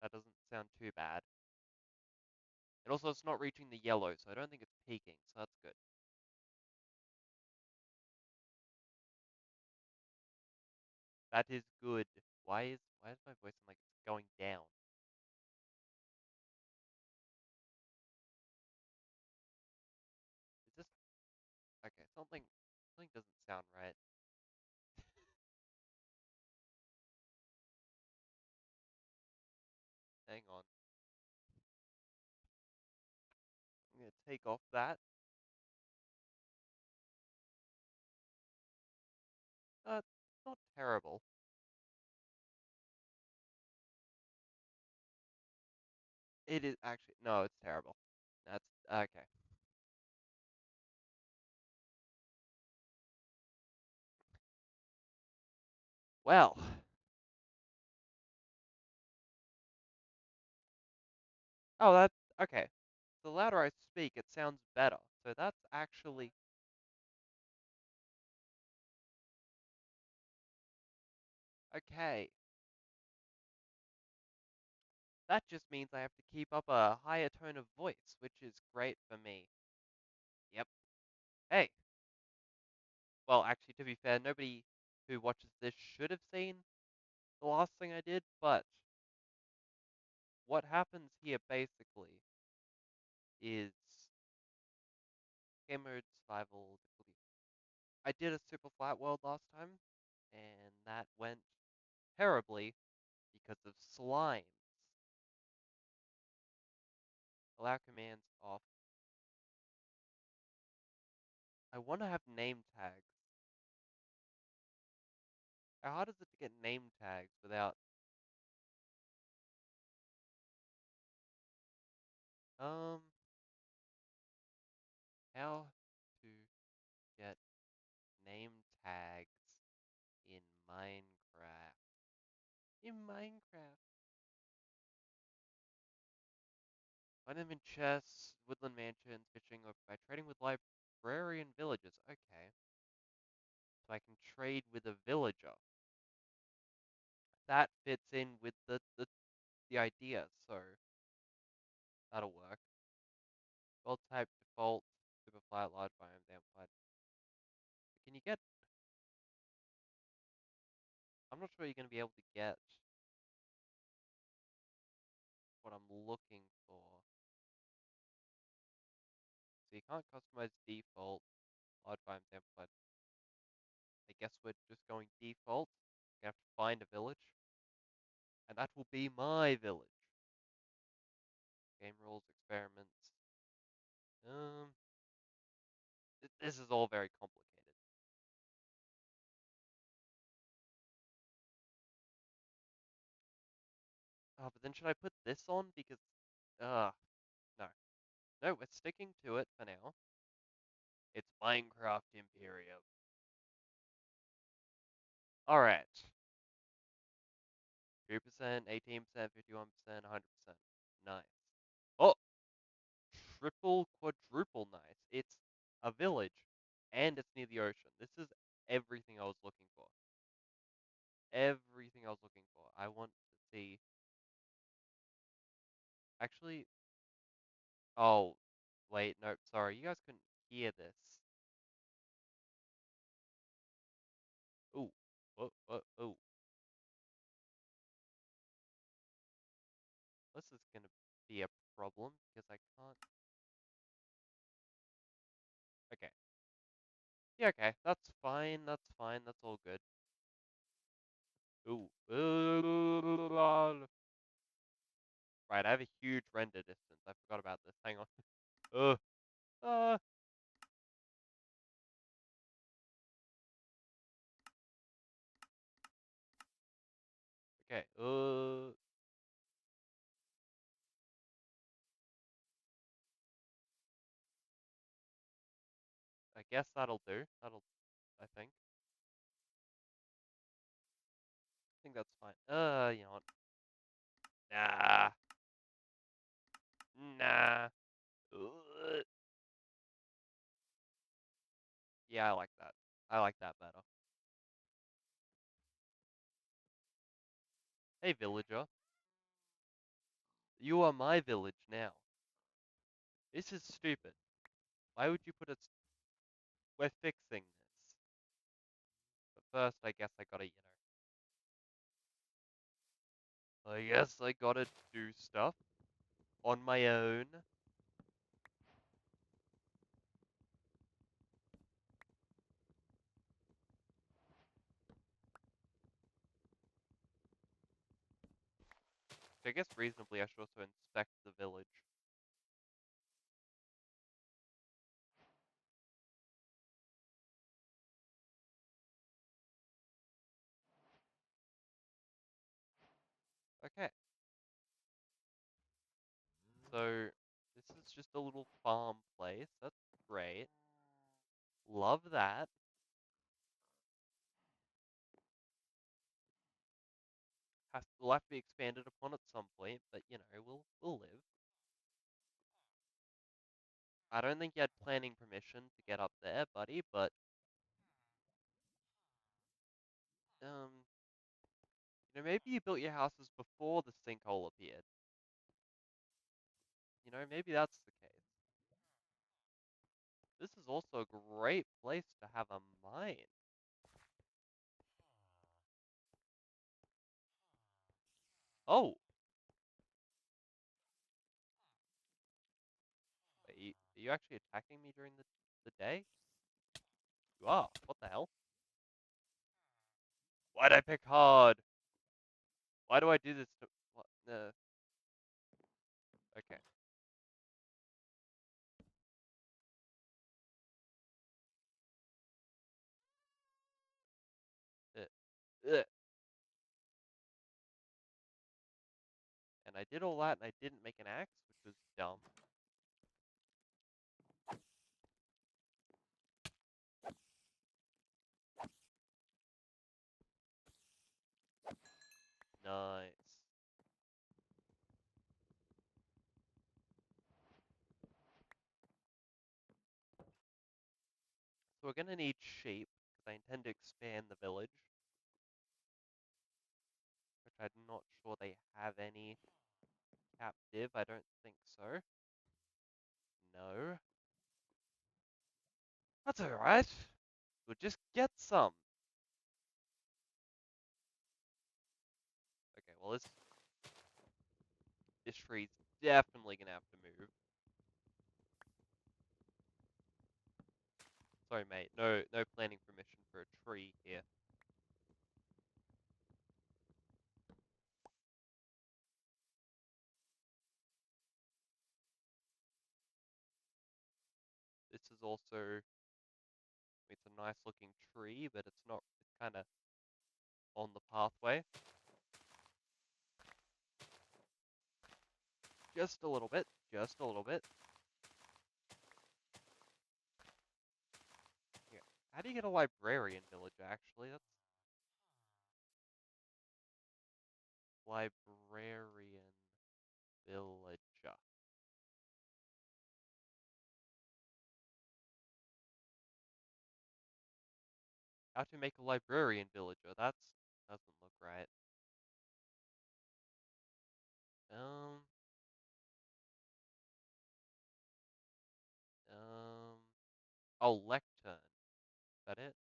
That doesn't sound too bad. And also, it's not reaching the yellow, so I don't think it's peaking, so that's good. That is good. Why is my voice sound like it's going down? Is this okay? Something doesn't sound right. Hang on. I'm gonna take off that. It's not terrible. It is actually no, it's terrible. That's okay. Well, oh that okay. The louder I speak, it sounds better. So that's actually okay. That just means I have to keep up a higher tone of voice, which is great for me. Yep. Hey, well, actually, to be fair, nobody who watches this should have seen the last thing I did, but what happens here basically is game mode survival difficulty. I did a super flat world last time, and that went terribly because of slimes. Allow commands off. I want to have name tags. How hard is it to get name tags without um how to get name tags in Minecraft? In Minecraft. Find them in chests, woodland mansions, fishing, or by trading with librarian villagers. Okay. So I can trade with a villager. That fits in with the idea, so that'll work. World type default, super flat, large biome, damn flat. Can you get I'm not sure you're gonna be able to get what I'm looking for. So you can't customize default, large biome, damn flat. I guess we're just going default. You have to find a village, and that will be my village. Game rules, experiments. Um, this is all very complicated. Oh, but then should I put this on? Because, no. No, we're sticking to it for now. It's Minecraft Imperium. Alright. 2%, 18%, 51%, 100%. Nice. Oh, triple, quadruple nice. It's a village, and it's near the ocean. This is everything I was looking for. Everything I was looking for. I want to see. Actually, oh, wait, no, sorry. You guys couldn't hear this. Ooh, oh. This is gonna be a problem because I can't. Okay. Yeah, okay. That's fine. That's fine. That's all good. Ooh. Right, I have a huge render distance. I forgot about this. Hang on. Ugh. Uh, okay. I guess that'll do. I think. I think that's fine. You know what? Nah. Nah. Ugh. Yeah, I like that. I like that better. Hey, villager. You are my village now. This is stupid. Why would you put it? We're fixing this. But first, I guess I gotta, I guess I gotta do stuff on my own. I guess reasonably, I should also inspect the village. Okay, so this is just a little farm place. That's great. Love that. Will have to be expanded upon at some point, but we'll live. I don't think you had planning permission to get up there, buddy, but um, maybe you built your houses before the sinkhole appeared. Maybe that's the case. This is also a great place to have a mine. Oh, are you actually attacking me during the day? You are. What the hell? Why'd I pick hard? Why do I do this to... What? Okay. Uh, ugh. And I did all that and I didn't make an axe, which was dumb. Nice. So we're gonna need sheep, because I intend to expand the village, which I'm not sure they have any captive. I don't think so. No. That's alright. We'll just get some. Okay, well this tree's definitely gonna have to move. Sorry, mate. No planning permission for a tree here. This is also, it's a nice looking tree, but it's not, it's kind of on the pathway. Just a little bit. Just a little bit. Yeah. How do you get a librarian village, actually? That's librarian villager. How to make a librarian villager? That's doesn't look right. Um, um, oh, lectern. Is that it?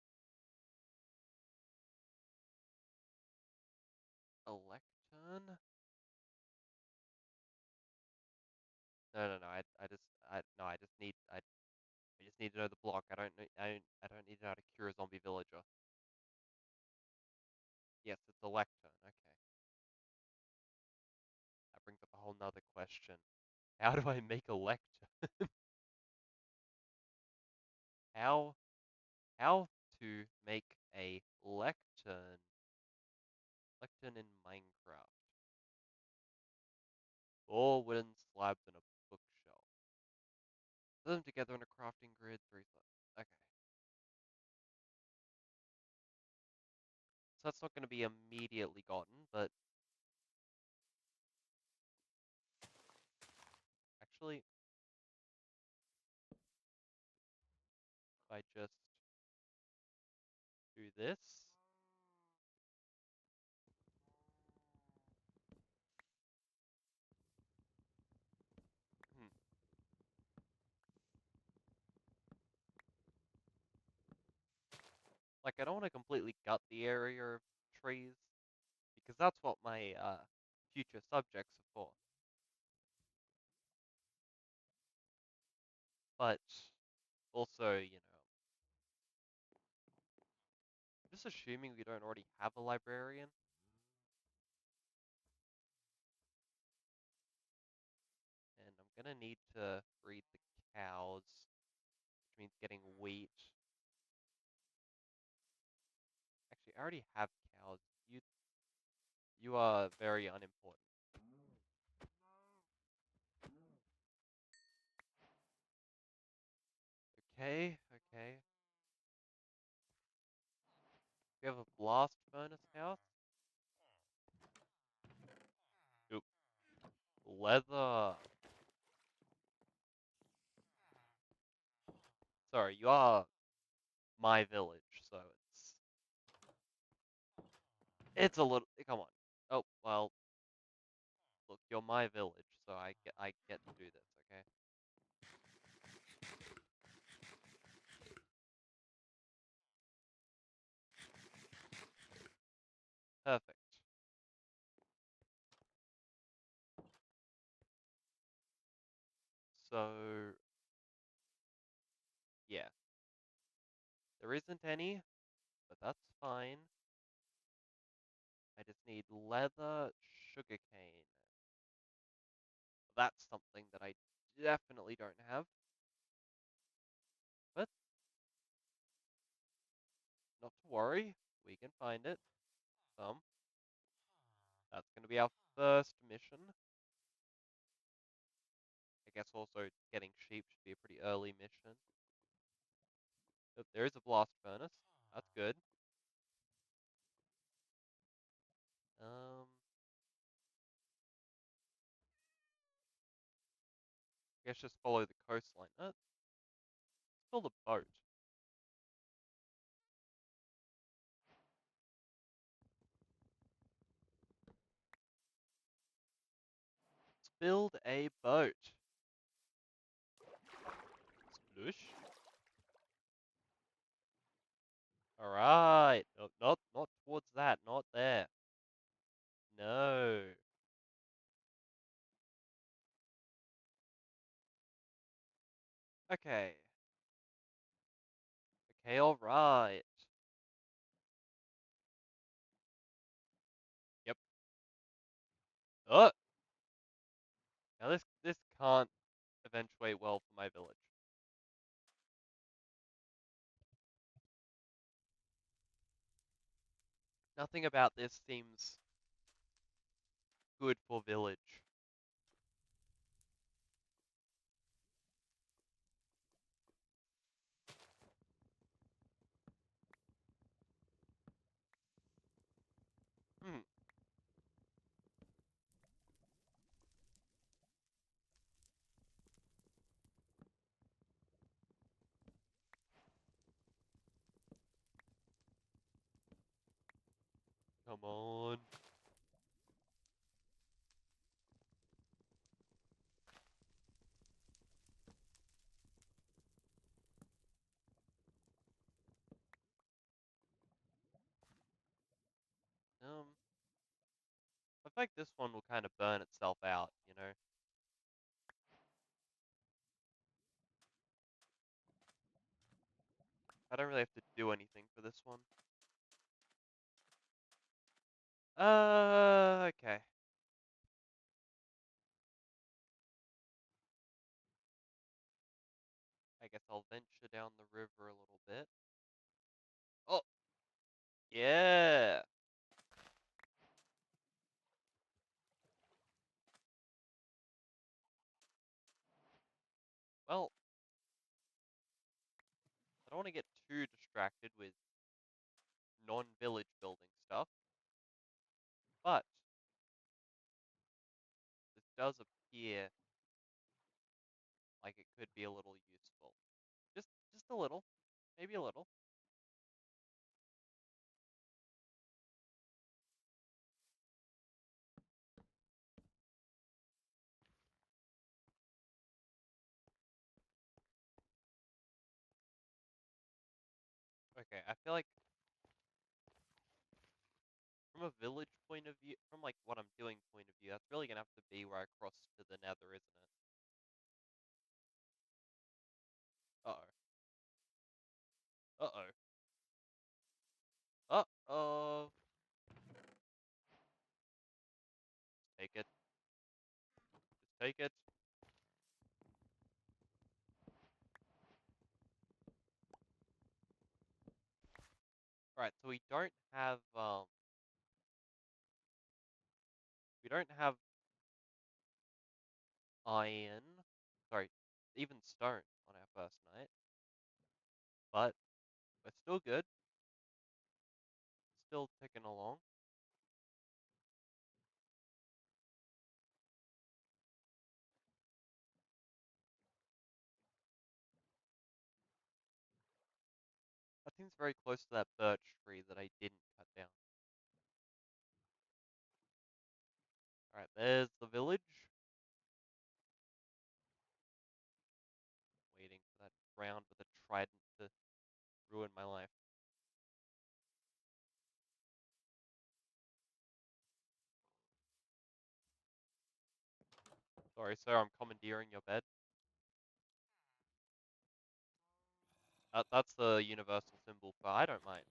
A lectern? No. I just need, I just need to know the block. I don't need to know how to cure a zombie villager. Yes, it's a lectern. Okay, that brings up a whole nother question. How do I make a lectern? How, how to make a lectern? Lectern in Minecraft. All wooden slabs in a bookshelf. Put them together on a crafting grid. Three slabs. Okay, so that's not going to be immediately gotten, but actually, if I just do this, Like, I don't want to completely gut the area of trees, because that's what my future subjects are for. But also, just assuming we don't already have a librarian, and I'm gonna need to breed the cows, which means getting wheat. Actually, I already have cows. You are very unimportant. Okay, okay. We have a blast furnace house. Oop. Leather. Sorry, you are my village, so it's a little. Come on. Oh well. Look, you're my village, so I get to do this. Okay. Perfect. So yeah, there isn't any, but that's fine. I just need leather, sugarcane. That's something that I definitely don't have, but not to worry. We can find it. Some. That's going to be our first mission. I guess also getting sheep should be a pretty early mission. But there is a blast furnace. That's good. I guess just follow the coastline. Let's build a boat. Let's build a boat. Sploosh. Alright. No, not towards that. Not there. No. Okay. Okay, alright. Yep. Oh! Now this can't eventuate well for my village. Nothing about this seems good for village. Hmm. Come on. I think this one will kind of burn itself out. I don't really have to do anything for this one. Okay. I guess I'll venture down the river a little bit. Oh, yeah. Well, I don't want to get too distracted with non-village building stuff, but this does appear like it could be a little useful. Just a little, maybe a little. Okay, I feel like a village point of view, from like what I'm doing point of view, that's really gonna have to be where I cross to the Nether, isn't it? Uh-oh. Uh-oh. Uh-oh. Take it. Just take it. Alright, so we don't have iron, sorry, even stone on our first night, but we're still good, still ticking along. That seems very close to that birch tree that I didn't cut down. Alright, there's the village. Waiting for that round with a trident to ruin my life. Sorry, sir, I'm commandeering your bed. That's the universal symbol for I don't mind.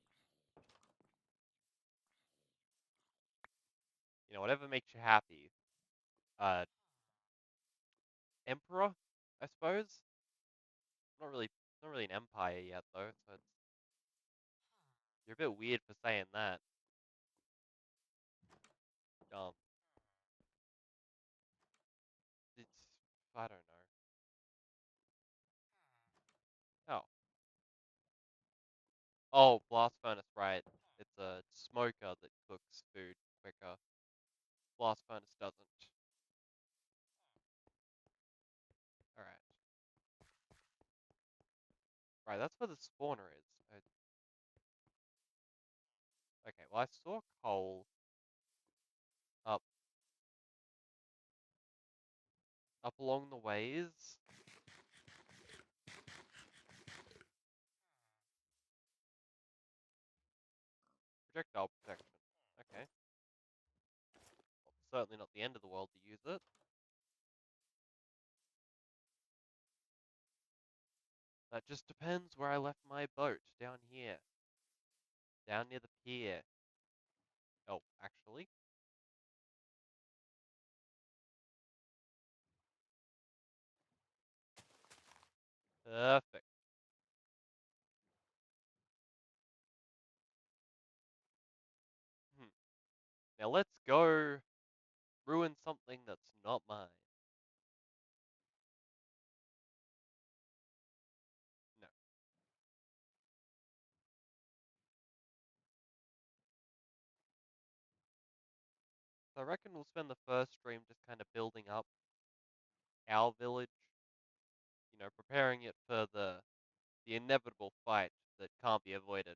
You know, whatever makes you happy. Uh, Emperor, I suppose? Not really an empire yet, though, so you're a bit weird for saying that. Um, it's, I don't know. Oh. Oh, blast furnace, right. It's a smoker that cooks food quicker. Blast furnace doesn't. Alright. Right, that's where the spawner is. Okay, well I saw coal up up along the ways. Projectile protection. Okay. Well, certainly not the end of the world to use it. That just depends where I left my boat. Down here. Down near the pier. Oh, actually. Perfect. Hmm. Now let's go ruin something that's not mine. No. So I reckon we'll spend the first stream just kind of building up our village, you know, preparing it for the inevitable fight that can't be avoided.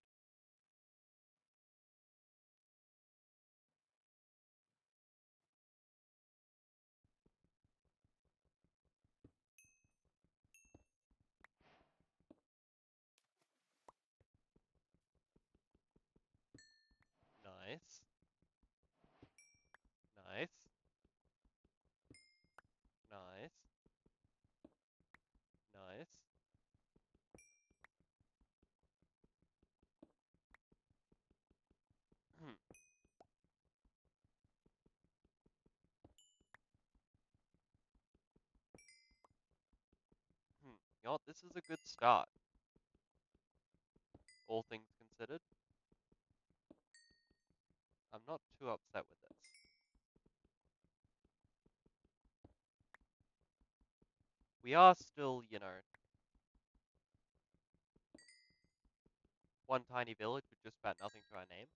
Nice. Nice. Nice. Nice. Hmm. Hmm. You know what? This is a good start, all things considered. I'm not too upset with this. We are still, you know, one tiny village with just about nothing to our name,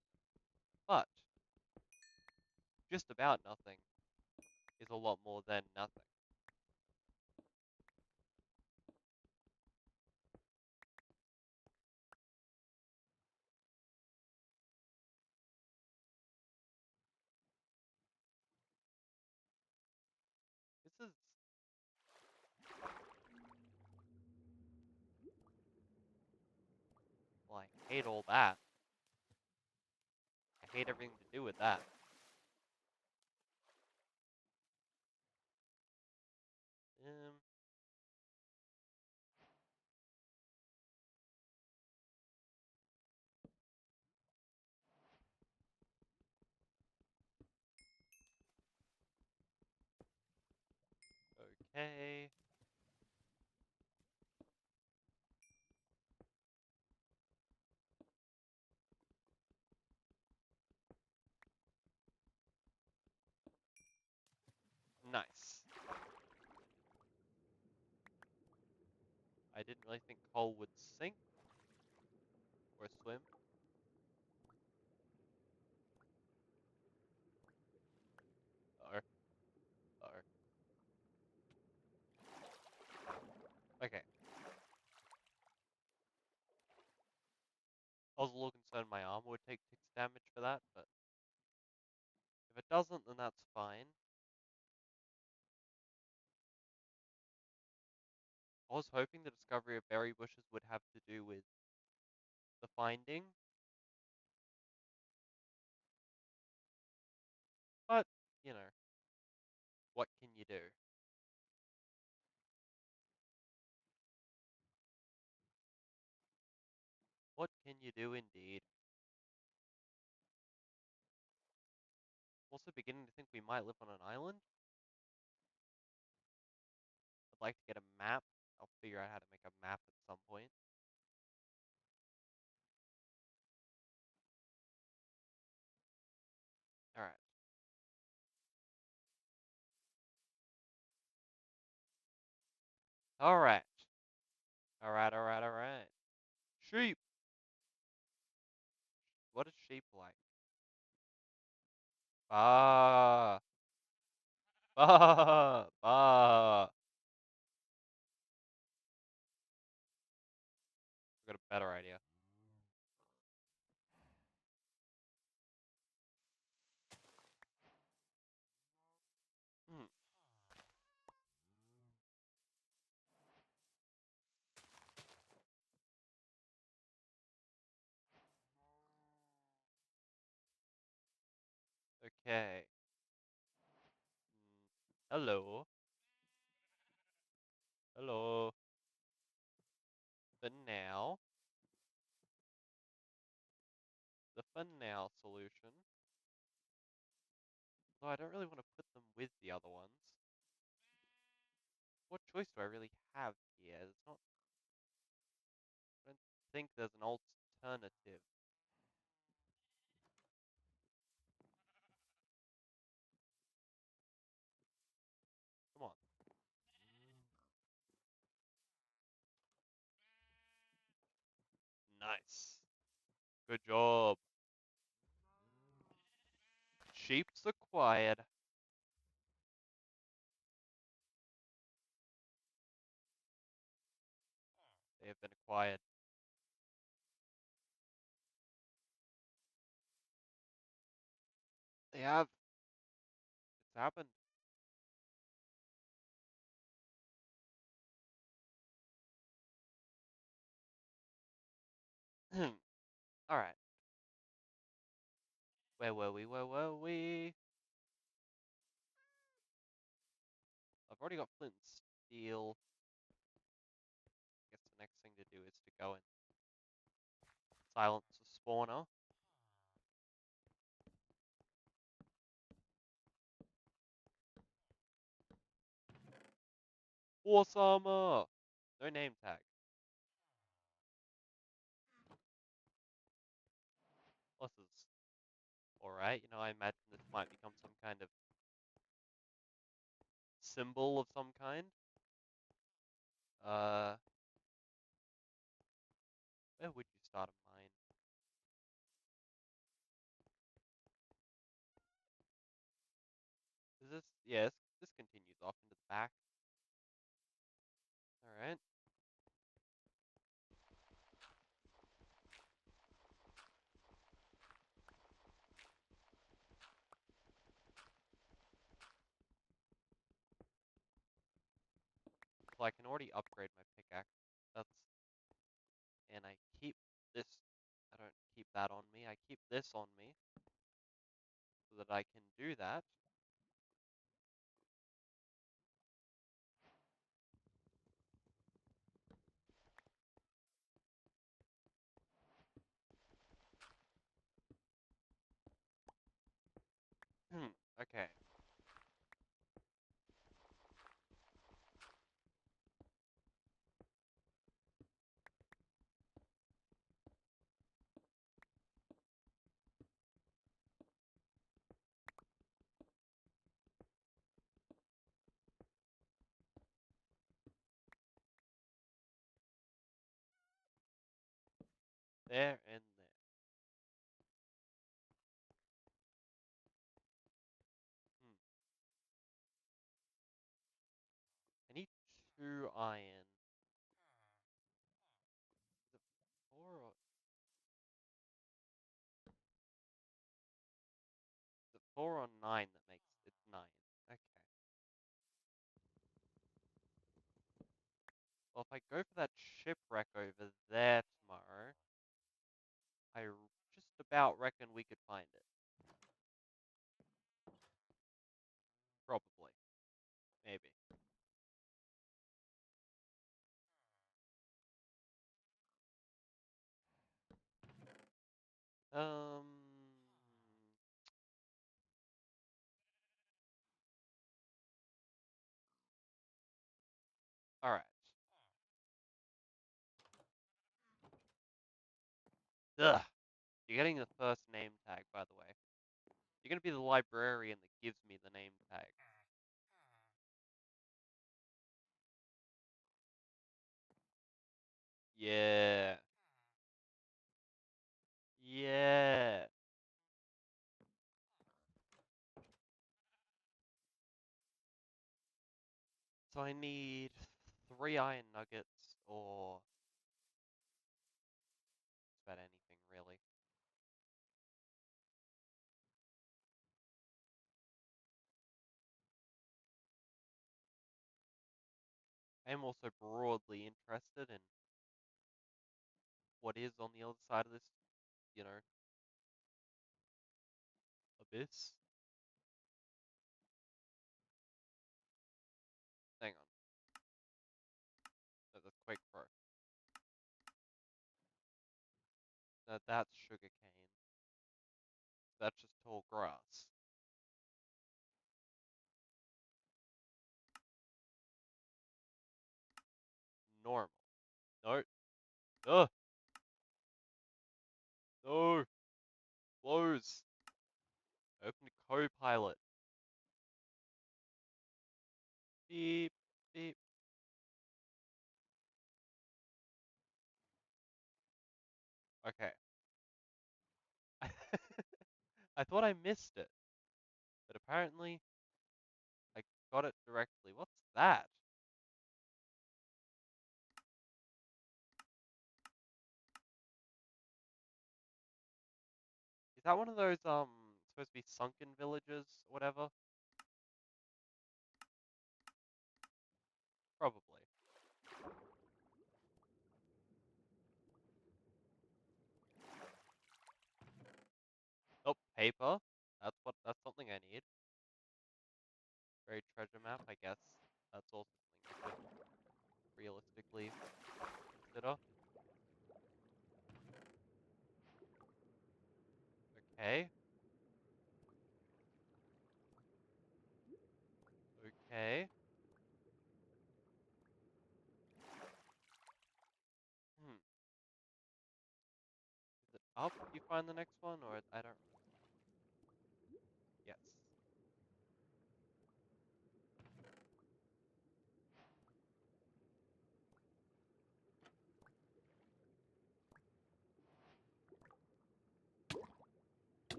but just about nothing is a lot more than nothing. This is, well, I hate all that. I hate everything to do with that. Um, okay. Nice. I didn't really think coal would sink or swim. Or, or. Okay. I was a little concerned my armor would take 6 damage for that, but if it doesn't, then that's fine. I was hoping the discovery of berry bushes would have to do with the finding, but, you know, what can you do? What can you do indeed? Also beginning to think we might live on an island. I'd like to get a map. I'll figure out how to make a map at some point. Alright. Alright. Alright. Sheep! What is sheep like? Bah! Bah! Bah! I've got a better idea. Hmm. Okay. Hello. Hello. For now, the for now solution. Though I don't really want to put them with the other ones. What choice do I really have here? It's not. I don't think there's an alternative. Come on. Nice. Good job. Sheep's acquired. They have been acquired. They have. It's happened. Alright. Where were we? Where were we? I've already got flint and steel. I guess the next thing to do is to go and silence the spawner. Horse armor! No name tag. This is alright. You know, I imagine this might become some kind of symbol of some kind. Uh, where would you start a mine? Is this? Yes, this continues off into the back. Alright. So I can already upgrade my pickaxe. That's and I keep this. I don't keep that on me. I keep this on me. that I can do that. Okay. There and there. Hmm. I need 2 iron. Is it 4 or is it 4 or 9 that makes it's 9? Okay. Well, if I go for that shipwreck over there tomorrow, just about reckon we could find it. Probably. Maybe. Um. All right. Ugh. You're getting the first name tag, by the way. You're gonna be the librarian that gives me the name tag. Yeah. Yeah. So I need 3 iron nuggets or just about anything really. I am also broadly interested in what is on the other side of this, you know, abyss. Hang on. No, that's Quake Pro. No, that's sugar cane. That's just tall grass. Normal. No. Ugh. No. Close. Open Copilot. Beep. Beep. Okay. I thought I missed it, but apparently I got it directly. What's that? Is that one of those supposed to be sunken villages or whatever? Probably. Oh, paper. That's something I need. Buried treasure map, I guess. That's also something I could realistically consider. Okay. Okay. Hmm. Is it up? You find the next one, or I don't. Yes.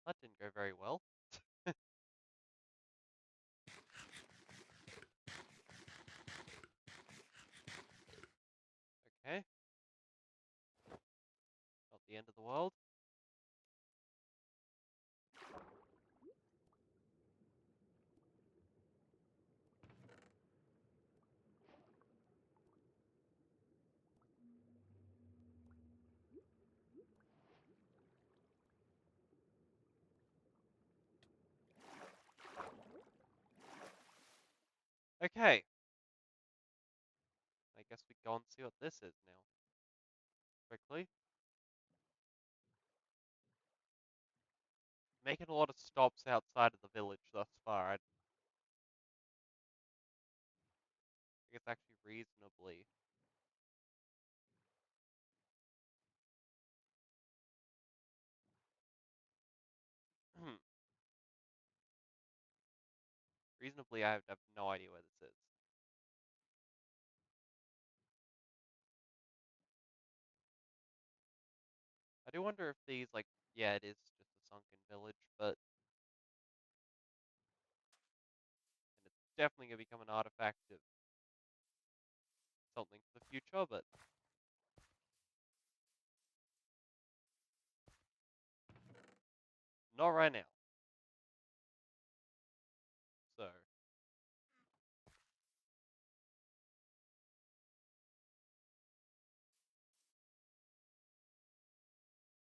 That didn't go very well. Okay. Not the end of the world. Okay, I guess we go and see what this is now. Quickly. Making a lot of stops outside of the village thus far. I think it's actually reasonably. Reasonably, I have no idea where this is. I do wonder if these, like, yeah, it is just a sunken village, but and it's definitely gonna become an artifact of something for the future, but not right now. So,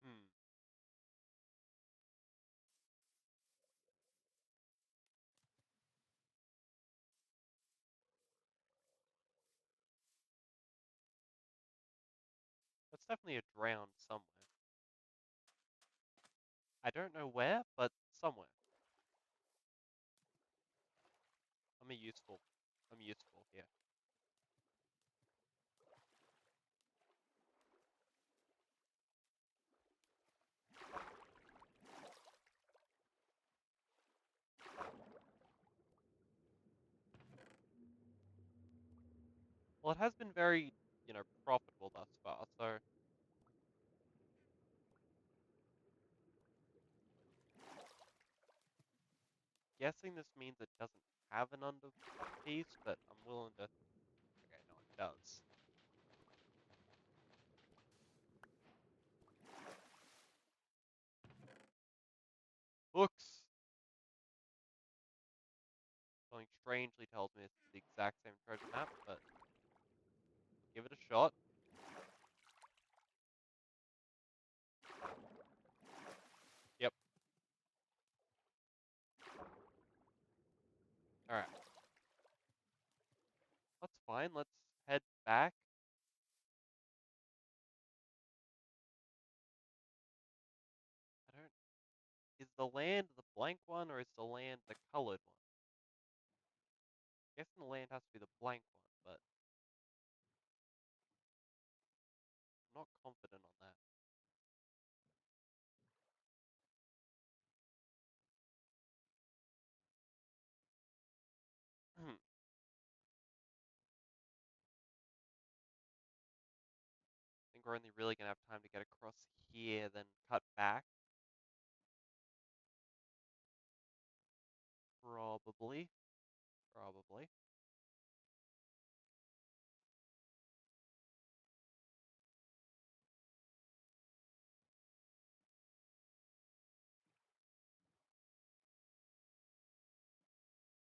hmm, that's definitely a drowned somewhere. I don't know where, but somewhere. I'm a useful. I'm useful here. Well, it has been very, profitable thus far. So, guessing this means it doesn't have an under piece, but I'm willing to. Okay, no, it does. Books. Something strangely tells me it's the exact same treasure map, but give it a shot. Yep. All right. That's fine. Let's head back. I don't. Is the land the blank one or is the land the colored one? Guessing the land has to be the blank one, but I'm not confident on that. I think we're only really gonna have time to get across here, then cut back. Probably. Probably.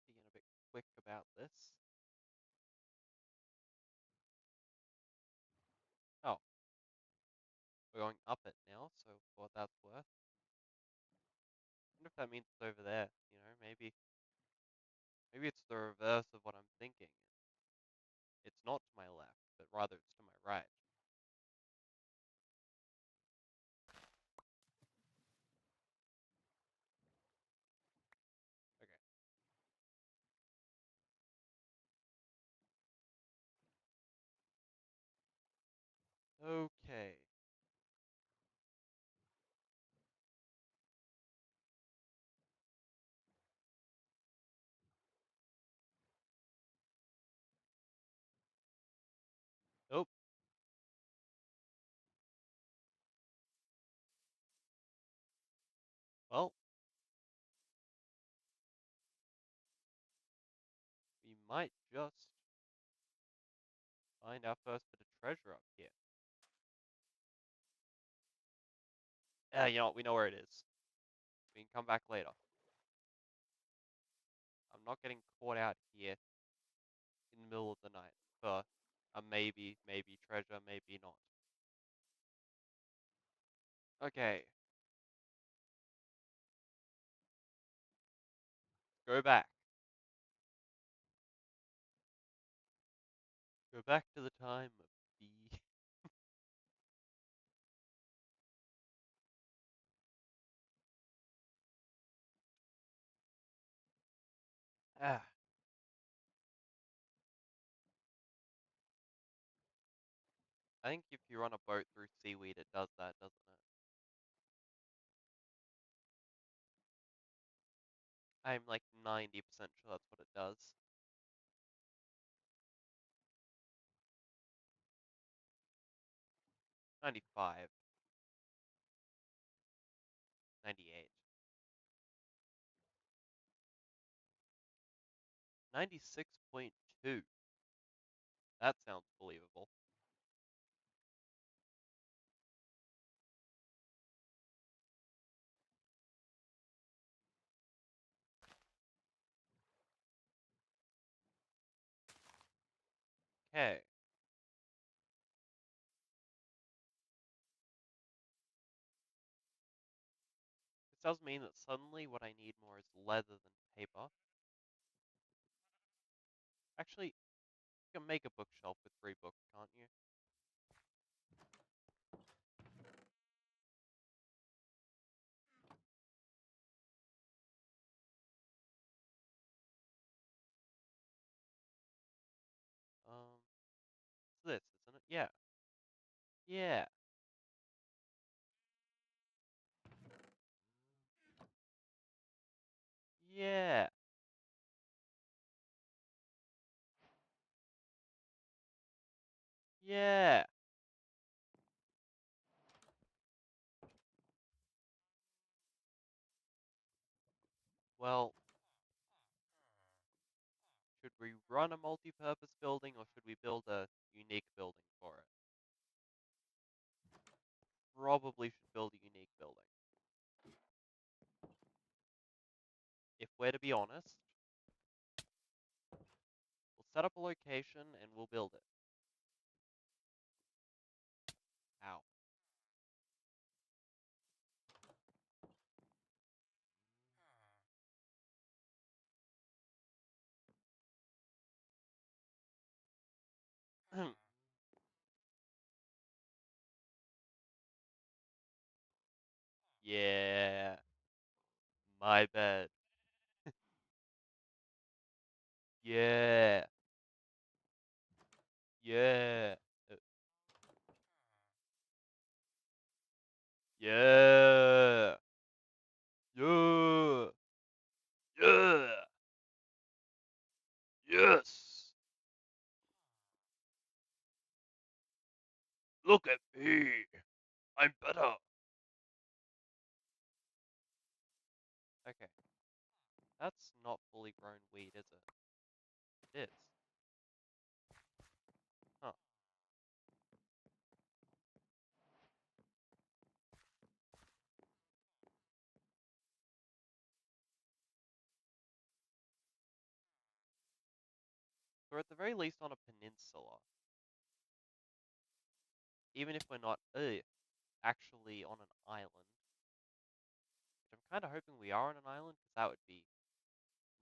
Being a bit quick about this. Oh, we're going up it now, so for what that's worth. I wonder if that means it's over there. Maybe it's the reverse of what I'm thinking. It's not to my left, but rather it's to my right. Okay. Okay. Oh, well, we might just find our first bit of treasure up here. You know what? We know where it is. We can come back later. I'm not getting caught out here in the middle of the night for a maybe treasure, maybe not. Okay, go back. Go back to the time of the... Ah, I think if you run a boat through seaweed, it does that, doesn't it? I'm like 90% sure that's what it does. 95, 98, 96.2. That sounds believable. Okay, this does mean that suddenly what I need more is leather than paper. Actually, you can make a bookshelf with 3 books, can't you? It's this, isn't it? Yeah. Yeah. Yeah. Yeah. Well, should we run a multi-purpose building or should we build a unique building for it? Probably should build a unique building. If we're to be honest, we'll set up a location and we'll build it. How? Yeah. My bad. Yeah. Yeah. Uh, Yeah. Yeah. Yeah. Yes. Look at me. I'm better. Okay. That's not fully grown weed, is it? It is. Huh. We're at the very least on a peninsula. Even if we're not actually on an island. Which I'm kind of hoping we are on an island, because that would be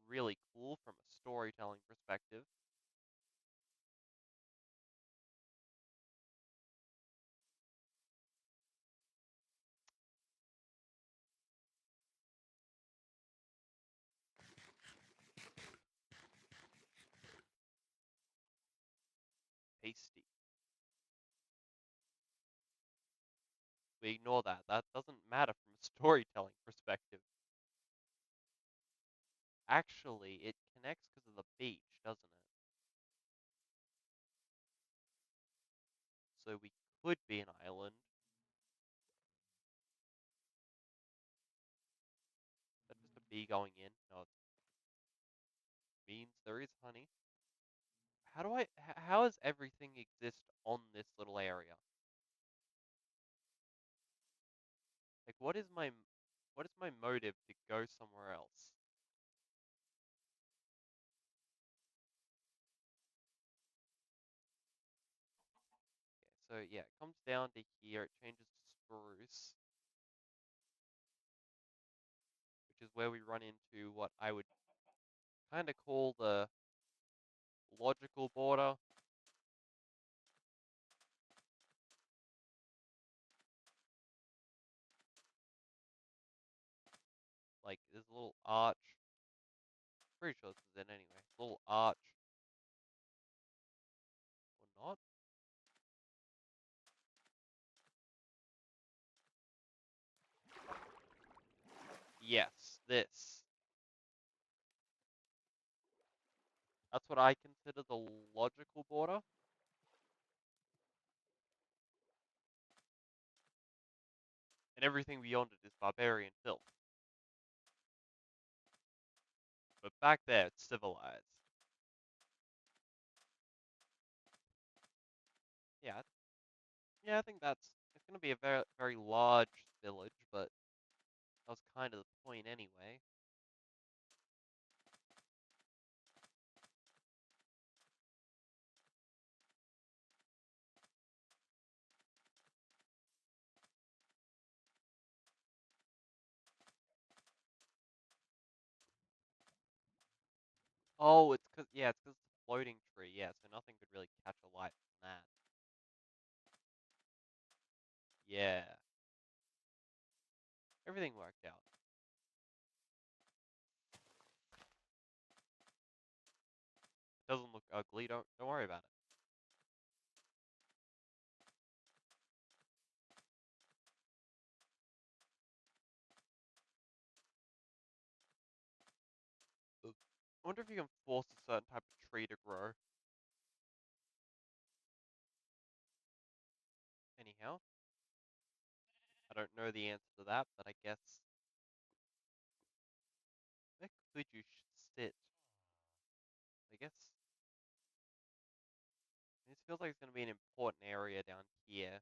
really cool from a storytelling perspective. Tasty. We ignore that. That doesn't matter from a storytelling perspective. Actually, it connects because of the beach, doesn't it? So we could be an island. Is that just a bee going in? No, it means there is honey. How does everything exist on this little area? Like, what is my motive to go somewhere else? Okay, so yeah, it comes down to here, it changes to spruce, which is where we run into what I would kind of call the logical border. Like, there's a little arch. Pretty sure this is it anyway. Little arch. Or not? Yes, this. That's what I consider the logical border. And everything beyond it is barbarian filth. But back there, it's civilized. Yeah, yeah, I think it's going to be a very, very large village, but that was kind of the point anyway. Oh, yeah, it's 'cause it's a floating tree, yeah, so nothing could really catch a light from that. Yeah, everything worked out. It doesn't look ugly, don't worry about it. I wonder if you can force a certain type of tree to grow. Anyhow, I don't know the answer to that, but I guess where could you sit? I guess this feels like it's going to be an important area down here.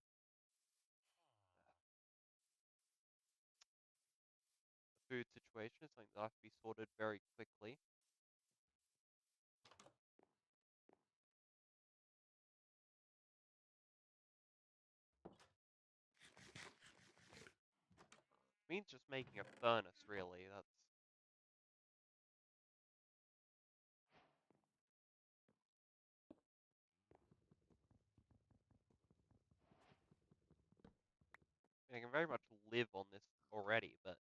The food situation is something that has to be sorted very quickly. It means just making a furnace, really. That's I can very much live on this already, but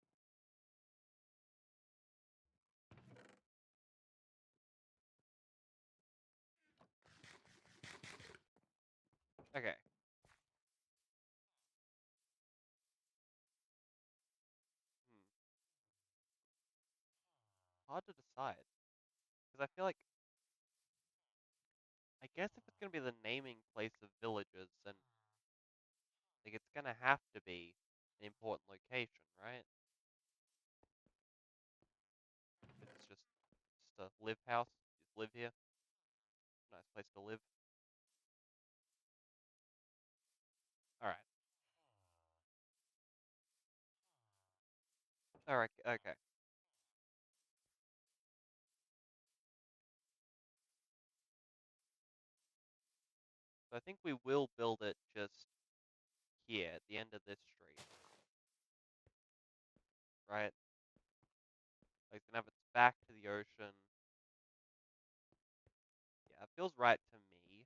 okay. Hmm. Hard to decide because I feel like I guess if it's gonna be the naming place of villages, then like it's gonna have to be an important location, right? If it's just a live house, just live here, nice place to live. All right, all right, okay. So I think we will build it just here at the end of this street, right? Like it's gonna have its back to the ocean. Yeah, it feels right to me.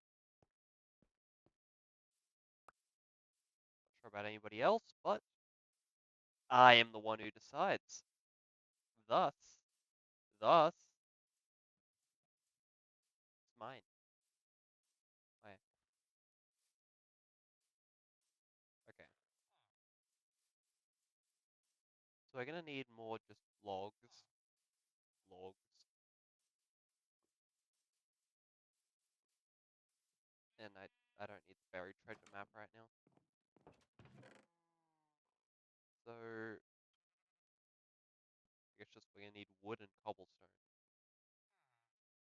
Not sure about anybody else, but I am the one who decides. Thus, thus, it's mine. My, okay. So we're gonna need more just logs, and I don't need the buried treasure map right now. So I guess just we're gonna need wood and cobblestone.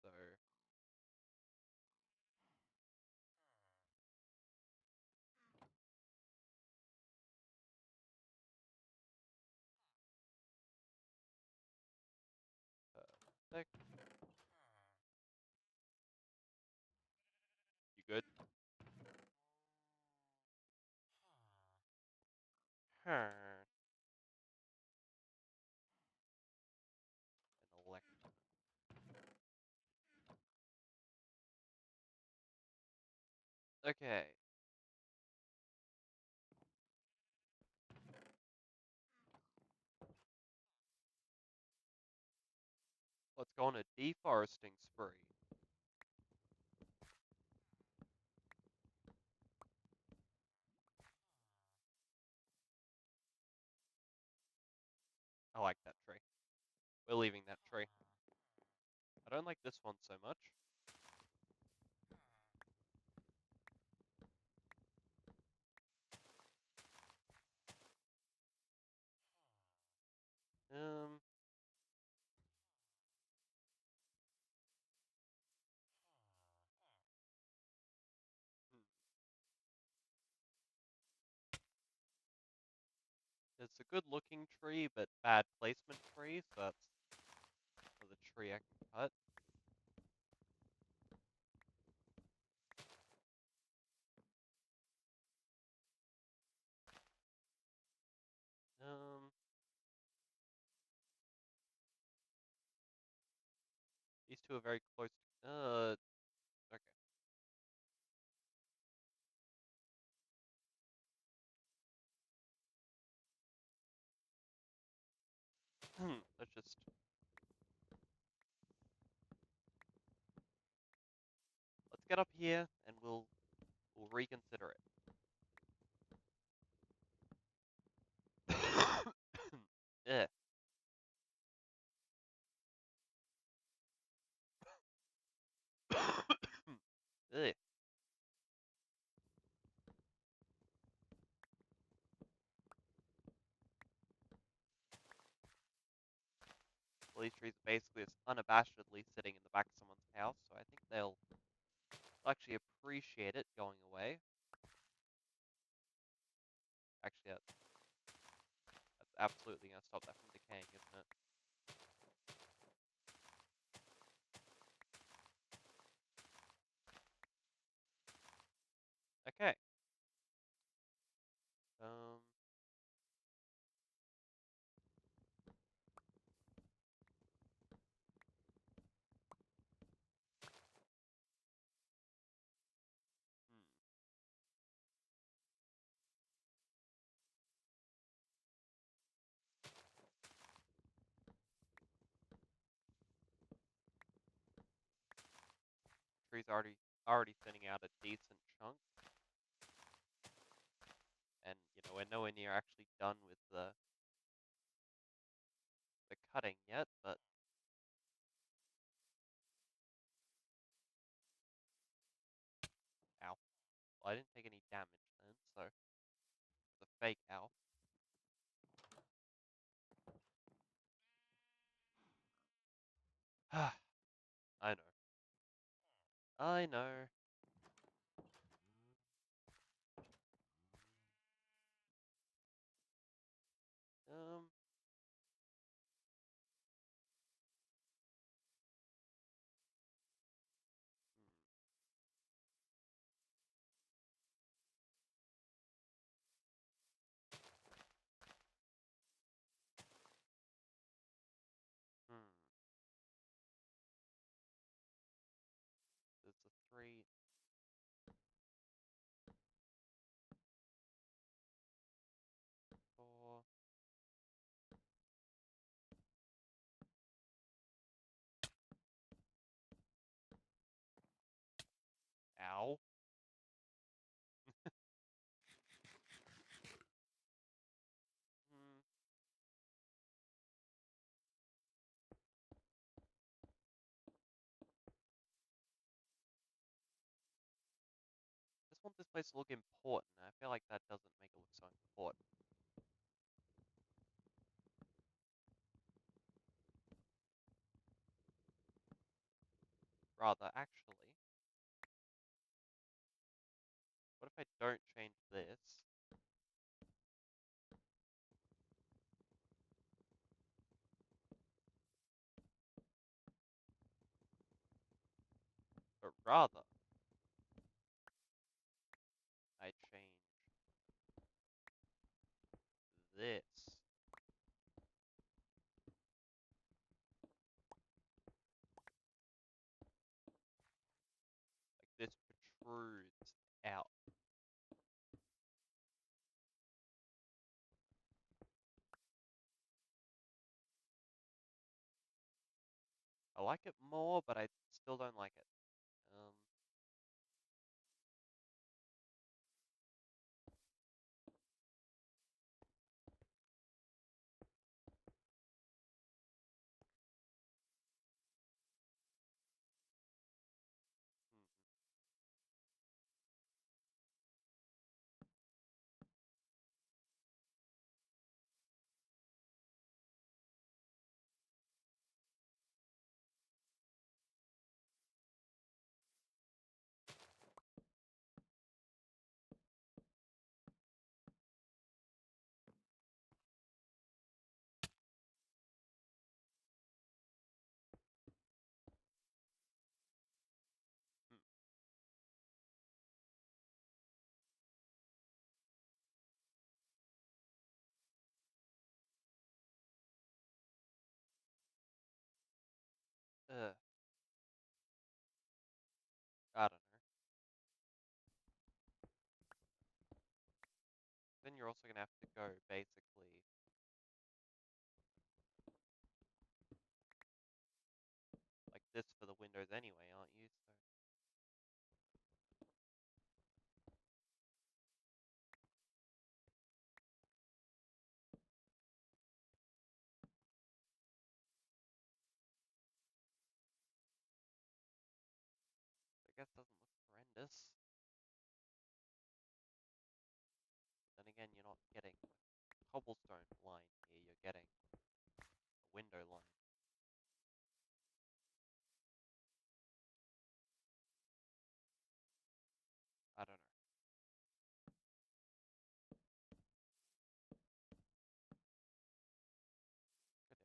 So perfect. You good? Huh. An elect. Okay. go on a deforesting spree. I like that tree. We're leaving that tree. I don't like this one so much. Um, hmm. It's a good looking tree, but bad placement tree, so that's for the tree I can cut. Um, these two are very close. Okay. Let's just let's get up here and we'll reconsider it. Yeah. Ugh. Well, these trees are basically just unabashedly sitting in the back of someone's house, so I think they'll actually appreciate it going away. Actually, that's absolutely gonna stop that from decaying, isn't it? Okay. Um. Hmm. Trees already thinning out a decent chunk, and we're nowhere near actually done with the cutting yet. But ow, well, I didn't take any damage then, so it's a fake ow. I know. I know. Um. Hmm. Hmm. It's a 3, 4. Ow. Hmm. Just want this place to look important. I feel like that doesn't make it look so important. Rather, actually, what if I don't change this, but rather I change this? Like this protrudes out. I like it more, but I still don't like it. Um, hmm, hmm. Ugh, I don't know. Then you're also gonna have to go basically like this for the windows anyway, aren't you? So I guess it doesn't look horrendous. Then again, you're not getting a cobblestone line here. You're getting a window line. I don't know. Good day.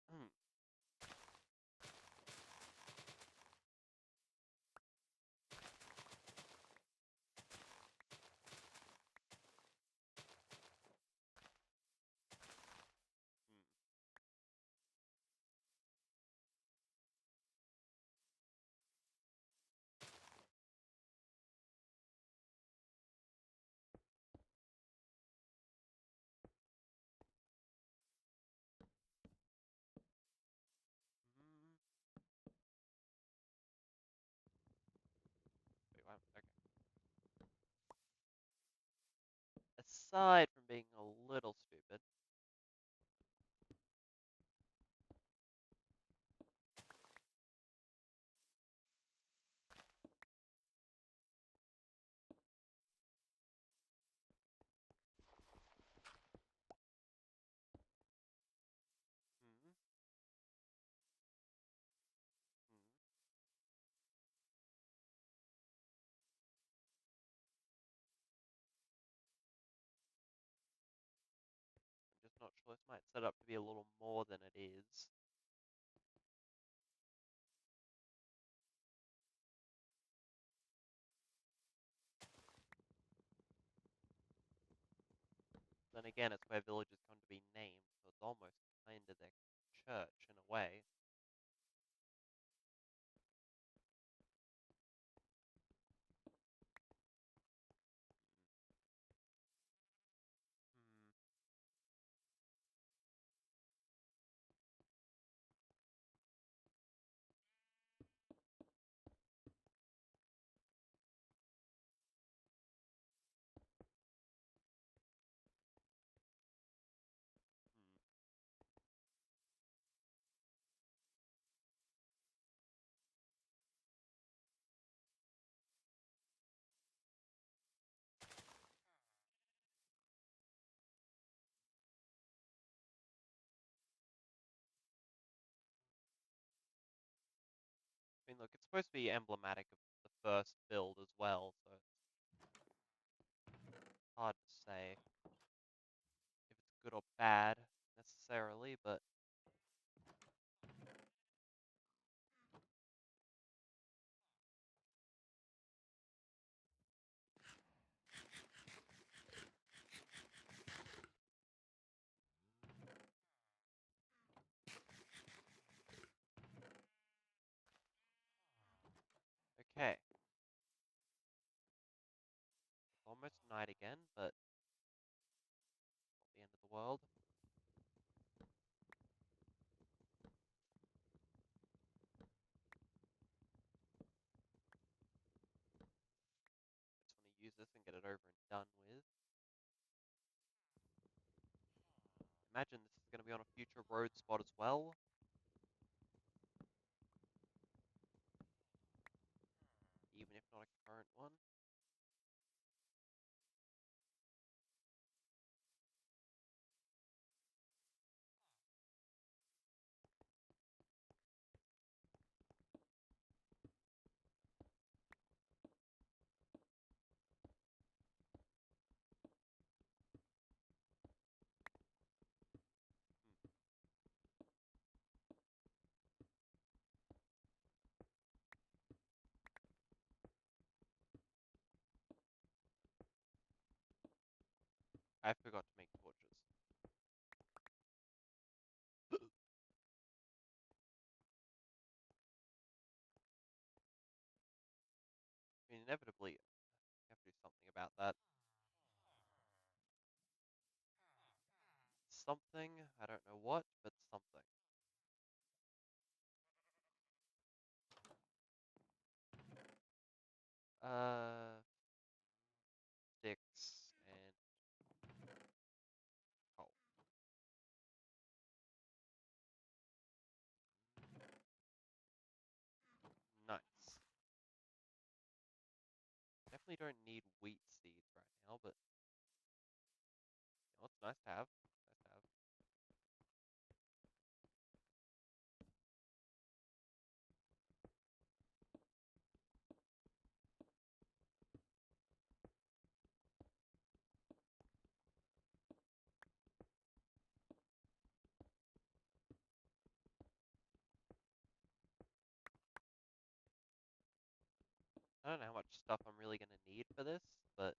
Hmm. Hmm. Hmm. Wait, what? Okay. Aside from being a little stupid. Hmm. Hmm. I'm just not sure. This might set up to be a little more than it is. Then again, it's where villages come to be named, so it's almost kind of their church in a way. Hmm. Hmm. I mean, look, it's supposed to be emblematic of the first build as well, so it's hard to say if it's good or bad necessarily, but okay. almost night again, but not the end of the world. Just want to use this and get it over and done with. Imagine this is going to be on a future road spot as well. Even if not a current one. Hmm. I forgot to make torches. I mean, inevitably, you have to do something about that. Something, I don't know what, but something. Uh, sticks and coal. Nice. Definitely don't need wheat seeds right now, but you know, it's nice to have. Nice to have. I don't know how much stuff I'm really going to need for this, but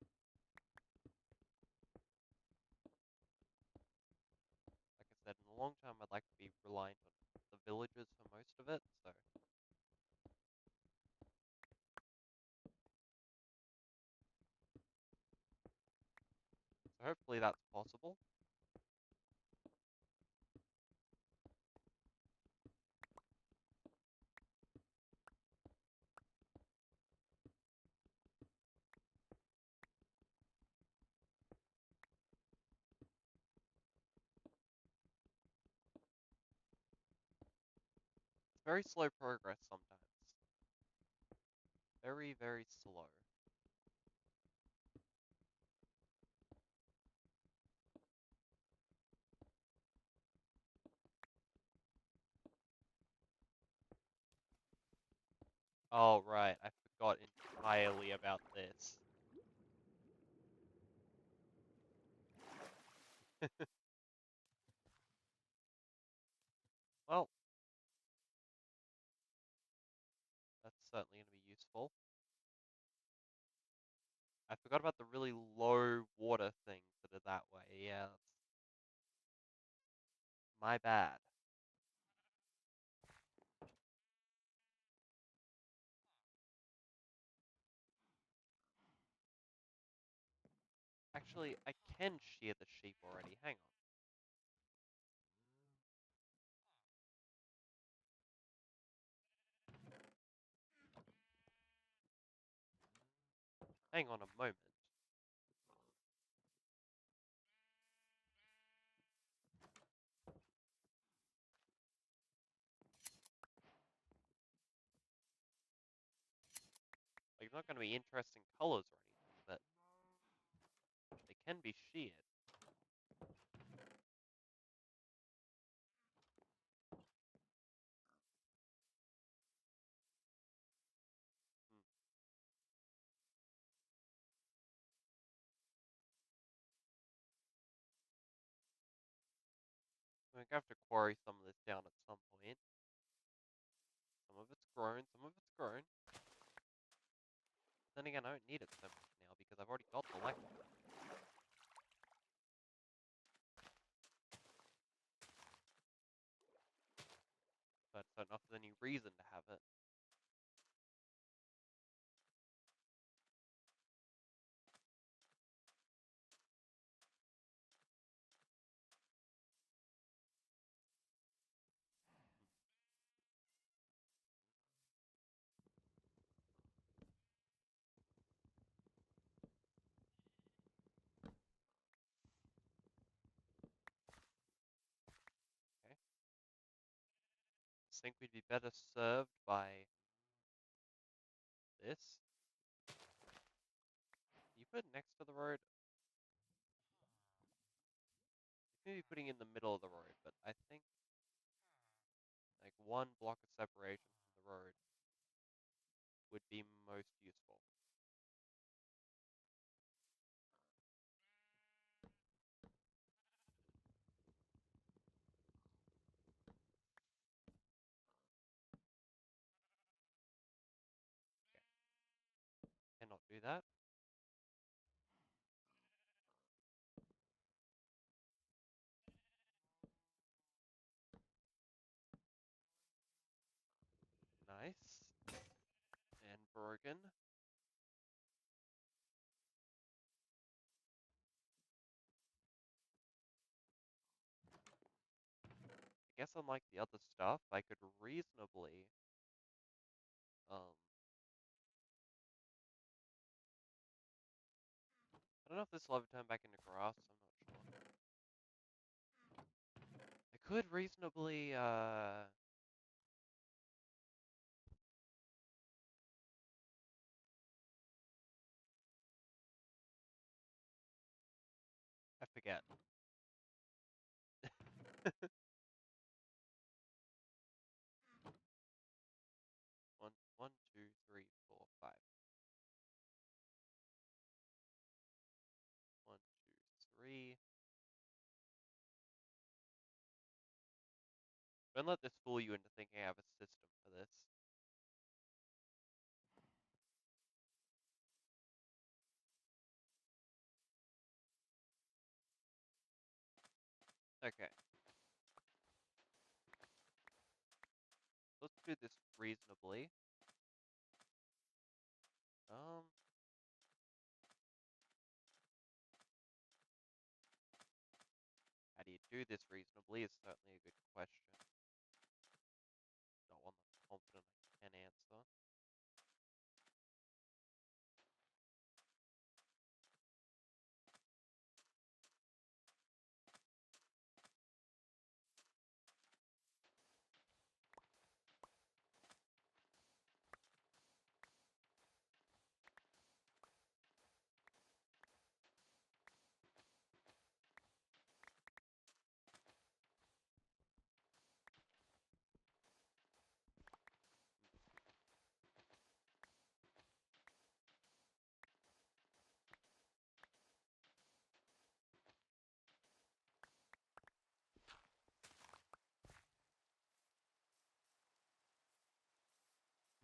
like I said, in the long term, I'd like to be reliant on the villagers for most of it, so hopefully that's possible. It's very slow progress sometimes. Very, very slow. Oh, right, I forgot entirely about this. Well, that's certainly going to be useful. I forgot about the really low water things that are that way. Yeah, that's my bad. Actually, I can shear the sheep already. Hang on. Hang on a moment. Like, not going to be interesting colors or anything, but they can be sheared. Hmm. I'm going to have to quarry some of this down at some point. Some of it's grown, some of it's grown. Then again, I don't need it so much now because I've already got the lecture. But so not there's any reason to have it. just think we'd be better served by this. You put it next to the road. You may be putting it in the middle of the road, but I think like one block of separation from the road would be most useful. Okay. Cannot do that. Nice. And broken. I guess unlike the other stuff, I could reasonably, um, I don't know if this will ever turn back into grass, I'm not sure. I could reasonably, I forget. One, two, three, four, five. One, two, three. Don't let this fool you into thinking I have a system for this. Okay, let's do this reasonably. Um, how do you do this reasonably is certainly a good question. Not one that I'm confident I can answer.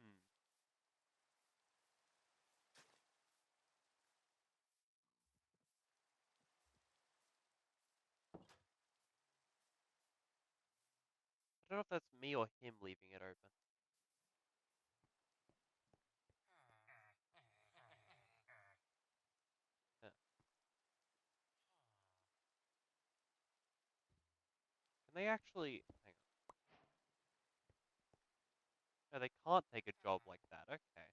Hmm. I don't know if that's me or him leaving it open. Yeah. Can they actually, hang on. No, they can't take a job like that. Okay.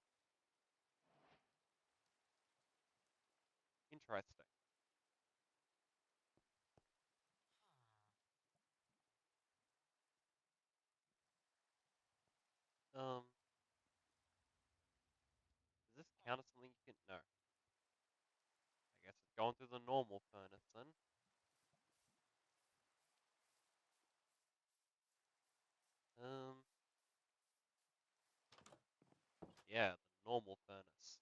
Interesting. Um, does this count as something you can, no. I guess it's going through the normal furnace then. Um, yeah, the normal furnace.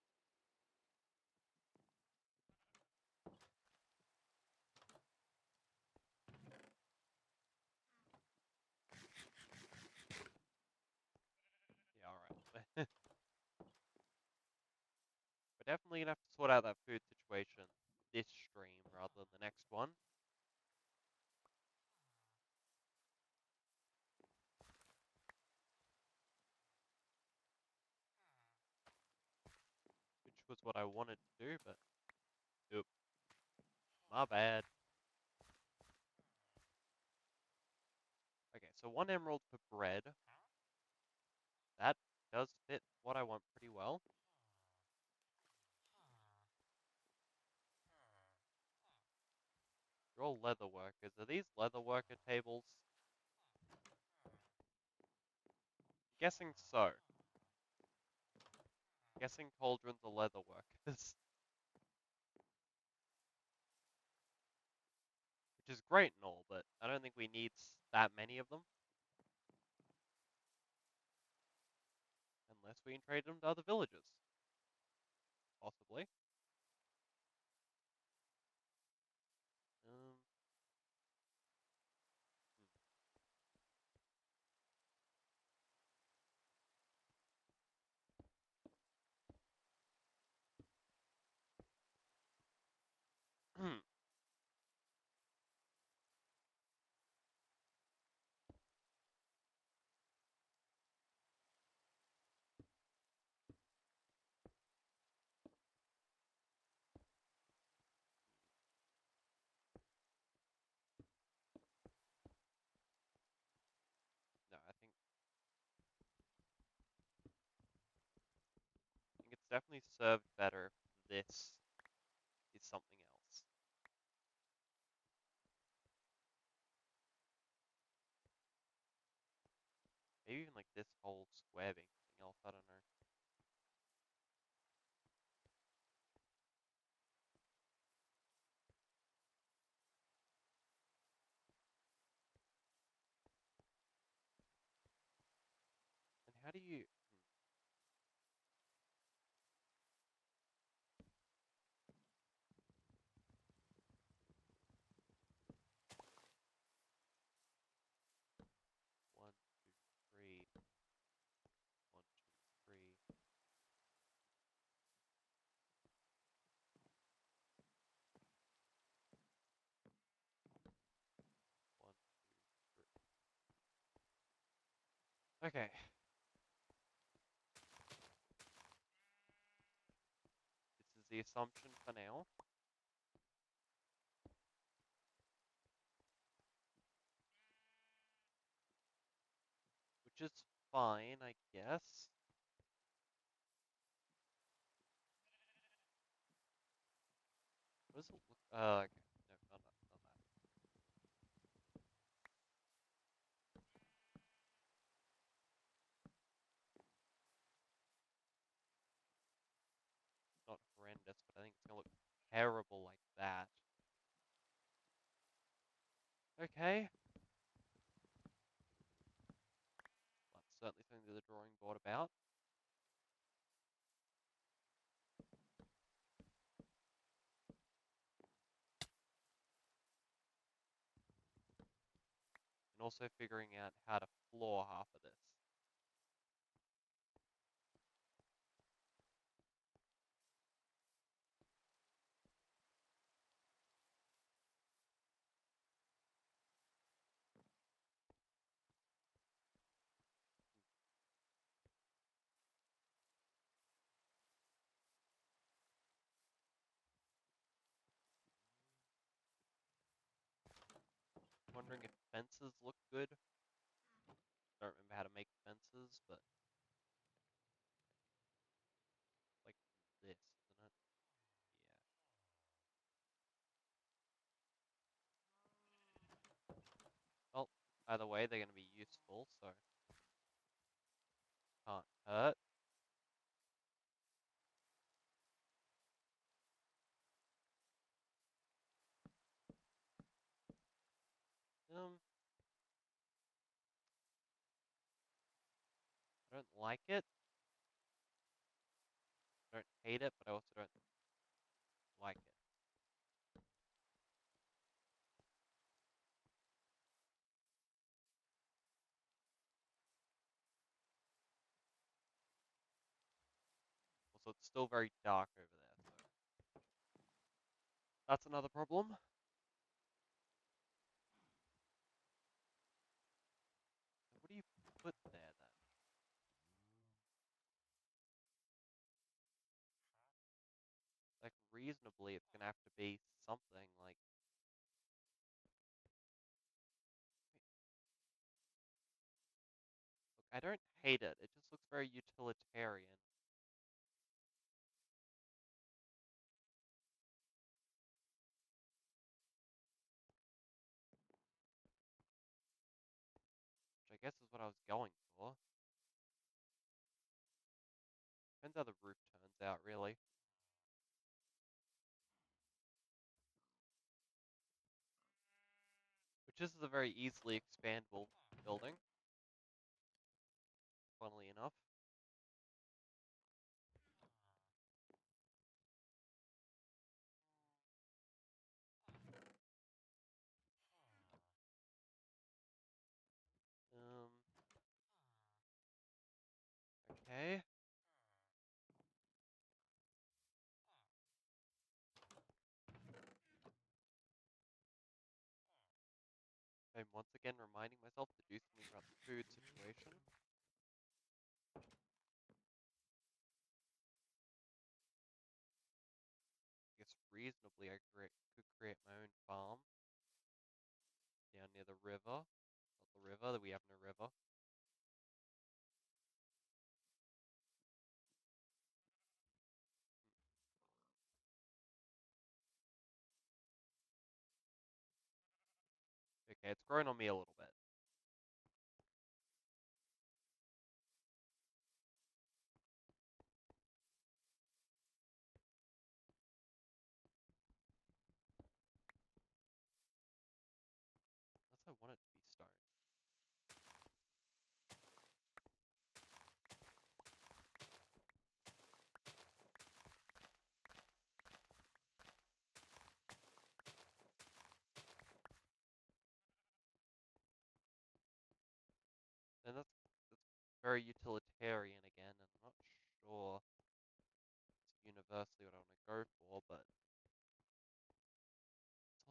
Yeah, alright. We're definitely gonna have to sort out that food situation this stream rather than the next one. Which was what I wanted to do, but oop, my bad. Okay, so 1 emerald for bread. That does fit what I want pretty well. You're all leather workers. Are these leather worker tables? Guessing so. Guessing cauldrons are leather workers. Which is great and all, but I don't think we need that many of them. Unless we can trade them to other villages. Possibly. Um, hmm. No, I think it's definitely served better if this is something else. Maybe even like this whole square being something else, I don't know. And how do you... 1, 2, 3, 1, 2, 3. 1, 2, 3. Okay, this is the assumption for now, which is fine, I guess. What does it look? Okay. No, not that. Not that. Not horrendous, but I think it's gonna look terrible like that. Okay, that's certainly something to the drawing board about. And also figuring out how to floor half of this. Wondering if fences look good. Don't remember how to make fences, but like this, isn't it? Yeah. Well, either way, they're gonna be useful, so can't hurt. Um, I don't like it. I don't hate it, but I also don't like it. Also, it's still very dark over there, so that's another problem. What do you put there then? Like reasonably, it's gonna have to be something like. Look, I don't hate it. It just looks very utilitarian. Which I guess is what I was going for. Depends how the roof turns out, really. Which is a very easily expandable building, funnily enough. Okay. I'm once again reminding myself to do something about the food situation. I guess reasonably I could create my own farm down near the river. Not the river, we have no river. Okay, it's grown on me a little bit. Unless I want it to be stone. And that's very utilitarian again, and I'm not sure it's universally what I want to go for, but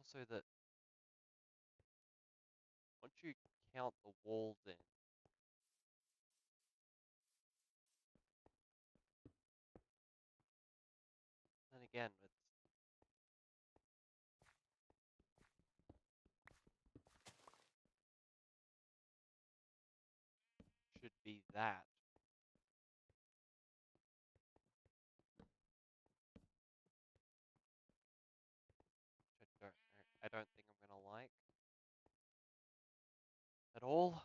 it's also that once you count the walls in, then again, it should be that. Which I don't think I'm gonna like at all.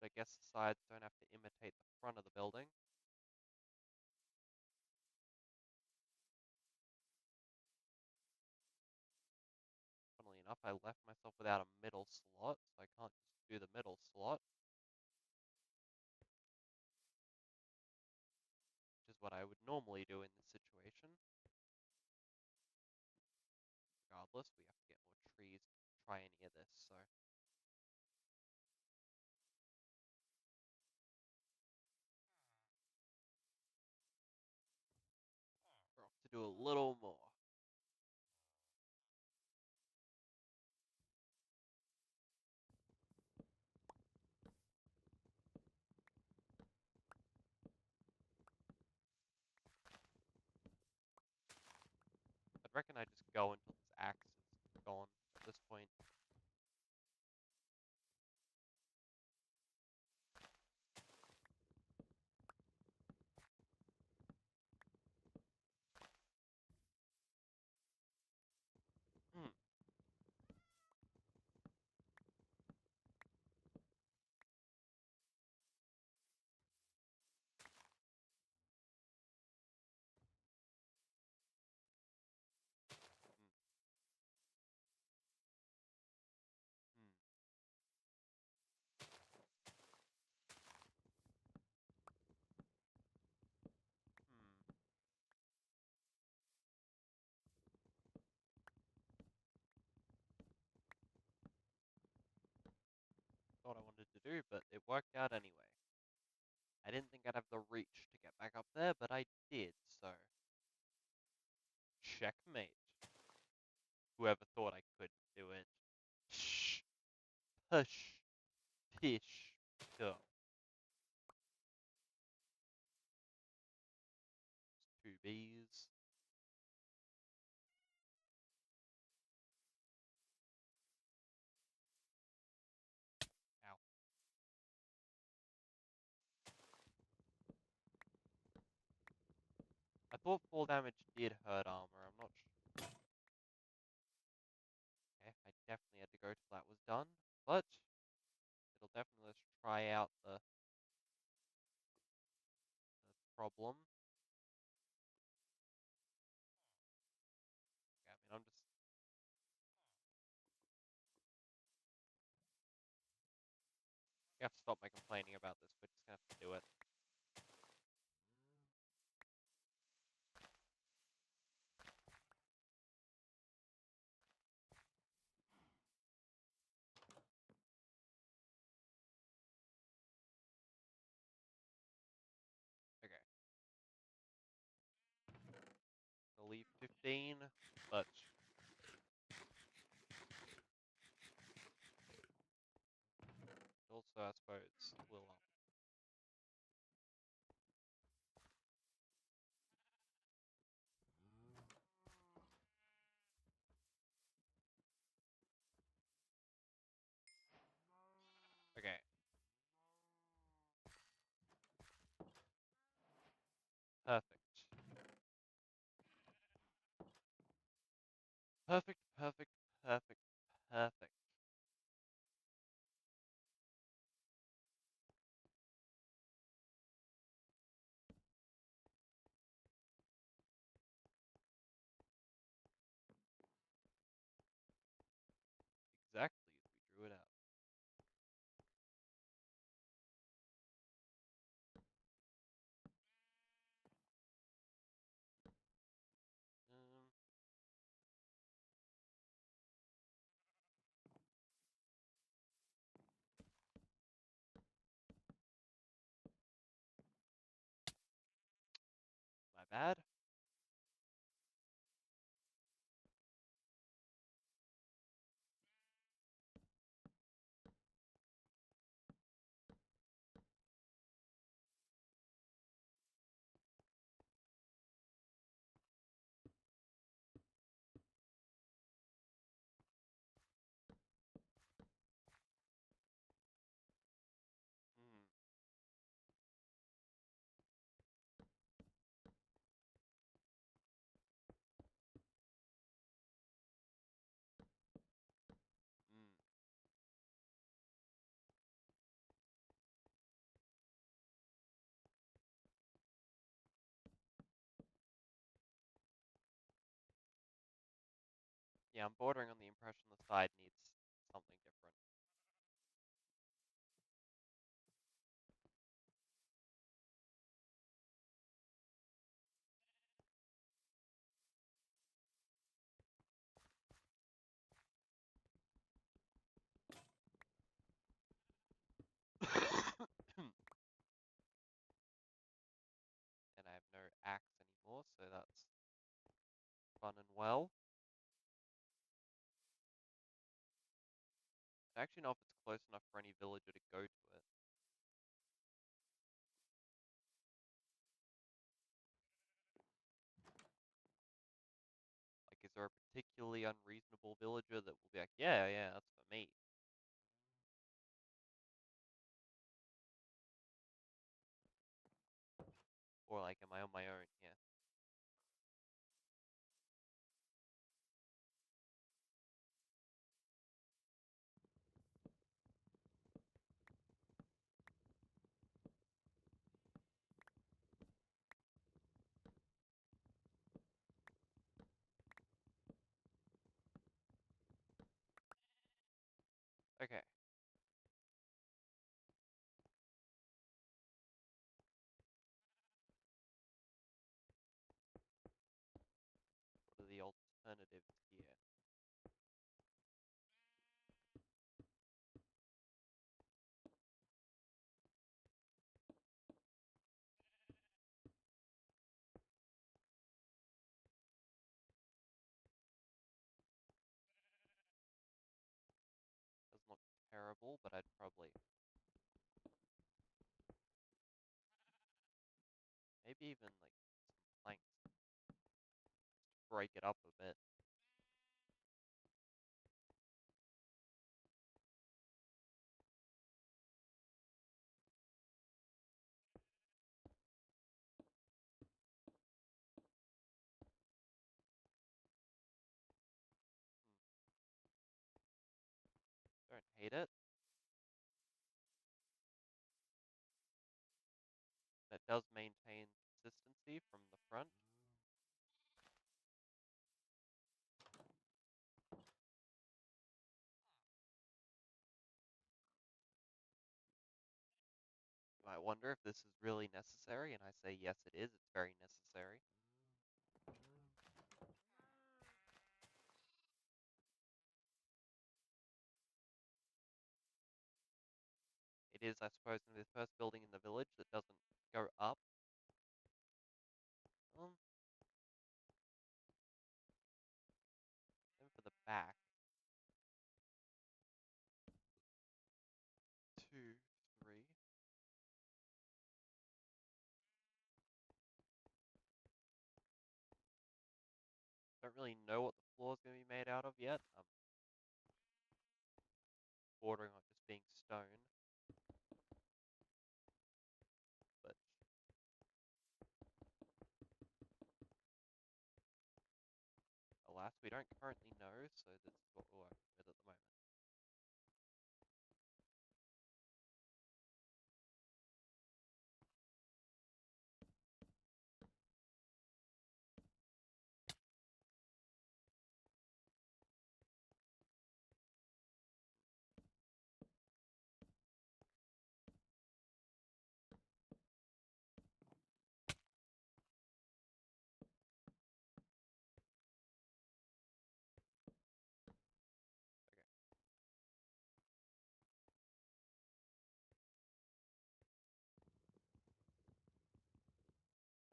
But I guess the sides don't have to imitate the front of the building. Funnily enough, I left myself without a middle slot, so I can't just do the middle slot, which is what I would normally do in this situation. Regardless, we have to get more trees to try any of this, so we're off to do a little more. I'd reckon I just go until this axe is gone at this point. Hmm. Hmm. Hmm. Hmm. Thought I wanted to do, but it worked out anyway. I didn't think I'd have the reach to get back up there, but I did, so checkmate. Whoever thought I couldn't do it. Shh. Push. Pish. Go. Two bees. Ow. I thought fall damage did hurt armor. I'm not sure. definitely had to go till that was done, but it'll definitely let's try out the problem. Yeah, I mean, you have to stop my complaining about this. We're just gonna have to do it. Okay. I'll leave 15, but also I suppose we'll okay. Perfect. Perfect, perfect, perfect, perfect. Exactly as we drew it out. Um, my bad. Mm, mm. Yeah, I'm bordering on the impression the side needs something different. And I have no axe anymore, so that's fun and well. I actually know if it's close enough for any villager to go to it. Like, is there a particularly unreasonable villager that will be like, yeah, yeah, that's for me? Or like, am I on my own here? Okay. What are the alternatives here? Doesn't look terrible, but I'd probably maybe even like some planks to break it up a bit. hate it. That does maintain consistency from the front. You might wonder if this is really necessary, and I say yes, it is. It's very necessary. It is, I suppose, in the first building in the village that doesn't go up. Um, then for the back, 2, 3. Don't really know what the floor is going to be made out of yet. I'm bordering on just being stone, but alas, we don't currently know, so that's what we're working with at the moment.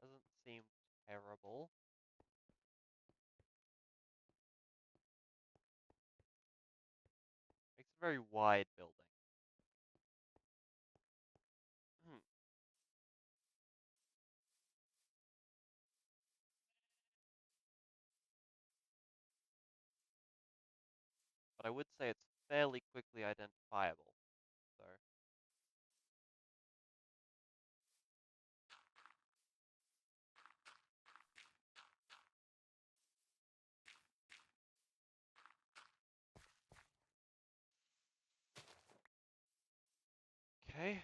Okay. Doesn't seem terrible. Makes a very wide building. Hmm. But I would say it's fairly quickly identifiable. So, okay.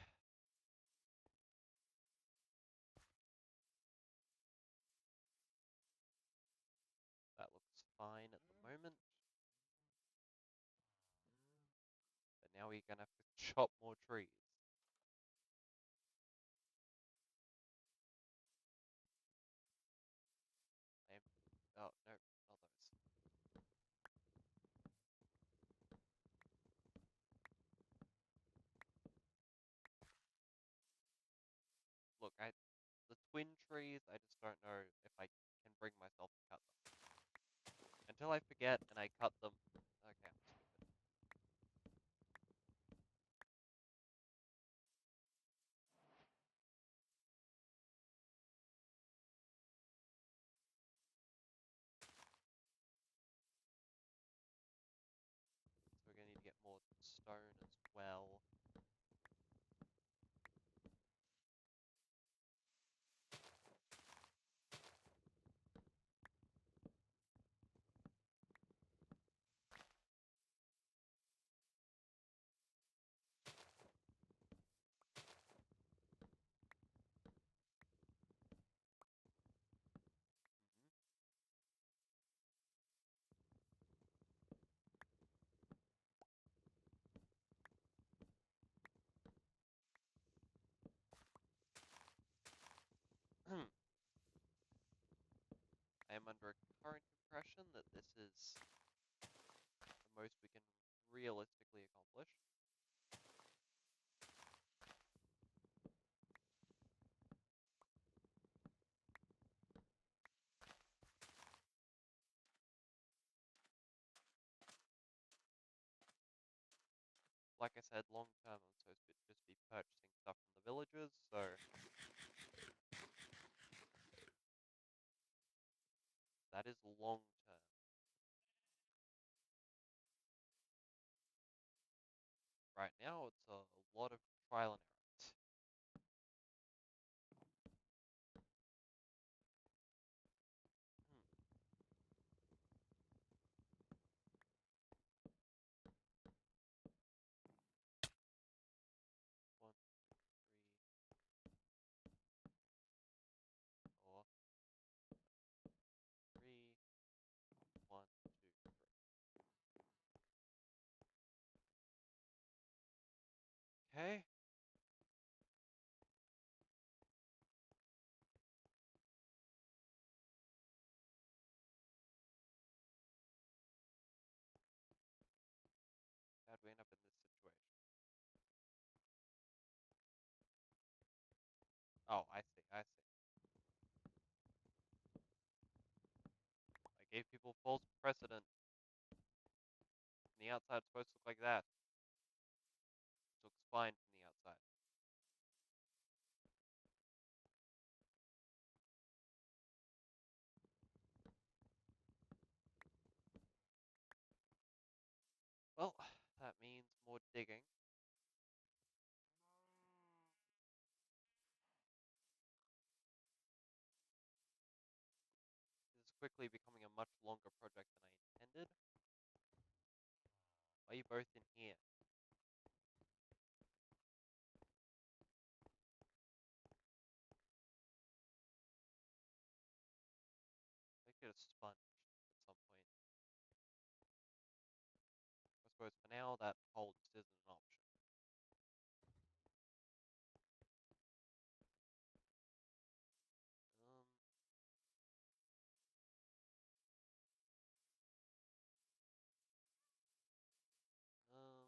That looks fine at the moment. But now we're going to have to chop more trees. Same. Oh, no, not those. Look, the twin trees, I just don't know if I can bring myself to cut them. Until I forget and I cut them. Okay, I'm stupid. So we're going to need to get more stone as well. Mhm. I am under a current impression that this is the most we can realistically accomplish. Like I said, long term, I'm supposed to just be purchasing stuff from the villagers, so that is long term. Right now, it's a lot of trial and error. Hmm. Okay. How'd we end up in this situation? Oh, I see, I see. I gave people false precedent. From the outside, it's supposed to look like that. It looks fine from the outside. Well, that means more digging. This is quickly becoming a much longer project than I intended. Why are you both in here? Let's get a sponge at some point. I suppose for now that hole just isn't an option. Um, um, hmm.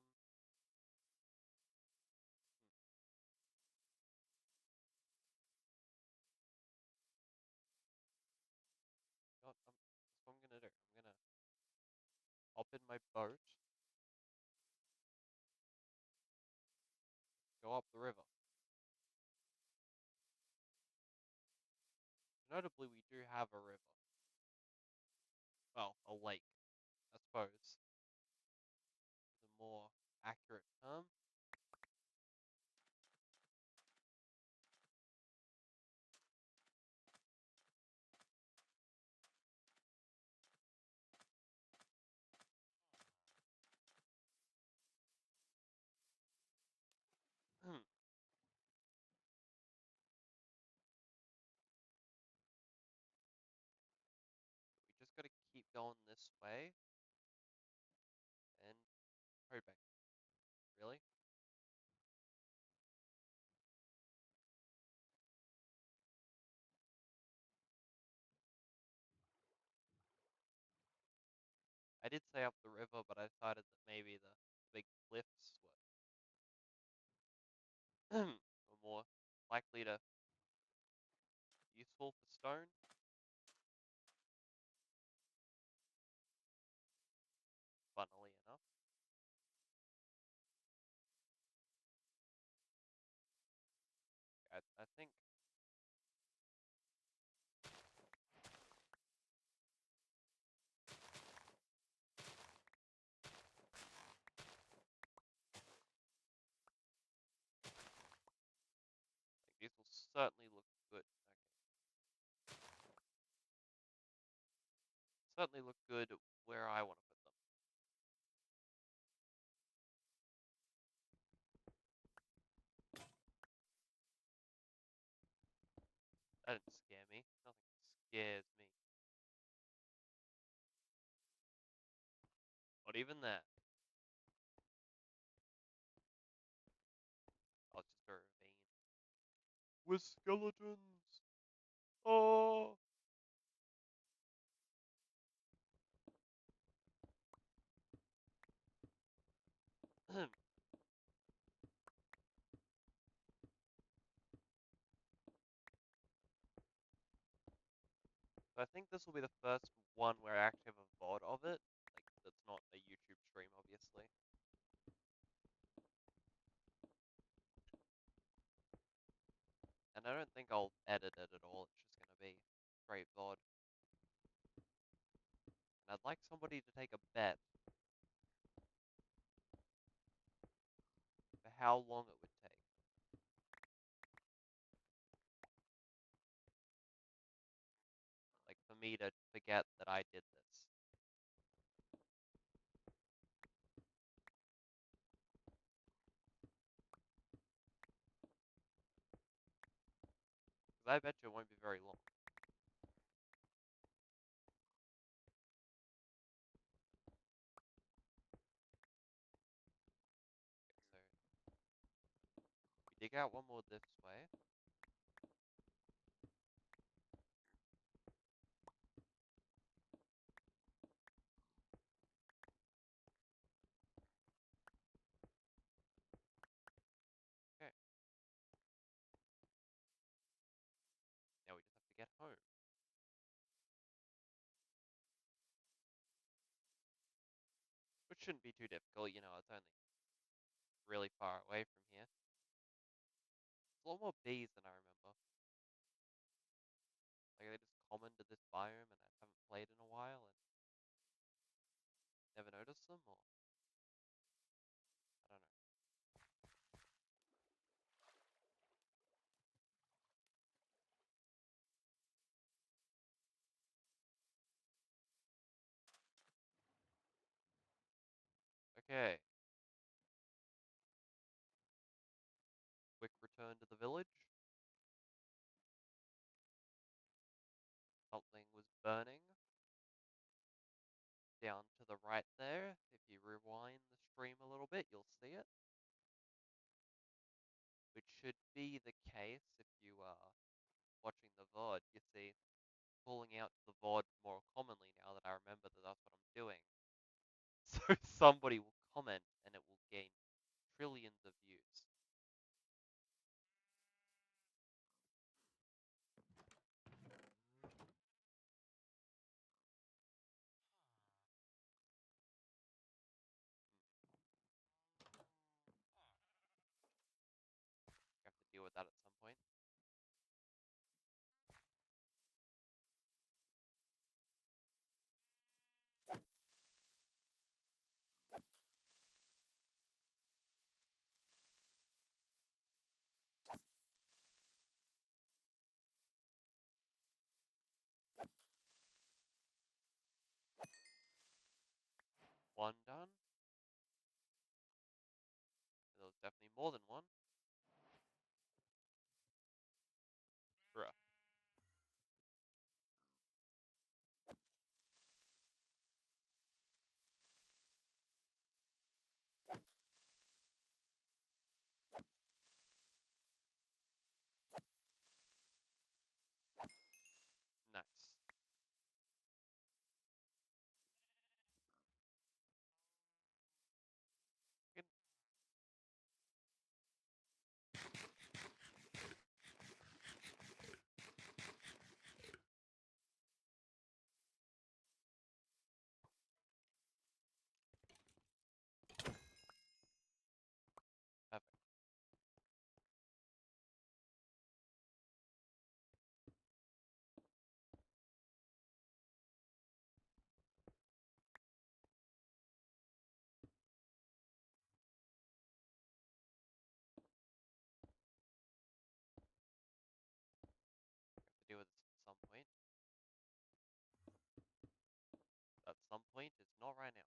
You know what, that's what I'm gonna do. I'm gonna hop in my boat, go up the river. Notably, we do have a river. Well, a lake, I suppose, is a more accurate term. We just gotta keep going this way and hoping. Really? I did say up the river, but I decided that maybe the big cliffs were more likely to be useful for stone. Funnily enough, I think these will certainly look good. Okay, certainly look good where I want to put them. That didn't scare me. Nothing scares me. Not even that. I'll just a ravine with skeletons. Oh. So I think this will be the first one where I actually have a VOD of it. Like, that's not a YouTube stream, obviously. And I don't think I'll edit it at all. It's just gonna be straight VOD. And I'd like somebody to take a bet for how long it would take. Like, for me to forget that I did this. Because I bet you it won't be very long. Okay, so dig out one more this way. Okay. Now we just have to get home. Which shouldn't be too difficult, you know, it's only really far away from here. It's a lot more bees than I remember. Like, they just common to this biome and I haven't played in a while and never noticed them, or I don't know. Okay, quick return to the village. Something was burning down to the right there. If you rewind the stream a little bit, you'll see it. Which should be the case if you are watching the VOD. You see, pulling out the VOD more commonly now that I remember that that's what I'm doing. So somebody will comment and it will gain trillions of views. You have to deal with that at some point. One done. There was definitely more than one. Bruh. Nice. Good. Perfect. Have to deal with this at some point. At some point, it's not right now.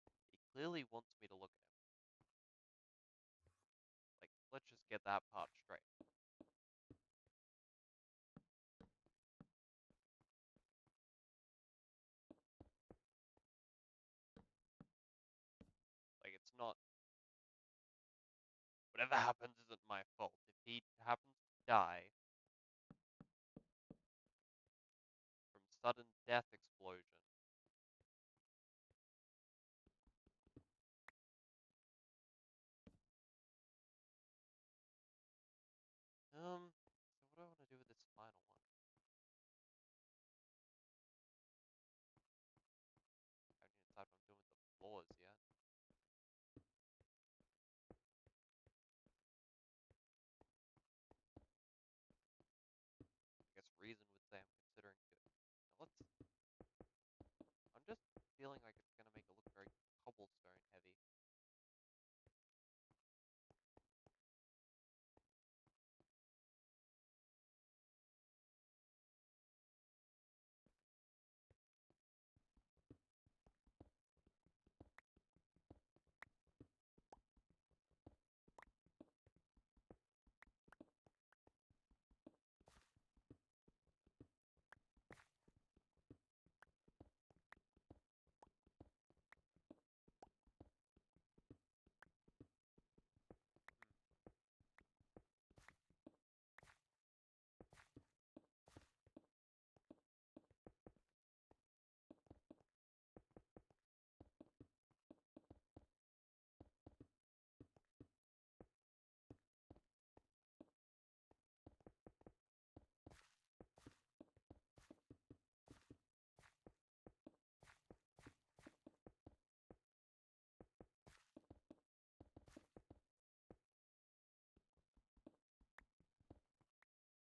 He clearly wants me to look at him. Like, let's just get that part straight. Like, it's not. Whatever happens isn't my fault. If he happens to die from sudden death explosion, so what do I want to do with this final one? I haven't even decided what I'm doing with the floors yet. I guess Reason would say I'm considering doing. Now let's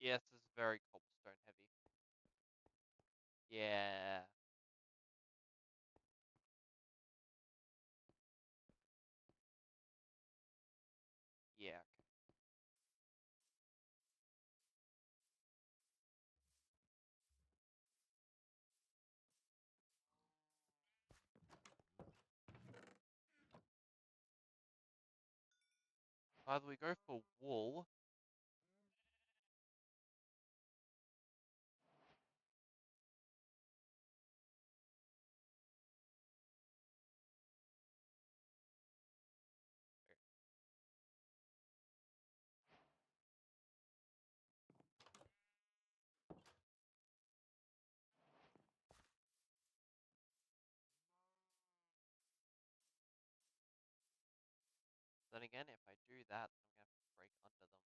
Yes, this is very cobblestone heavy. Yeah. Yeah. Either we go for wool. Then again, if I do that, I'm gonna have to break under them.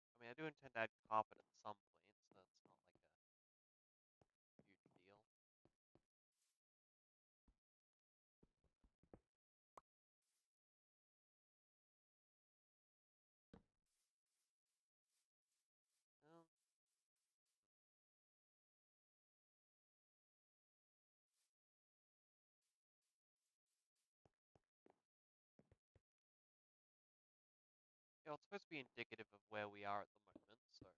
I mean, I do intend to add carpet at some point, so it's not like a huge deal. Um, yeah, it's supposed to be indicative of where we are at the moment, so.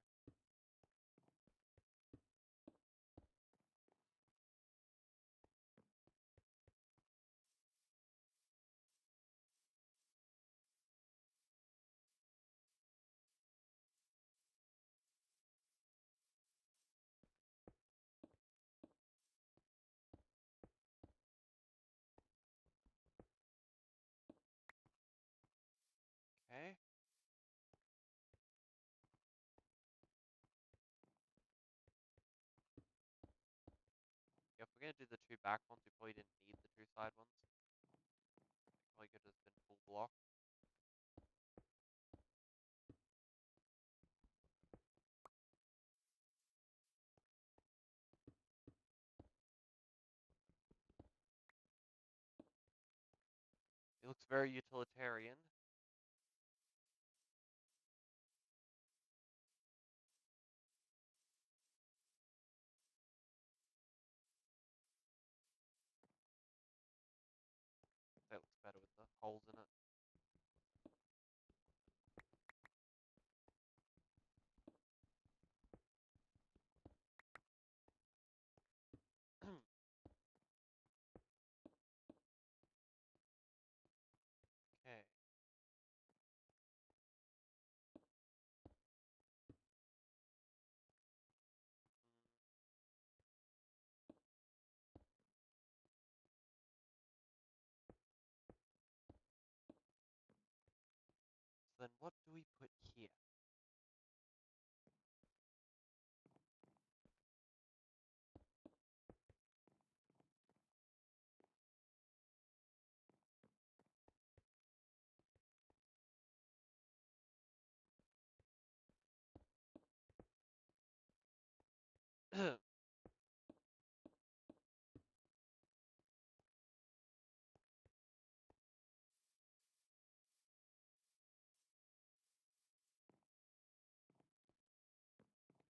Okay. Yeah, if we're gonna do the two back ones, we probably didn't need the two side ones. They probably could have been full block. It looks very utilitarian. That looks better with the holes in it. Okay. So then what do we put here?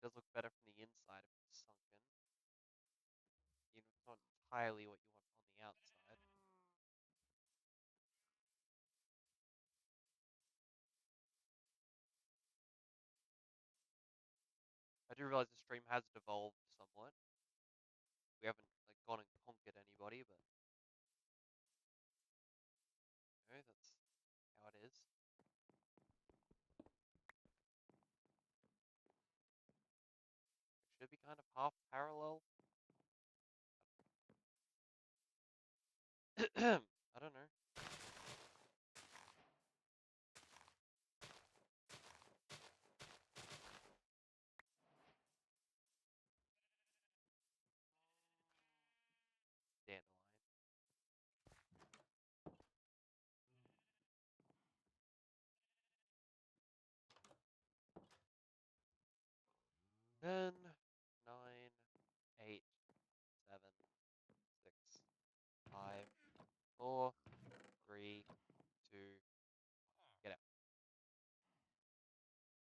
does look better from the inside if it's sunken. Even if it's not entirely what you want on the outside. I do realize the stream has devolved somewhat. We haven't like gone and conquered anybody, but you know, that's how it is. It should be kind of half parallel. I don't know. Dandelion. 10, 9, 8, 7, 6, 5, 4, 3, 2, get out.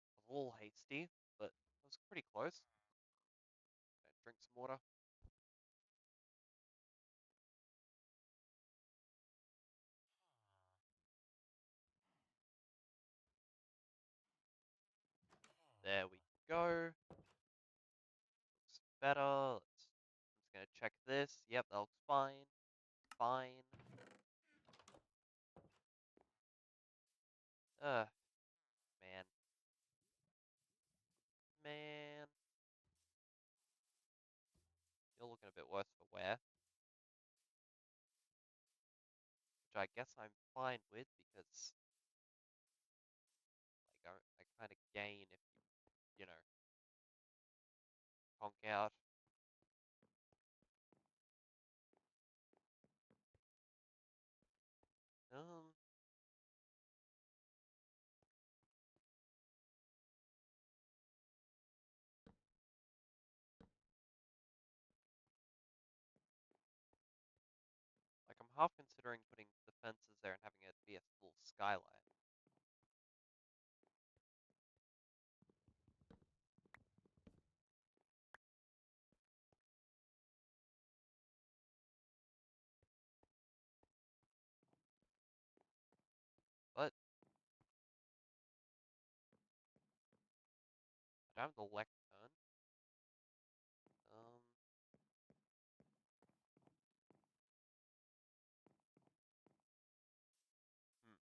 I was a little hasty, but it was pretty close. Drink some water. There we go. Looks better. I'm just gonna check this. Yep, that looks fine. Fine. Ugh, man. Man. You're looking a bit worse for wear. Which I guess I'm fine with because like I kind of gain if you know, conk out. Um, like I'm half considering putting the fences there and having it be a little skylight. But I don't have the lectern. Um, hmm.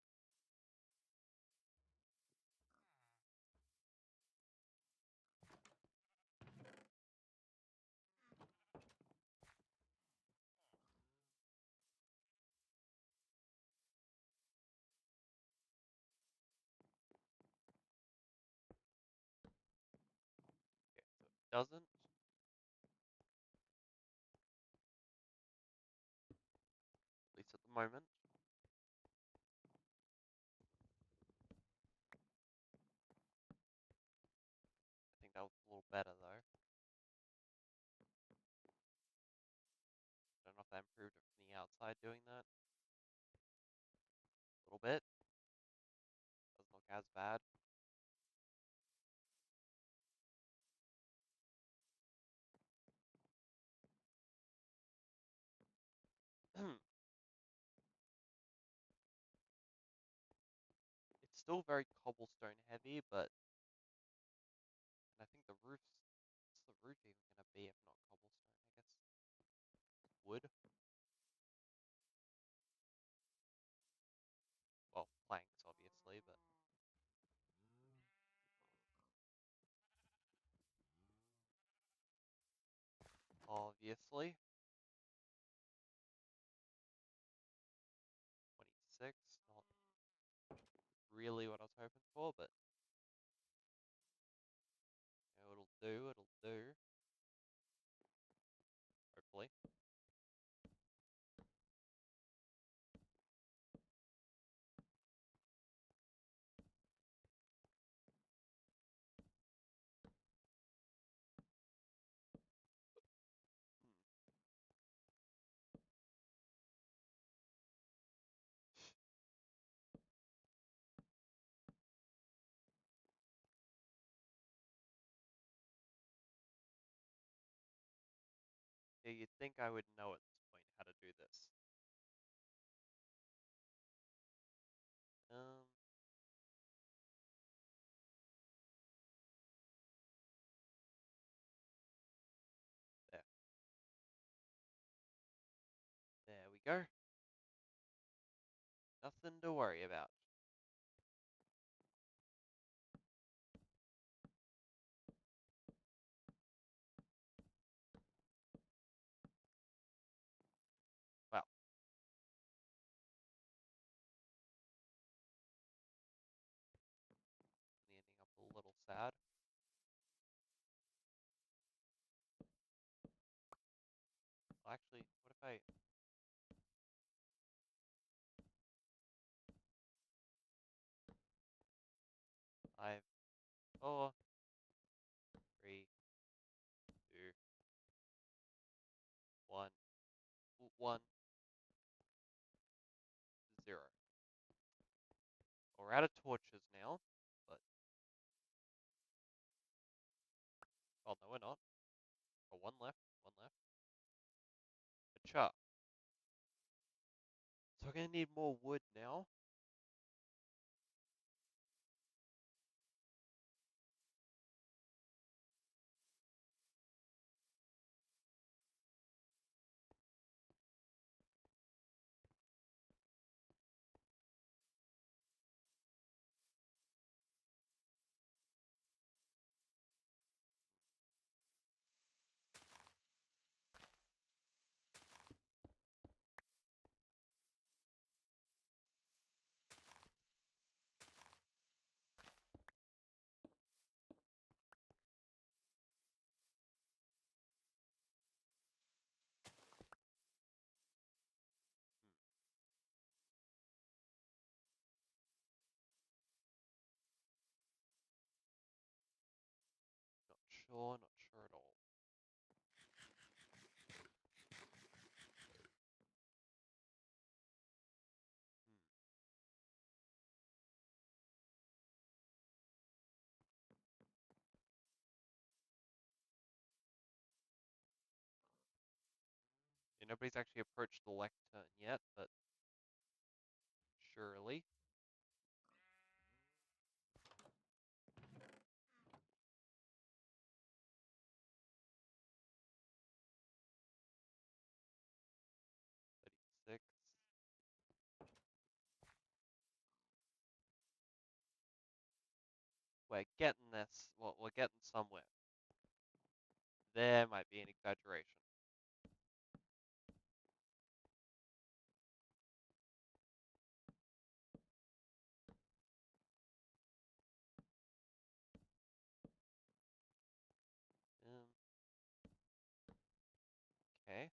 Okay, so it doesn't. At least at the moment. I think that was a little better though. I don't know if that improved it from the outside doing that. A little bit. Doesn't look as bad. It's still very cobblestone heavy, but and I think the roof's what's the roof even gonna be if not cobblestone? I guess wood. Well, planks obviously, but obviously 26. Not really what I was hoping for, but you know, it'll do. It'll do. Hopefully. Hmm. Yeah, you'd think I would know at this point how to do this. Um, there. There we go. Nothing to worry about. Well, ending up a little sad. Well, actually, what if I 4, 3, 2, 1, 1, 0. Well, we're out of torches now, but oh no, we're not. Oh, one left, one left. Acha. So we're gonna need more wood now. Hmm, not sure at all. Hmm. Yeah, nobody's actually approached the lectern yet, but surely. 36. We're getting this. Well, we're getting somewhere. There might be an exaggeration. Um, okay.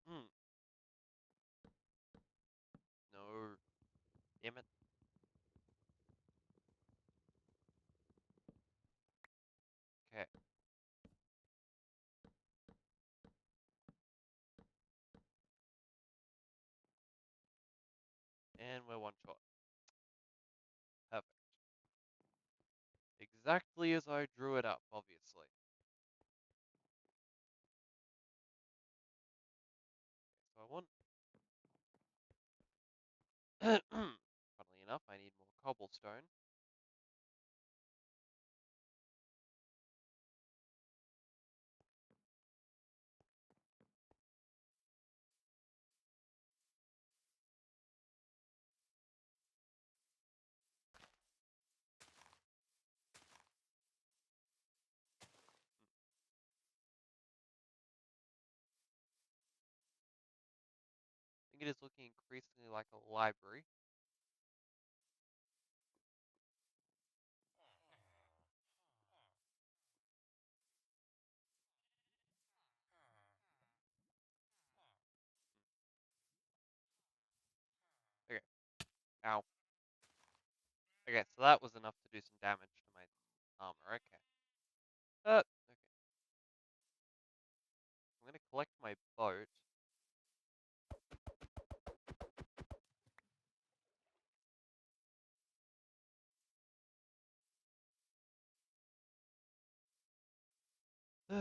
Hmm. No. Damn it. Okay. And we're one shot. Perfect. Exactly as I drew it up, obviously. So I want. Funnily enough, I need more cobblestone. I think it is looking increasingly like a library. Okay. Ow. Okay, so that was enough to do some damage to my armor. Okay. Okay. I'm gonna collect my boat. Oh,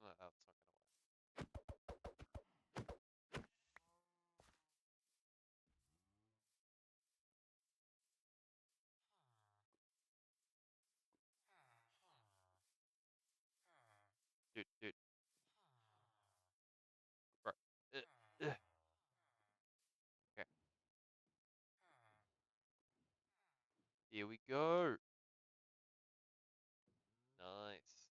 that's not gonna work. Dude. Bro. Uh, okay. Here we go. Nice.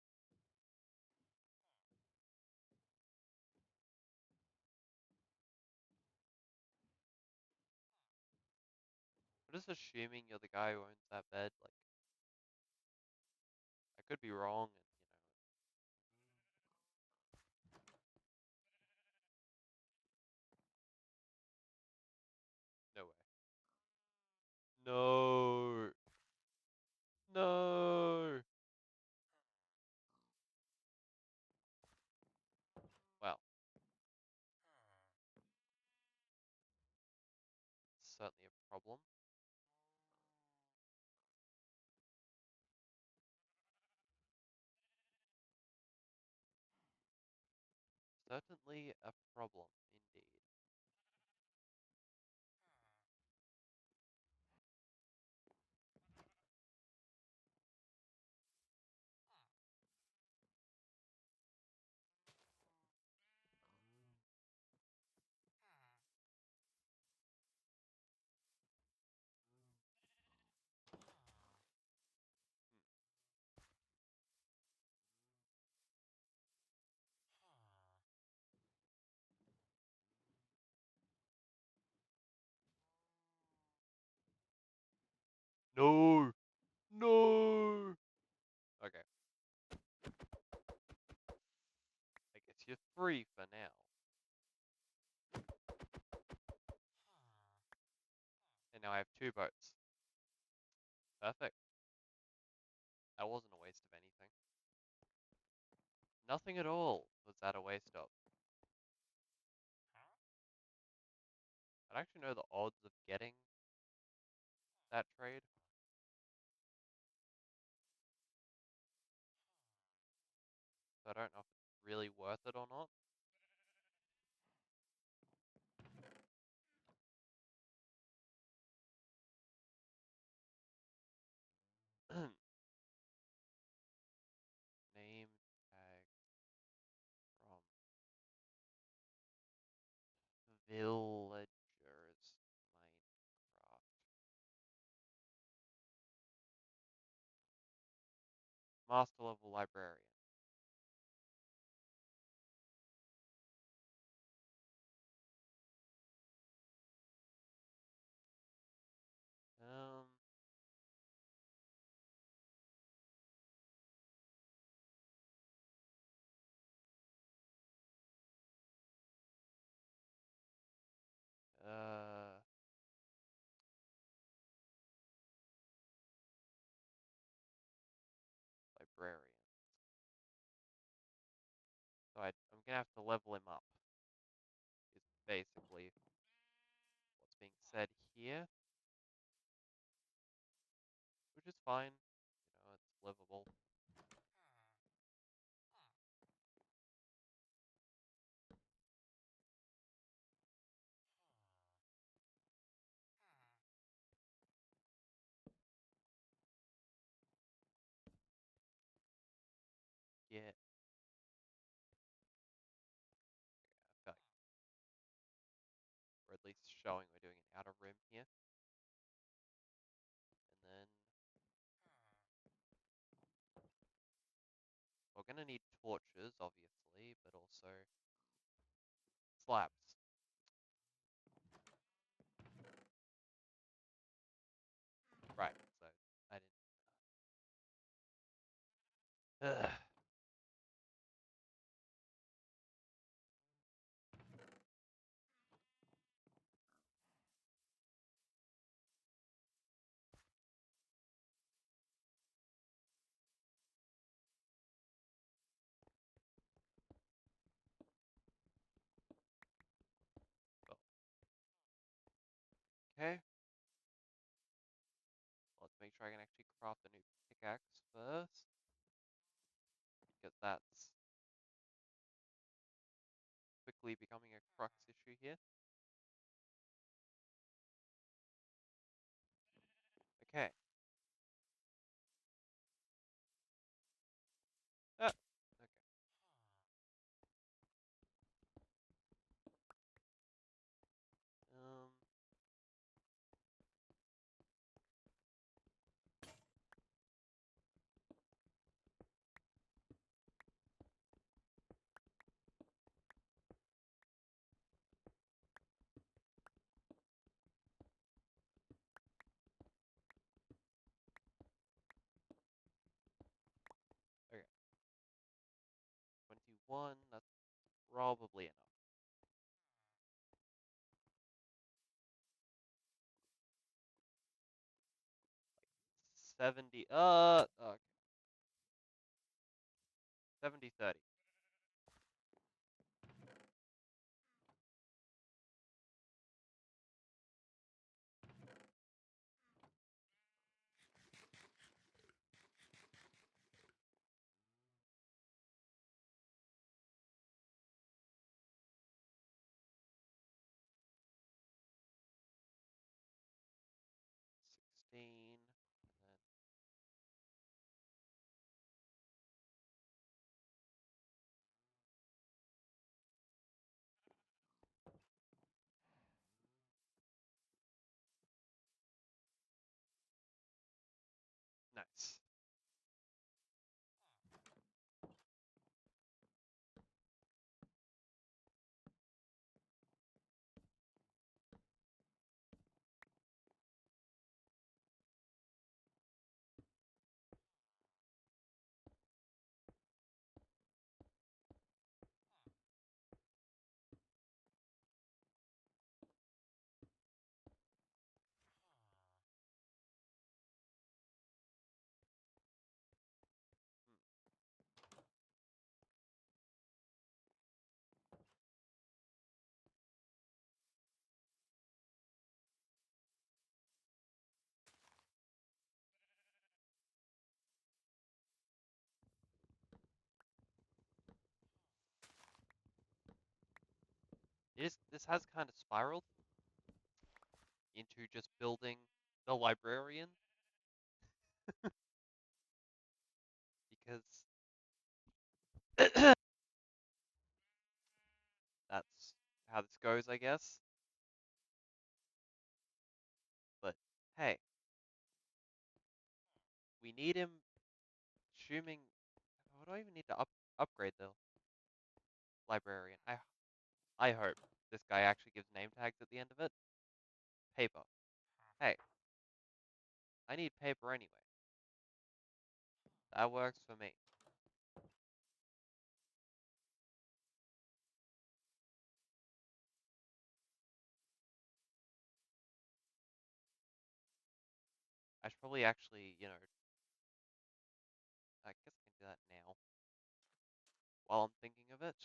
I'm just assuming you're the guy who owns that bed. Like, I could be wrong, and no way. No. No. Well, certainly a problem. Certainly a problem, indeed. No. No. Okay. I guess you're free for now. And now I have two boats. Perfect. That wasn't a waste of anything. Nothing at all was that a waste of. I don't actually know the odds of getting that trade, so I don't know if it's really worth it or not. Name tag from villagers Minecraft. Master level librarian. Um, uh, librarian. So I'm gonna have to level him up. Is basically what's being said here, which is fine. It's livable. Yeah, I feel like we're at least showing we're doing an outer rim here, and then we're gonna need torches, obviously, but also slabs. Right. So I didn't. Ugh. make sure I can actually craft a new pickaxe first, because that's quickly becoming a crux issue here. Okay. Ah, okay. Um, okay. 21, that's probably enough. 70, okay. 70, 30. 16, and then nice. Hmm. This has kind of spiraled into just building the librarian, because that's how this goes, I guess. But hey, we need him, assuming. What do I even need to upgrade the librarian? I hope this guy actually gives name tags at the end of it. Paper. Hey, I need paper anyway. That works for me. I should probably actually, I guess I can do that now while I'm thinking of it.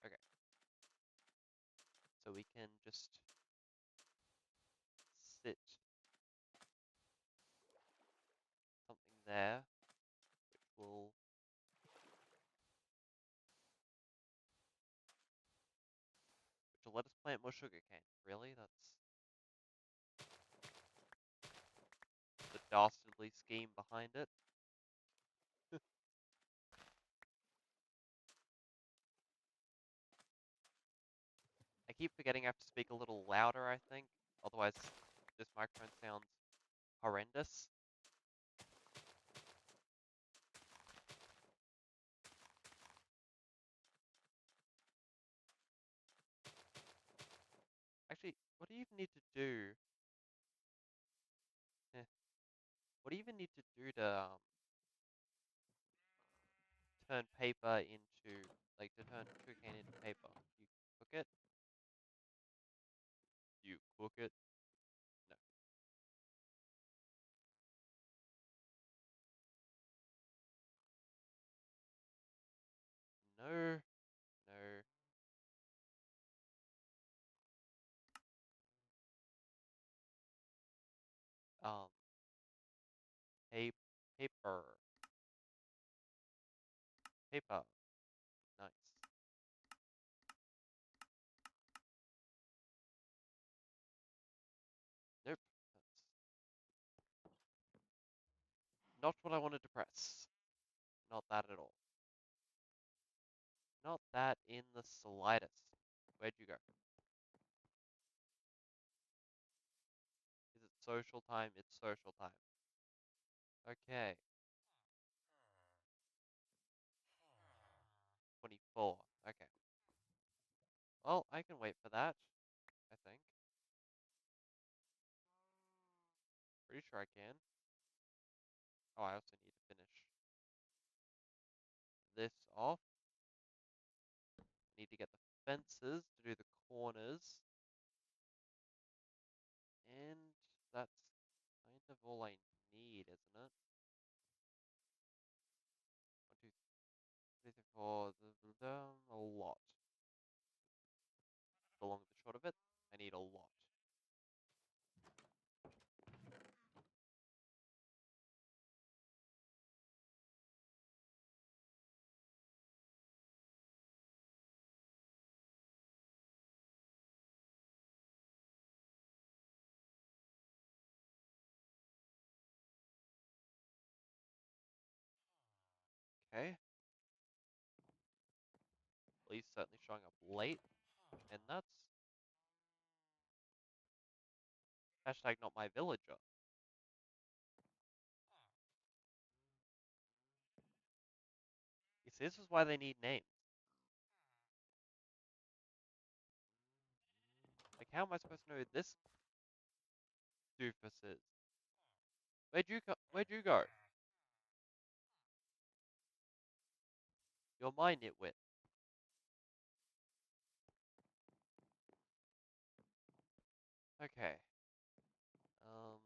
Okay, so we can just sit something there, which will let us plant more sugarcane. Really? That's the dastardly scheme behind it. I keep forgetting I have to speak a little louder, I think. Otherwise, this microphone sounds horrendous. Actually, what do you even need to do? Eh, what do you even need to do to turn paper into, like, to turn sugarcane into paper? You cook it? You cook it? No. No. Um, pa paper, paper. Nice. Nope. That's not what I wanted to press. Not that at all. Not that in the slightest. Where'd you go? Is it social time? It's social time. Okay. 24. Okay. Well, I can wait for that, I think. Pretty sure I can. Oh, I also need to finish this off. Need to get the fences to do the corners. And that's kind of all I need, isn't it? 1, 2, 3, 4, a lot. The long and the short of it, I need a lot. Okay. Police certainly showing up late, and that's hashtag not my villager. You see, this is why they need names. Like, how am I supposed to know who this doofus is? Where'd you go? You're my nitwit. Okay. Um,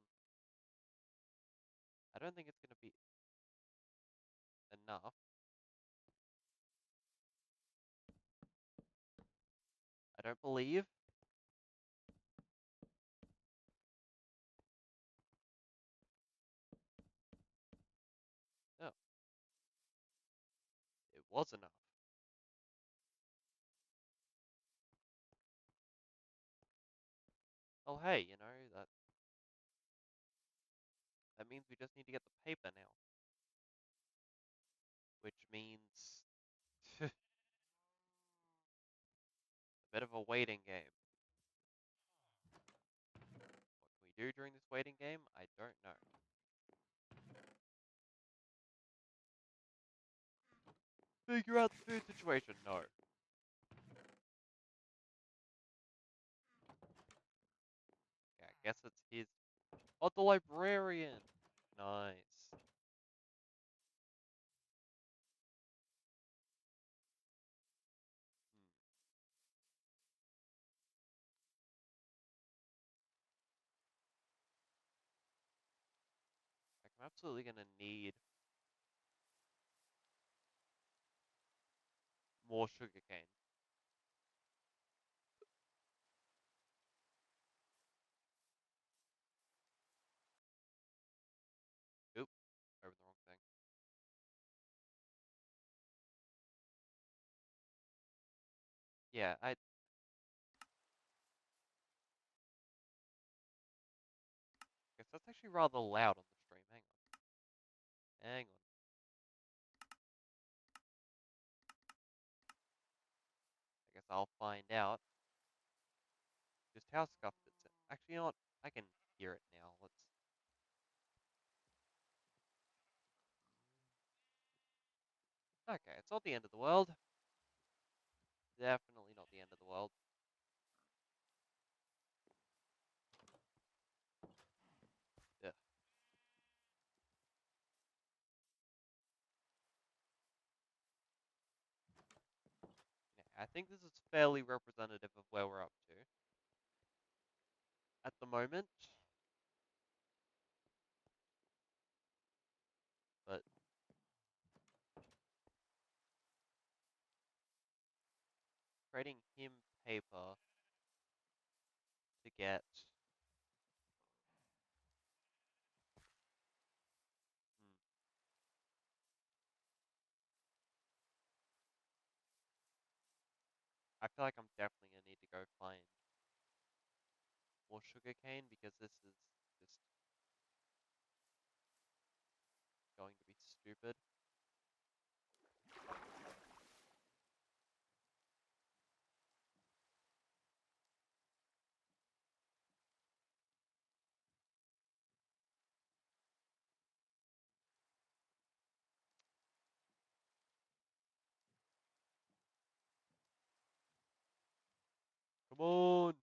I don't think it's gonna be enough. I don't believe. No, it was enough. Oh, hey, that means we just need to get the paper now, which means a bit of a waiting game. What can we do during this waiting game? I don't know. Figure out the food situation. No. Yeah, I guess it's his. Oh, the librarian. Nice. Hmm. Like, I'm absolutely gonna need more sugarcane. Oop, over the wrong thing. Yeah, I guess that's actually rather loud on the stream. Hang on. Hang on. I guess I'll find out just how scuffed it's in. Actually, you know what? I can hear it now. Let's. Okay, it's not the end of the world. Definitely not the end of the world. Ugh. Yeah, I think this is fairly representative of where we're up to at the moment. But trading him paper to get I feel like I'm definitely gonna need to go find more sugarcane because this is just going to be stupid. Come on!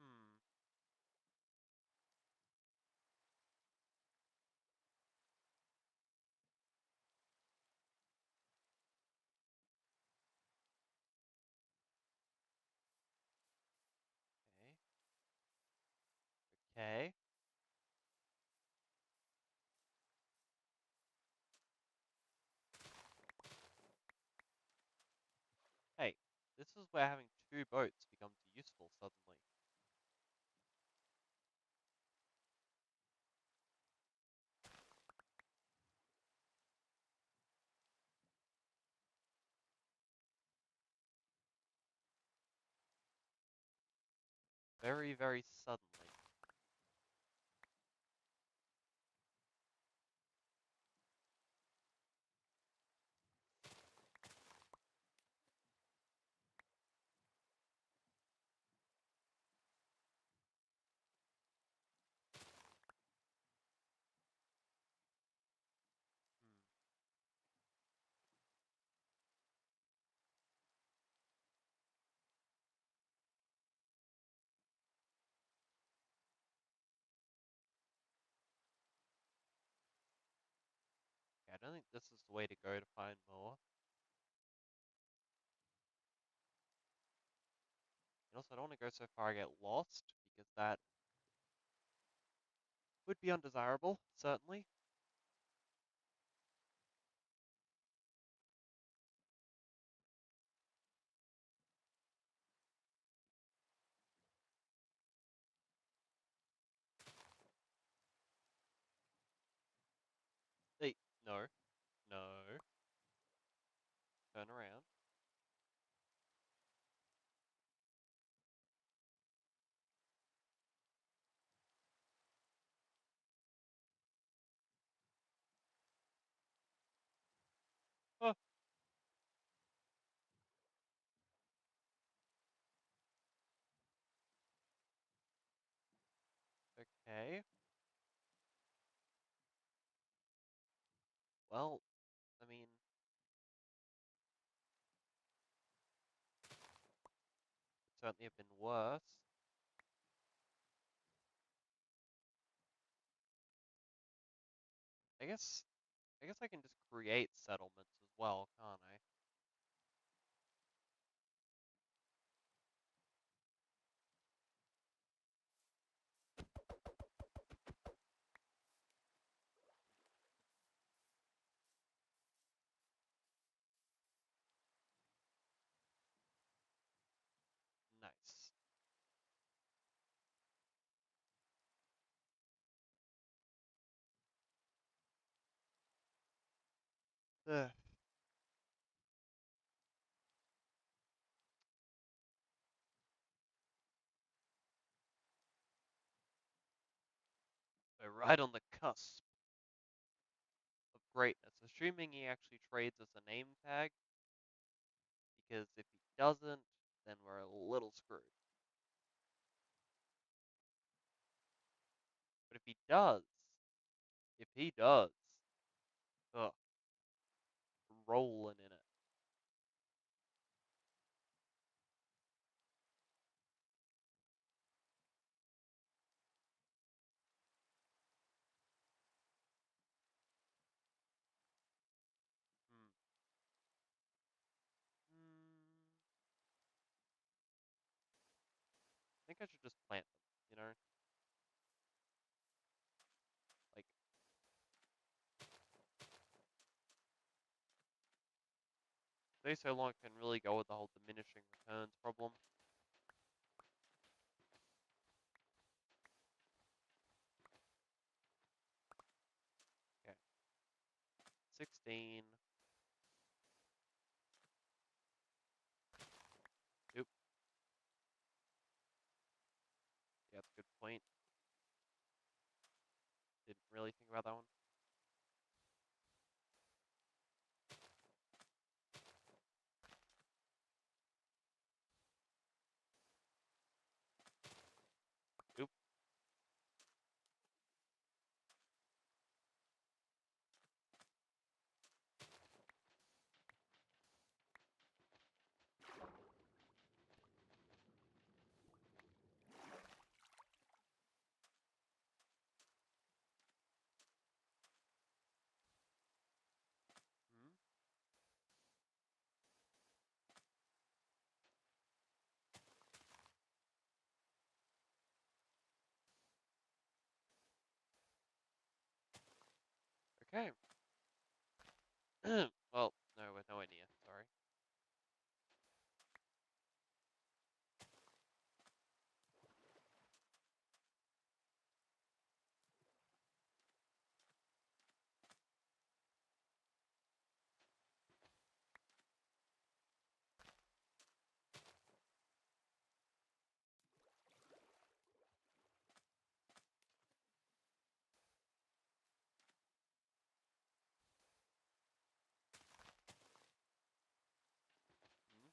Hmm. Hmm. Okay. Okay. Hey, this is where having two boats becomes useful suddenly. Very, very suddenly. Hmm. Yeah, I don't think this is the way to go to find more. And also, I don't want to go so far I get lost, because that would be undesirable, certainly. Hey, no, no, turn around. Oh, okay. Well, I mean, could certainly have been worse. I guess, I guess I can just create settlements as well, can't I? Nice. Ugh. We're right on the cusp of greatness, assuming he actually trades us a name tag, because if he doesn't, then we're a little screwed. But if he does, ugh, rolling in it. think I should just plant them, you know? Like, stay so long can really go with the whole diminishing returns problem. Okay, 16. Oop, yeah, that's a good point. Didn't really think about that one. Oop, hmm. Okay. Well, no, we're nowhere near, sorry. Hmm.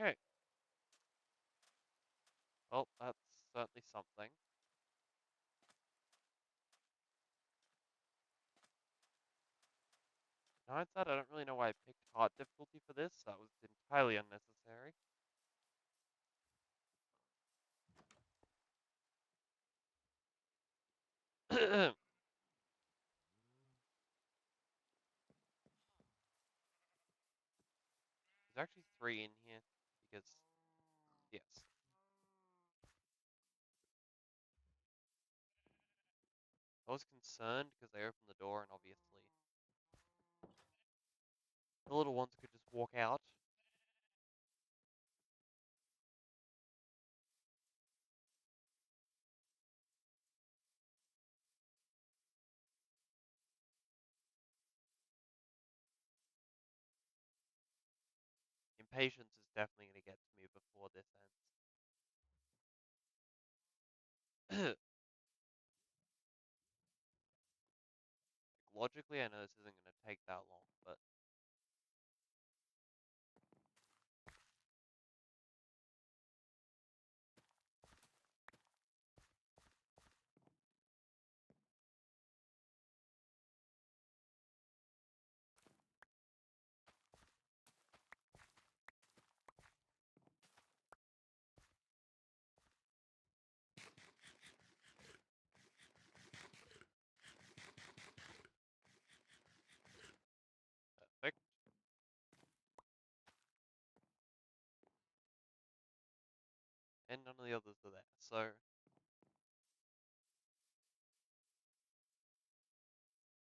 Okay, well, that's certainly something. In hindsight, I don't really know why I picked hard difficulty for this. That was entirely unnecessary. There's actually 3 in here because, yes, I was concerned because they opened the door and obviously the little ones could just walk out. Impatience is definitely going to get to me before this ends. Logically, I know this isn't going to take that long, but perfect. And none of the others are there. So,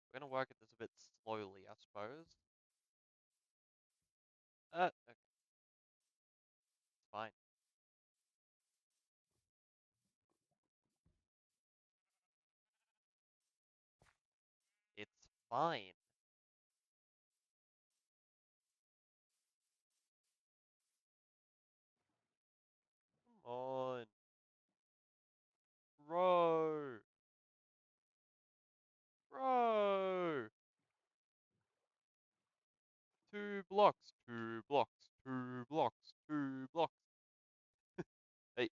we're going to work at this a bit slowly, I suppose. Okay, it's fine. It's fine. Come on. Bro. Bro. 2 blocks. 2 blocks. 2 blocks. 2 blocks. Hey,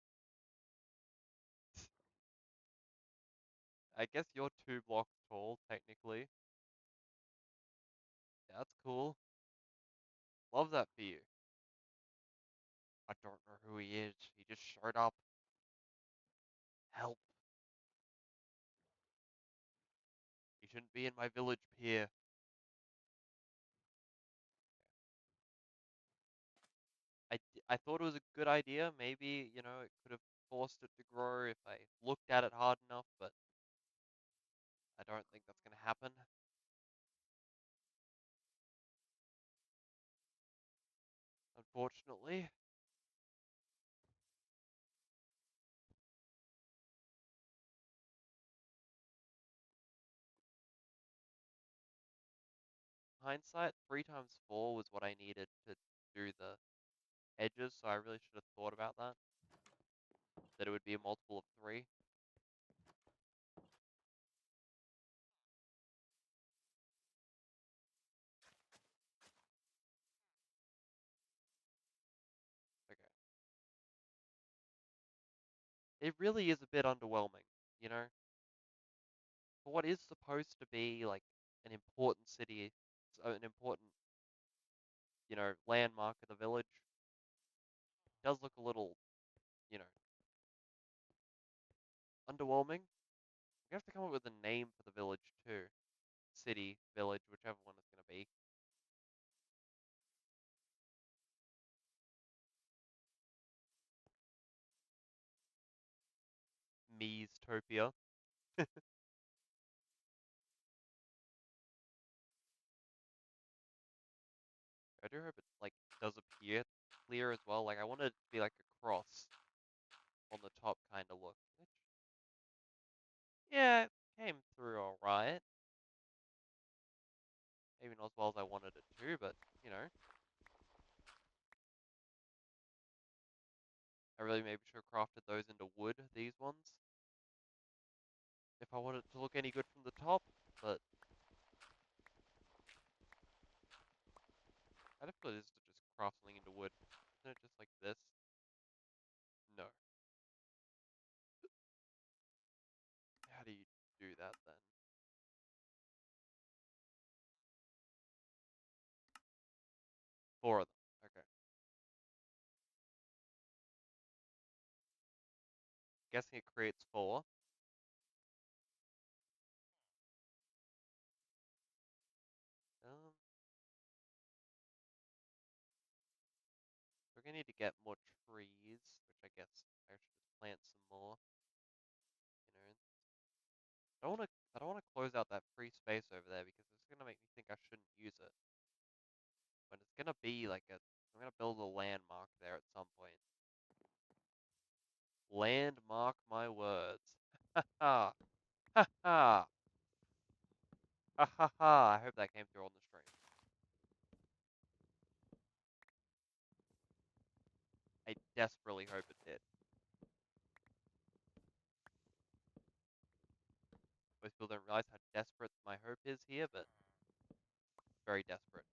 I guess you're 2 blocks tall, technically. That's cool. Love that for you. I don't know who he is. He just showed up. Help. You shouldn't be in my village, Pierre. I thought it was a good idea. Maybe, it could have forced it to grow if I looked at it hard enough, but I don't think that's going to happen. Unfortunately. Hindsight, 3 times 4 was what I needed to do the edges, so I really should have thought about that. That it would be a multiple of 3. Okay. It really is a bit underwhelming, you know? For what is supposed to be like an important city, an important, landmark of the village, does look a little, you know, underwhelming. We have to come up with a name for the village too. City, village, whichever one it's going to be. Meestopia. I do hope it like does appear clear as well. Like I want it to be like a cross on the top kind of look. Which, yeah, it came through alright. Maybe not as well as I wanted it to, but I really maybe should have crafted those into wood, these ones, if I want it to look any good from the top. But how difficult it is to just craft something into wood? Isn't it just like this? No. How do you do that then? 4 of them. Okay. Guessing it creates 4. Um, we're gonna need to get more trees, which I guess I should just plant some more. You know, I don't want to close out that free space over there because it's gonna make me think I shouldn't use it. But it's gonna be like I'm gonna build a landmark there at some point. Landmark my words. Ha ha ha ha ha ha ha. I hope that came through on the stream. I desperately hope it did. Most people don't realize how desperate my hope is here, but very desperate.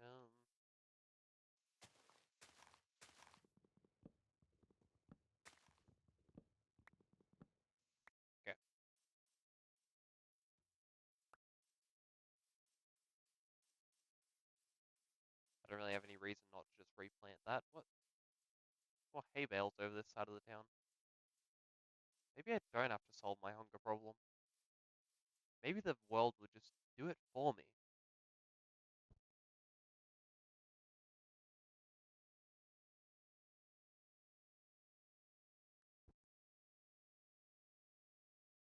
Um, okay. I don't really have any reason not to just replant that. What? More hay bales over this side of the town. Maybe I don't have to solve my hunger problem. Maybe the world would just do it for me.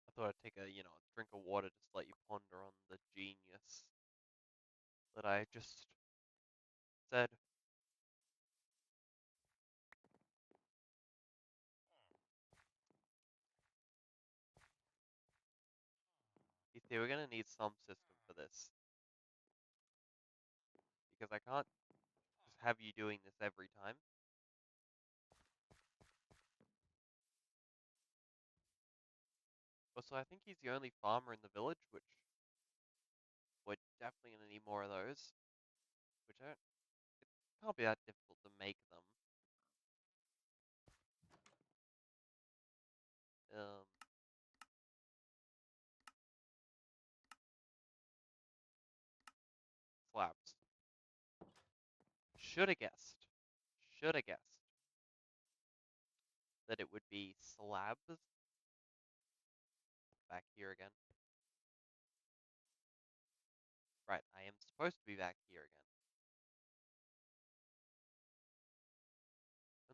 I thought I'd take a drink of water just to let you ponder on the genius that I just said. You see, we're gonna need some system for this because I can't just have you doing this every time. Also, I think he's the only farmer in the village, which we're definitely gonna need more of those. Which I don't, it can't be that difficult to make them. Should have guessed. Should have guessed that it would be slabs back here again. Right, I am supposed to be back here again.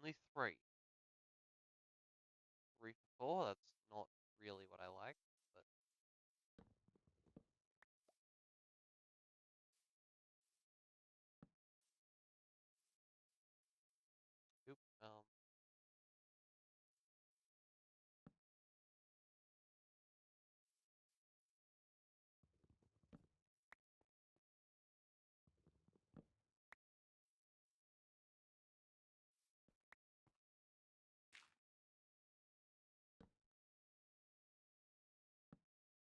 Only three. 3 for 4, that's not really what I like, but oop,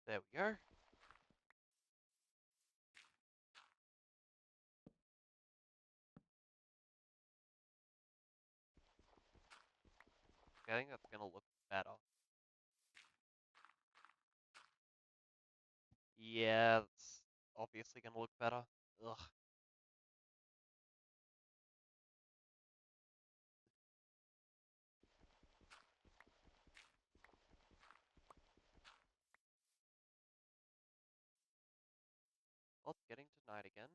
there we go. I think that's gonna look better. Yeah, it's obviously gonna look better. Ugh. Well, it's getting to night again.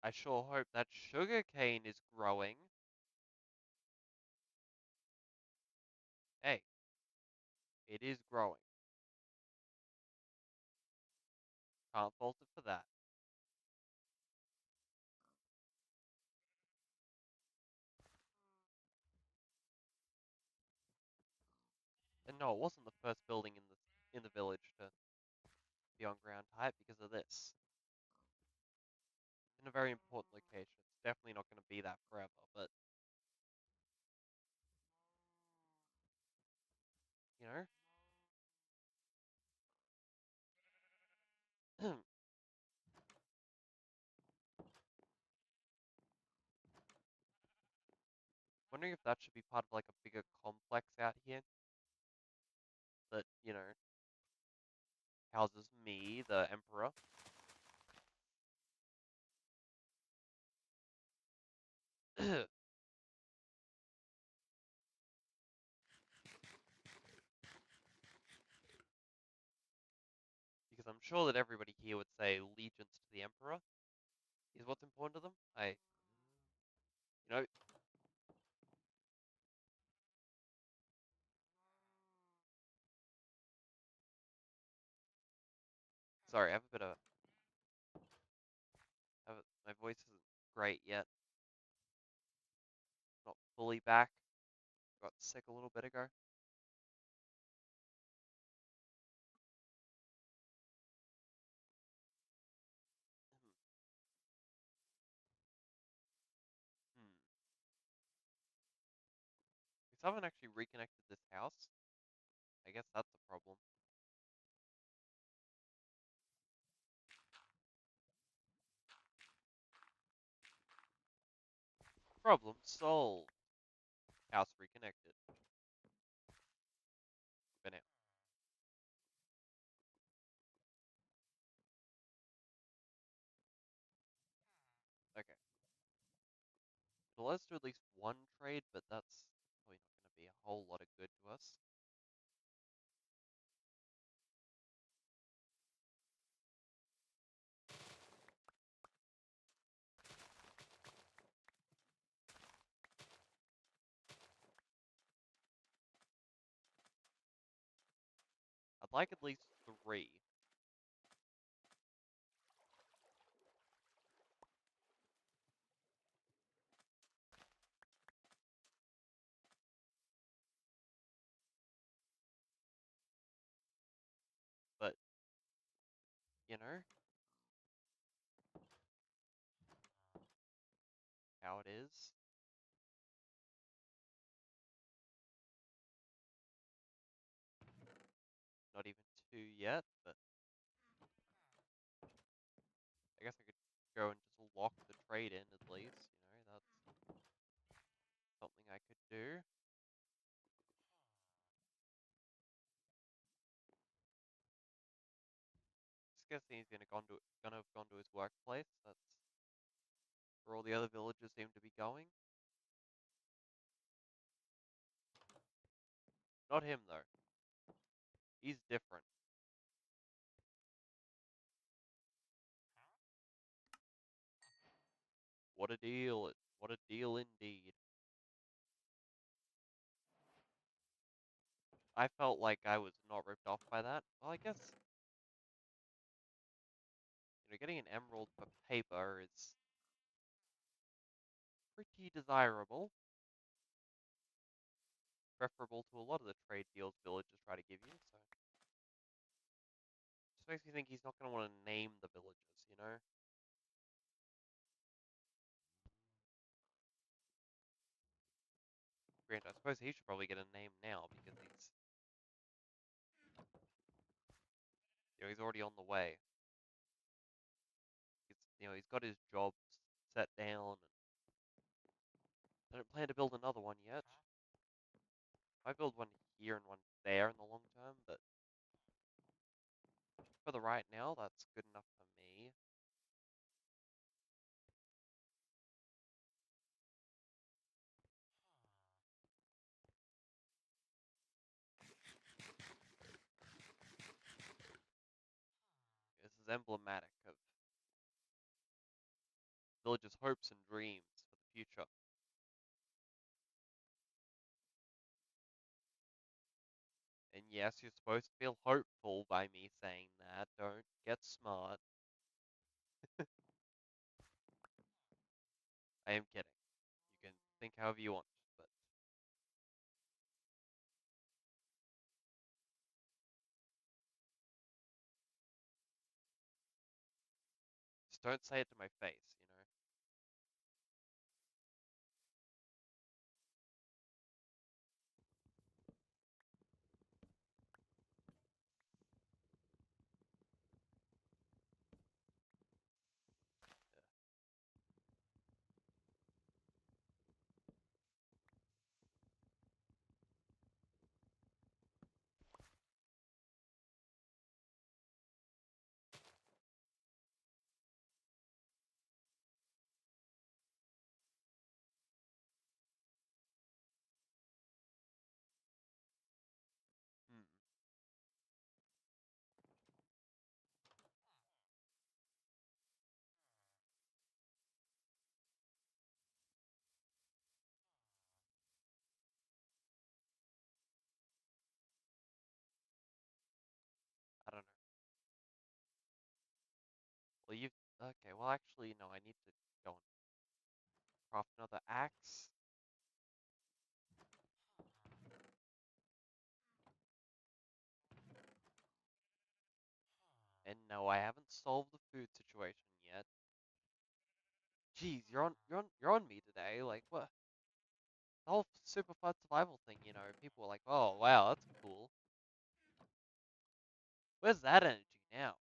I sure hope that sugarcane is growing. Hey, it is growing. Can't fault it for that. And no, it wasn't the first building in the village to be on ground type because of this. In a very important location. It's definitely not going to be that forever, but you know, wondering if that should be part of like a bigger complex out here that houses me, the emperor. Because I'm sure that everybody here would say allegiance to the emperor is what's important to them. You know, sorry, I have a bit of, my voice isn't great yet. Not fully back. Got sick a little bit ago. Hmm. Hmm. Because I haven't actually reconnected this house. I guess that's a problem. Problem solved. House reconnected. For now. Okay. It'll let us do at least one trade, but that's probably not going to be a whole lot of good to us. I'd like at least 3. But, you know, how it is. Not even 2 yet, but I guess I could go and just lock the trade in at least. That's something I could do. guessing he's gonna have gone to his workplace. That's where all the other villagers seem to be going. Not him though. He's different. What a deal! What a deal indeed. I felt like I was not ripped off by that. Well, I guess getting an emerald for paper is pretty desirable, preferable to a lot of the trade deals villagers try to give you. So, just makes me think he's not gonna want to name the villagers. Granted, I suppose he should probably get a name now because he's already on the way. He's got his job set down, and I don't plan to build another one yet. I build one here and one there in the long term, but for the right now, that's good enough for me. This is emblematic of villagers' hopes and dreams for the future. And yes, you're supposed to feel hopeful by me saying that. Don't get smart. I am kidding. You can think however you want, but just don't say it to my face. Hmm, I don't know. Well, you okay? Well, actually, no. I need to go and craft another axe. And no, I haven't solved the food situation yet. Jeez, you're on me today. Like what? The whole super fun survival thing. People are like, oh wow, that's cool. Where's that energy now?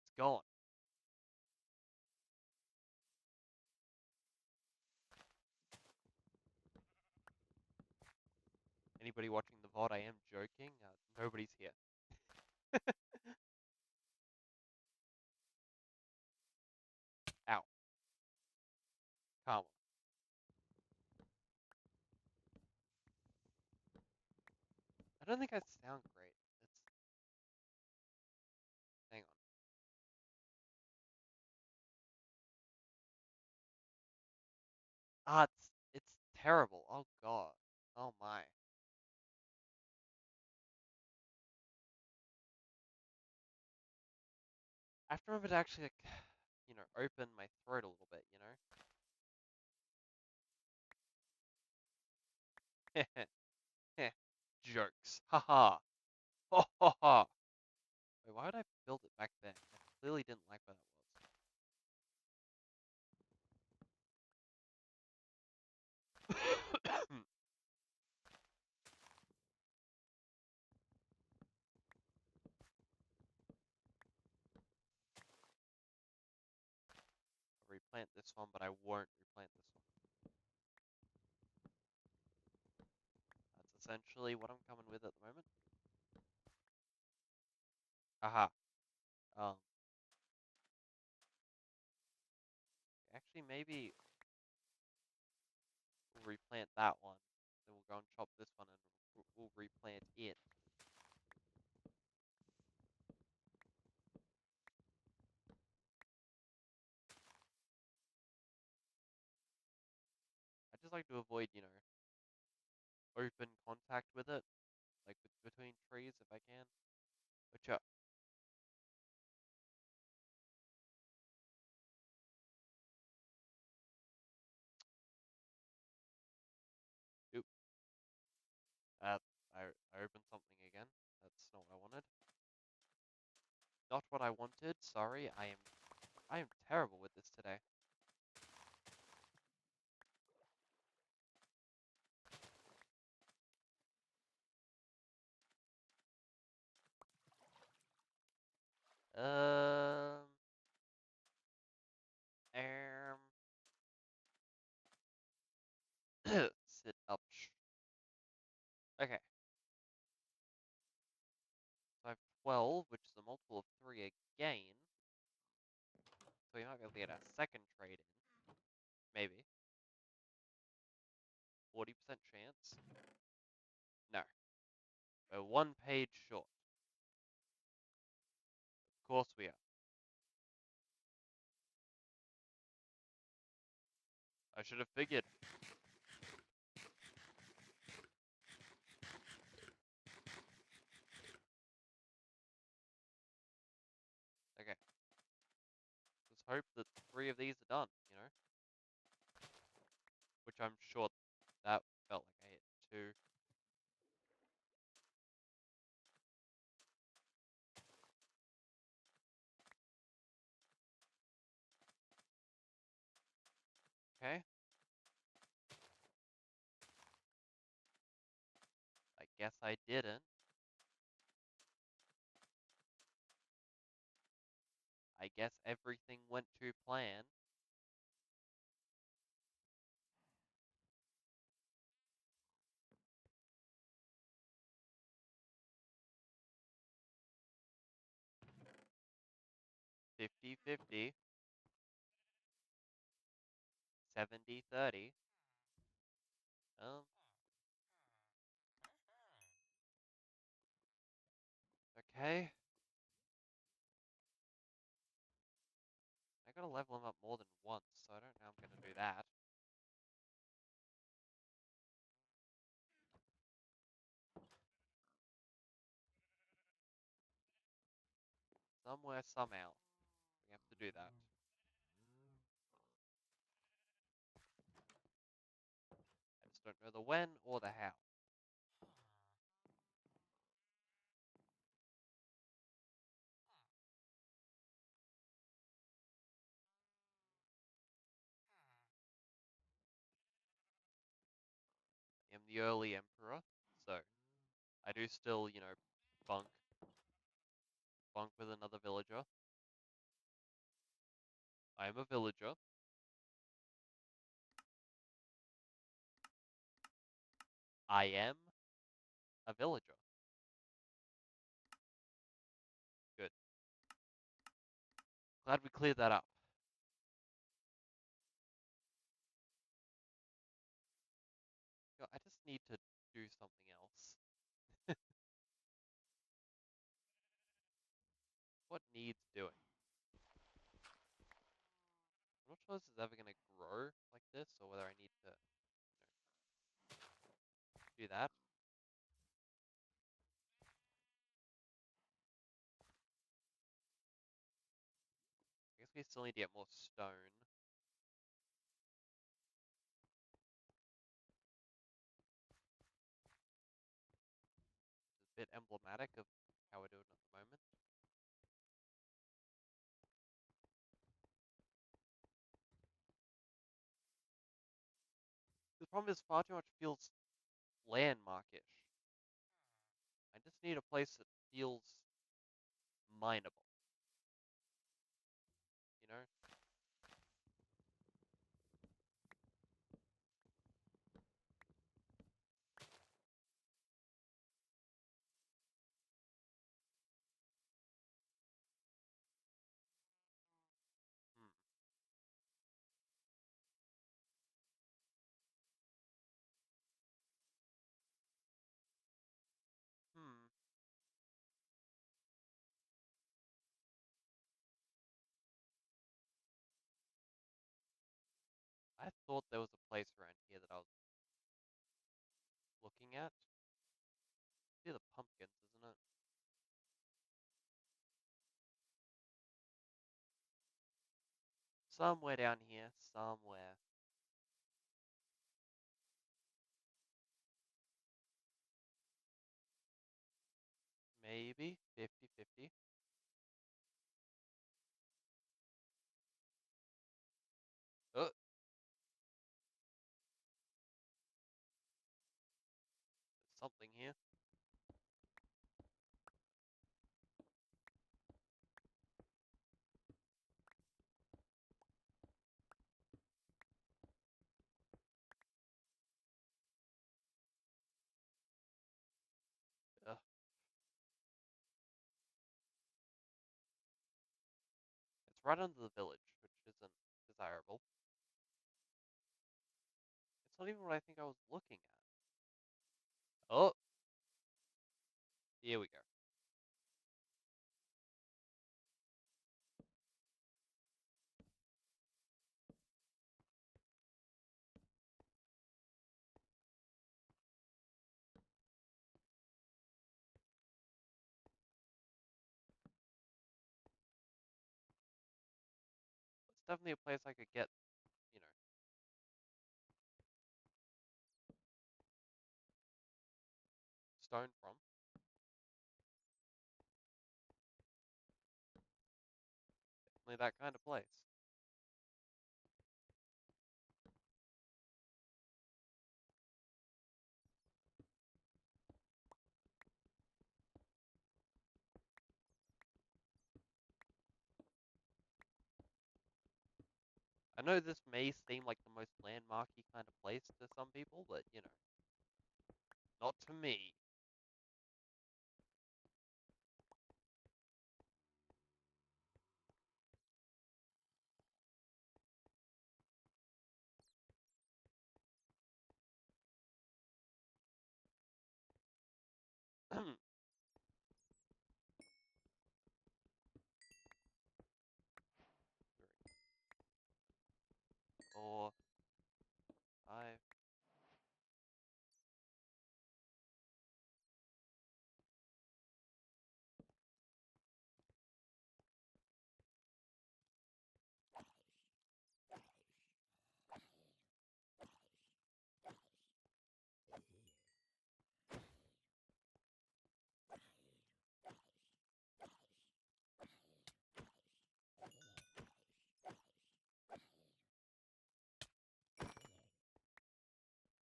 It's gone. Anybody watching the VOD? I am joking. Nobody's here. Ow. Calm. I don't think I sound great. Hang on. It's terrible. Oh god. Oh my. I have to remember to actually like, open my throat a little bit. Jokes. Haha. Ho ho ho. Wait, why would I build it back then? I clearly didn't like where that was. Replant this one, but I won't replant this one. That's essentially what I'm coming with at the moment. Aha. Um, actually, maybe we'll replant that one. Then we'll go and chop this one and we'll replant it. I just like to avoid, open contact with it, like between trees if I can. Which, oop, uh, I opened something again. That's not what I wanted. Not what I wanted. Sorry, I am terrible with this today. Um, um, sit up. Okay, so I have 12, which is a multiple of 3 again. So we might be able to get a second trade in. Maybe. 40% chance. No. We're 1 page short. Of course we are. I should have figured. Okay. Let's hope that 3 of these are done, Which I'm sure that felt like I hit 2. Okay. I guess I didn't. I guess everything went to plan. Fifty-fifty. 70-30. Okay. I gotta level him up more than once, so I don't know how I'm gonna do that. Somewhere, somehow, we have to do that. I just don't know the when or the how. I am the early emperor, so I do still, bunk, bunk with another villager. I am a villager. I am a villager. Good. Glad we cleared that up. I just need to do something else. What needs doing? I'm not sure this is ever going to grow like this, or whether I need to do that. I guess we still need to get more stone. Which is a bit emblematic of how we're doing at the moment. The problem is far too much feels landmarkish. I just need a place that feels mineable, you know? thought there was a place around here that I was looking at. See the pumpkins, isn't it? Somewhere down here, somewhere. Maybe 50-50. Oh, there's something here. Ugh. It's right under the village, which isn't desirable. It's not even what I think I was looking at. Oh, here we go. It's definitely a place I could get, you know, stone from. Definitely that kind of place. I know this may seem like the most landmarky kind of place to some people, but, you know, not to me. Three, 4, 5.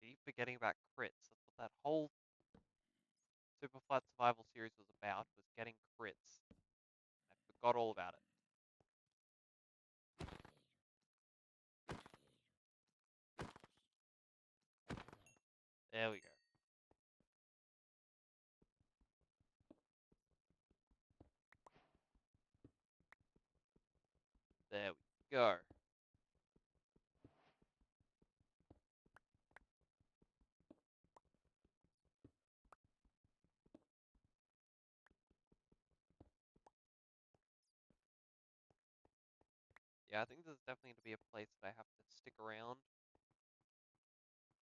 Keep forgetting about crits. That's what that whole Super Flight Survival series was about, was getting crits. I forgot all about it. There we go. There we go. Yeah, I think this is definitely going to be a place that I have to stick around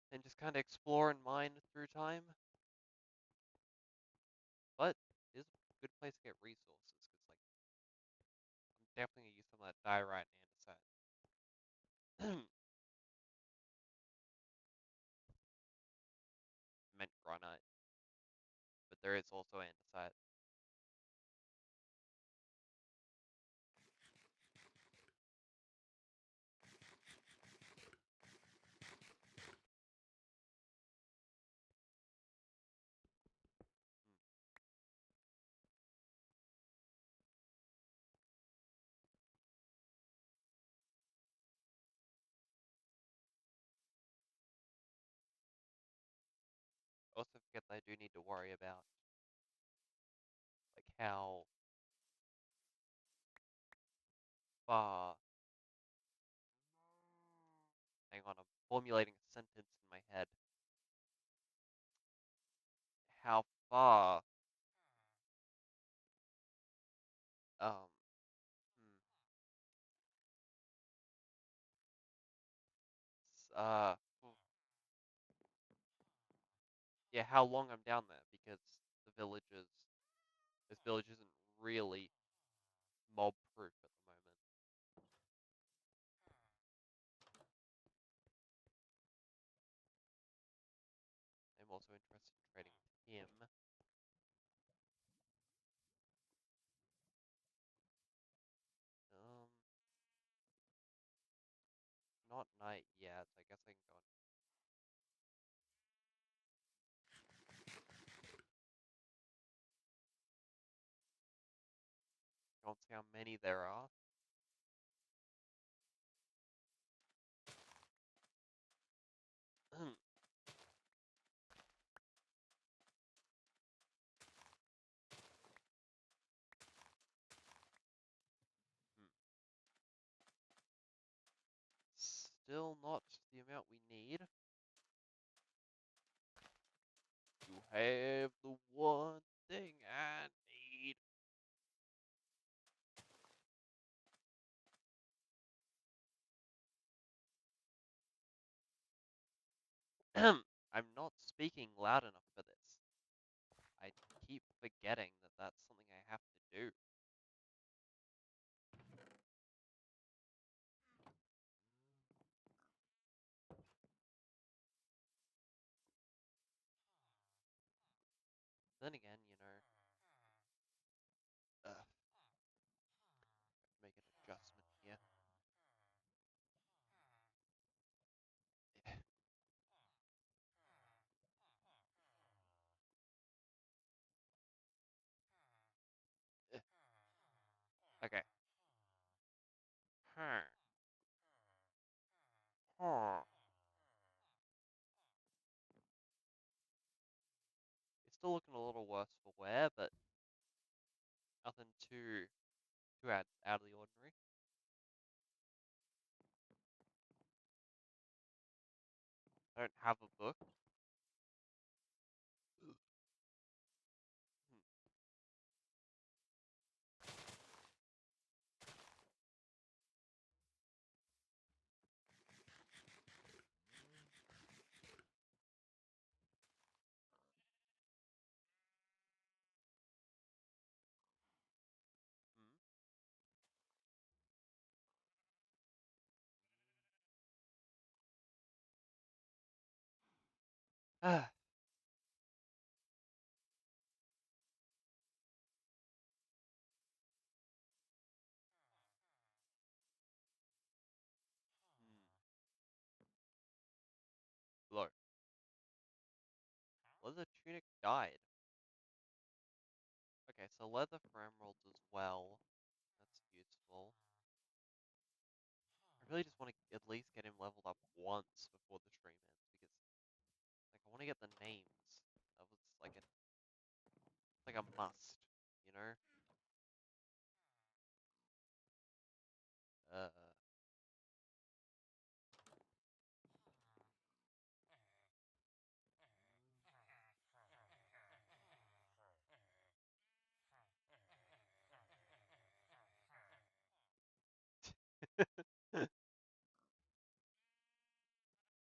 and just kind of explore and mine through time. But it is a good place to get resources, because, like, I'm definitely going to use some of that diorite and andesite. Meant granite, but there is also andesite. Hmm. Also forget that I do need to worry about, like, how far. Hang on, I'm formulating a sentence in my head. How far, um, hmm, oof, yeah, how long I'm down there because the villages, this village isn't really mob proof at the moment. I'm also interested in trading with him. Um, not night yet. I guess I can go and go and see how many there are. Hmm. Still not the amount we need. You have the one thing I need. I'm not speaking loud enough for this. I keep forgetting that that's something I have to do. Then again, make an adjustment here. Okay. Huh. Huh. It's still looking a little worse for wear, but nothing too out of the ordinary. I don't have a book. Hmm. Hmm. Ah. Hmm. Look, leather tunic died. Okay, so leather for emeralds as well. That's useful. I really just want to at least get him leveled up once before the stream ends because, like, I want to get the names. That was like a must, you know. Uh.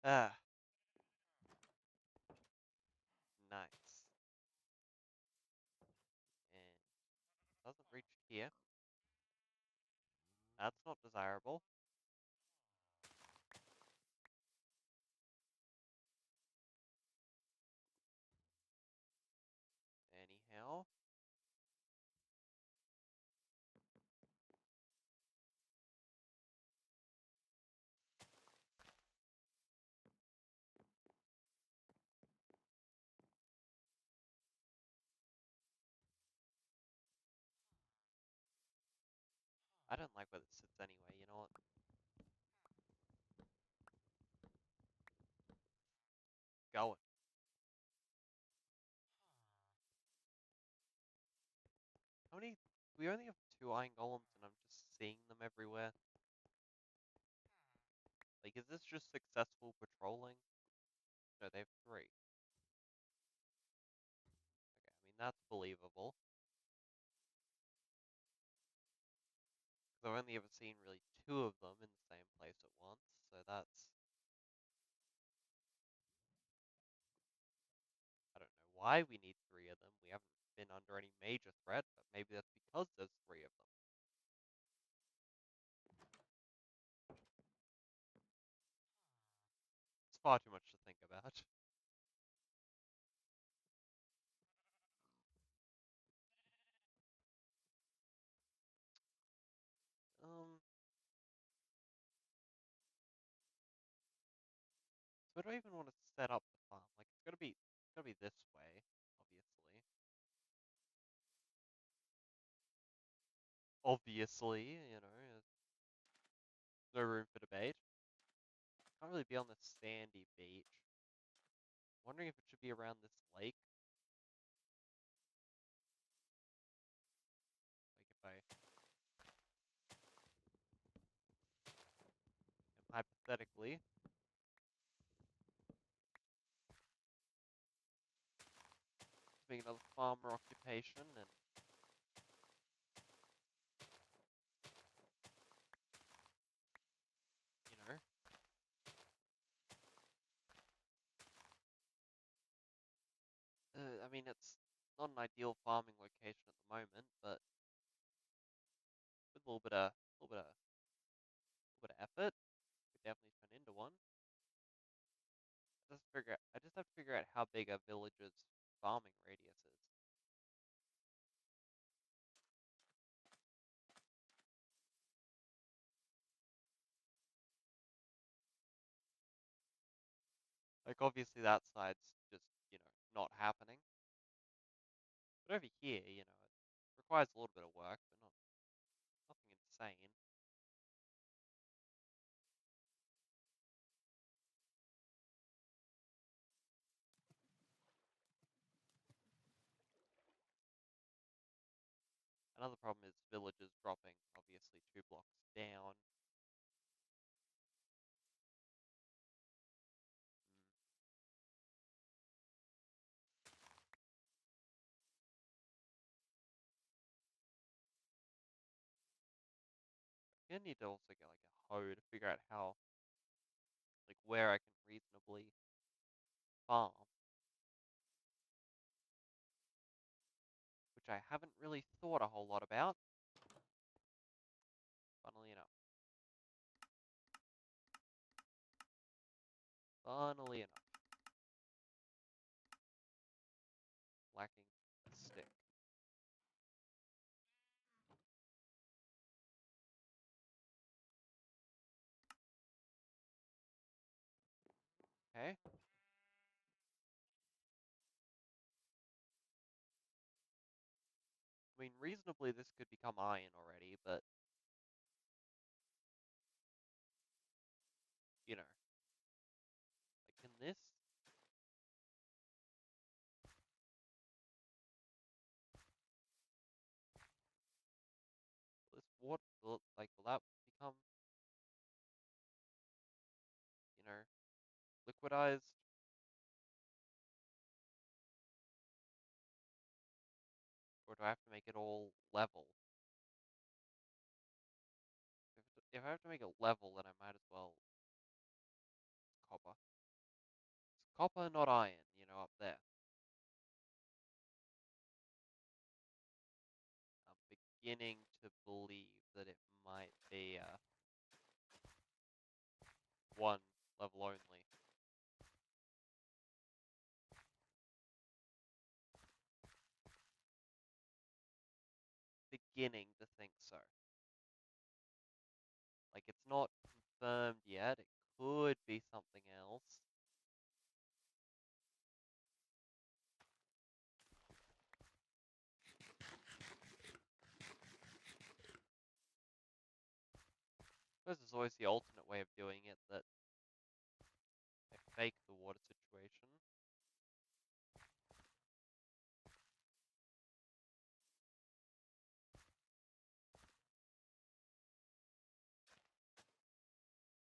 Ah, nice. And doesn't reach here. That's not desirable. Anyhow, I don't like where this sits anyway. You know what? Going. How many? We only have two iron golems, and I'm just seeing them everywhere. Like, is this just successful patrolling? No, they have three. Okay, I mean that's believable. Because I've only ever seen really two of them in the same place at once, so that's why we need three of them. We haven't been under any major threat, but maybe that's because there's three of them. It's far too much to think about. Um, so where do I even want to set up the farm? Like, it's gotta be this way, obviously. Obviously, there's no room for debate. Can't really be on this sandy beach. Wondering if it should be around this lake. Like if I am hypothetically doing another farmer occupation and, you know, I mean, it's not an ideal farming location at the moment, but with a little bit of effort, could definitely turn into one. I just have to figure out how big a village's farming radius is. Like, obviously that side's just, not happening. But over here, it requires a little bit of work, but nothing insane. Another problem is villages dropping, obviously, 2 blocks down. Mm, I need to also get, like, a hoe to figure out how, like, where I can reasonably farm, which I haven't really thought a whole lot about, funnily enough. Funnily enough. Lacking a stick. Okay? I mean, reasonably, this could become iron already, but, you know, like, can this water, will that become, you know, liquidized? Or do I have to make it all level? If I have to make it level, then I might as well copper. It's copper, not iron, up there. I'm beginning to believe that it might be one level only. Beginning to think so. Like, it's not confirmed yet. It could be something else. I suppose there's always the alternate way of doing it that they fake the water situation.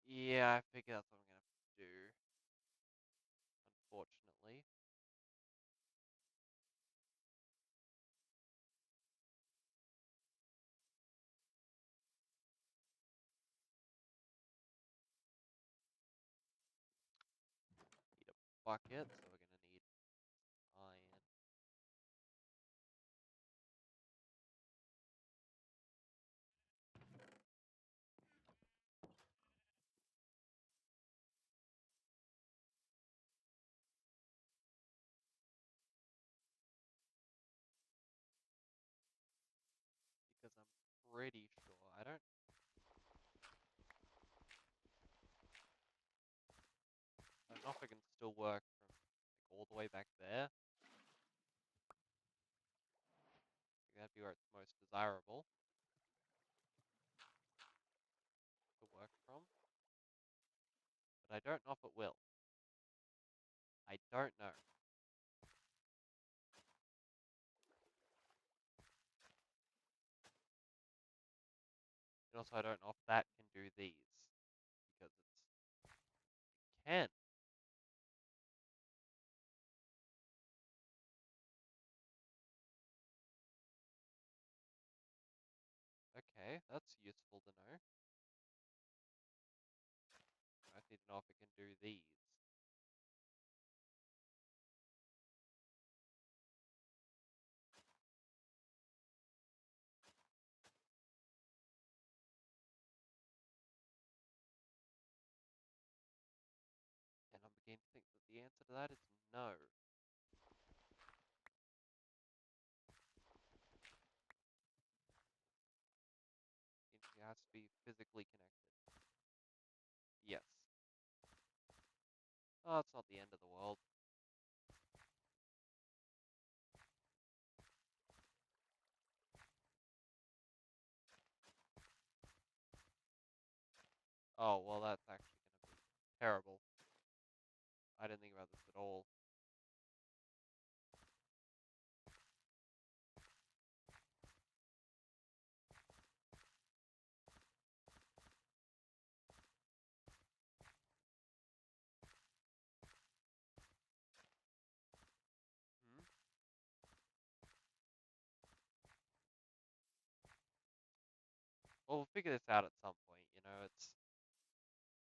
Yeah, I figure that's what I'm gonna have to do, unfortunately. Need a bucket, so we're gonna need iron. pretty sure. I don't know if it can still work from like all the way back there. That'd be where it's most desirable to work from. But I don't know if it will. I don't know. And also I don't know if that can do these. Because it can. Okay, that's useful to know. I just need to know if it can do these. And I'm beginning to think that the answer to that is no. It has to be physically connected. Yes. Oh, it's not the end of the world. Oh, well, that's actually going to be terrible. I didn't think about this at all. Hmm? Well, we'll figure this out at some point, you know,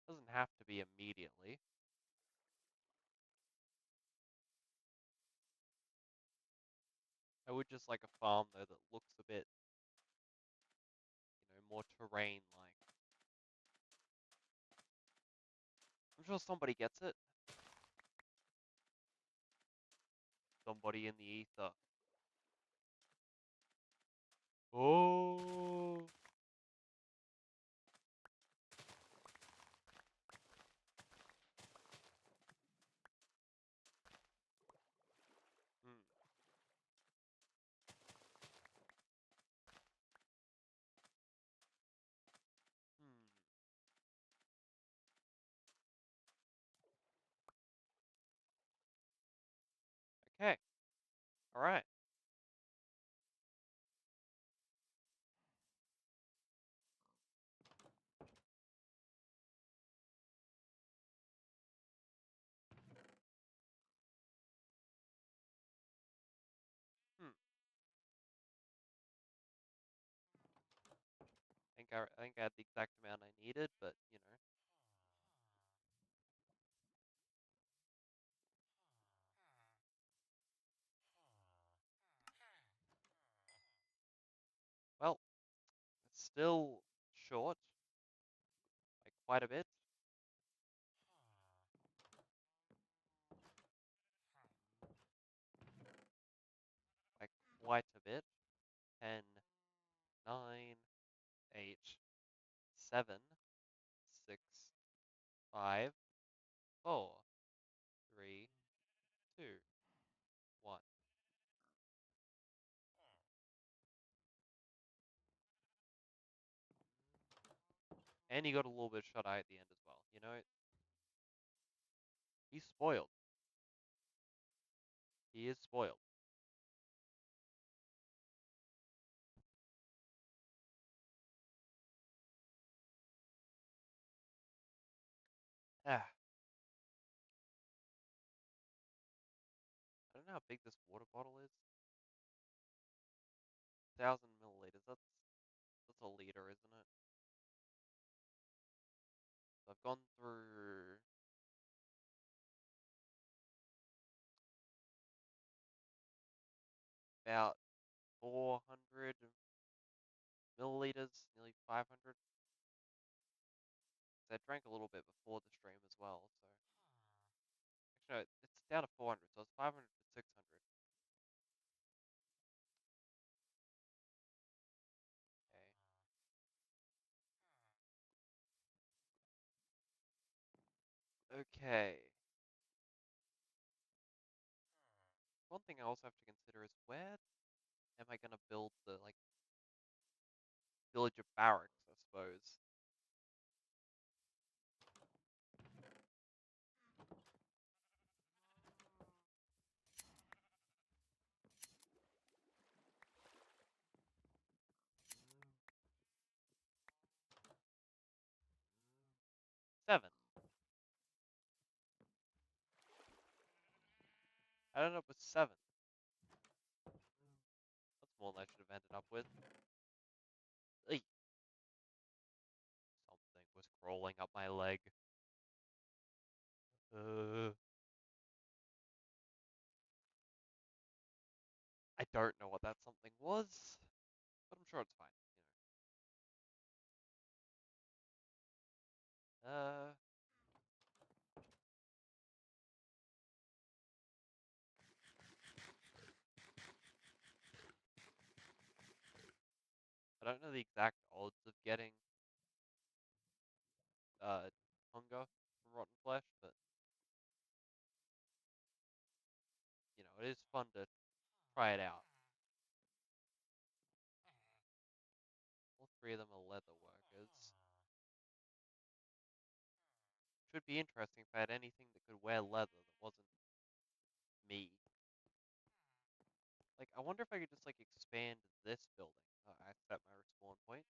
doesn't have to be immediately. I would just like a farm, though, that looks a bit, more terrain-like. I'm sure somebody gets it. Somebody in the ether. Oh! Hmm. Hmm. Okay. Alright. Hmm. I think I had the exact amount I needed, but, Well, it's still short by quite a bit. By quite a bit. 10, 9, 8, 7, 6, 5, 4, 3, 2, 1. And he got a little bit of shut eye at the end as well. He's spoiled. He is spoiled. Ah, I don't know how big this water bottle is. 1,000 milliliters. That's a liter, isn't it? So I've gone through about 400 milliliters, nearly 500. So I drank a little bit before the stream as well. So actually, no, it's down to 400. So it's 500 to 600. Okay. Okay. One thing I also have to consider is where am I gonna build the like villager barracks, I suppose. 7. I ended up with 7. That's more than I should have ended up with. Eey. Something was crawling up my leg. Uh, I don't know what that something was, but I'm sure it's fine. You know. I don't know the exact odds of getting uh hunger from rotten flesh, but you know, it is fun to try it out. All 3 of them are leather workers. Should be interesting if I had anything that could wear leather that wasn't me. Like, I wonder if I could just, like, expand this building. I set my respawn point.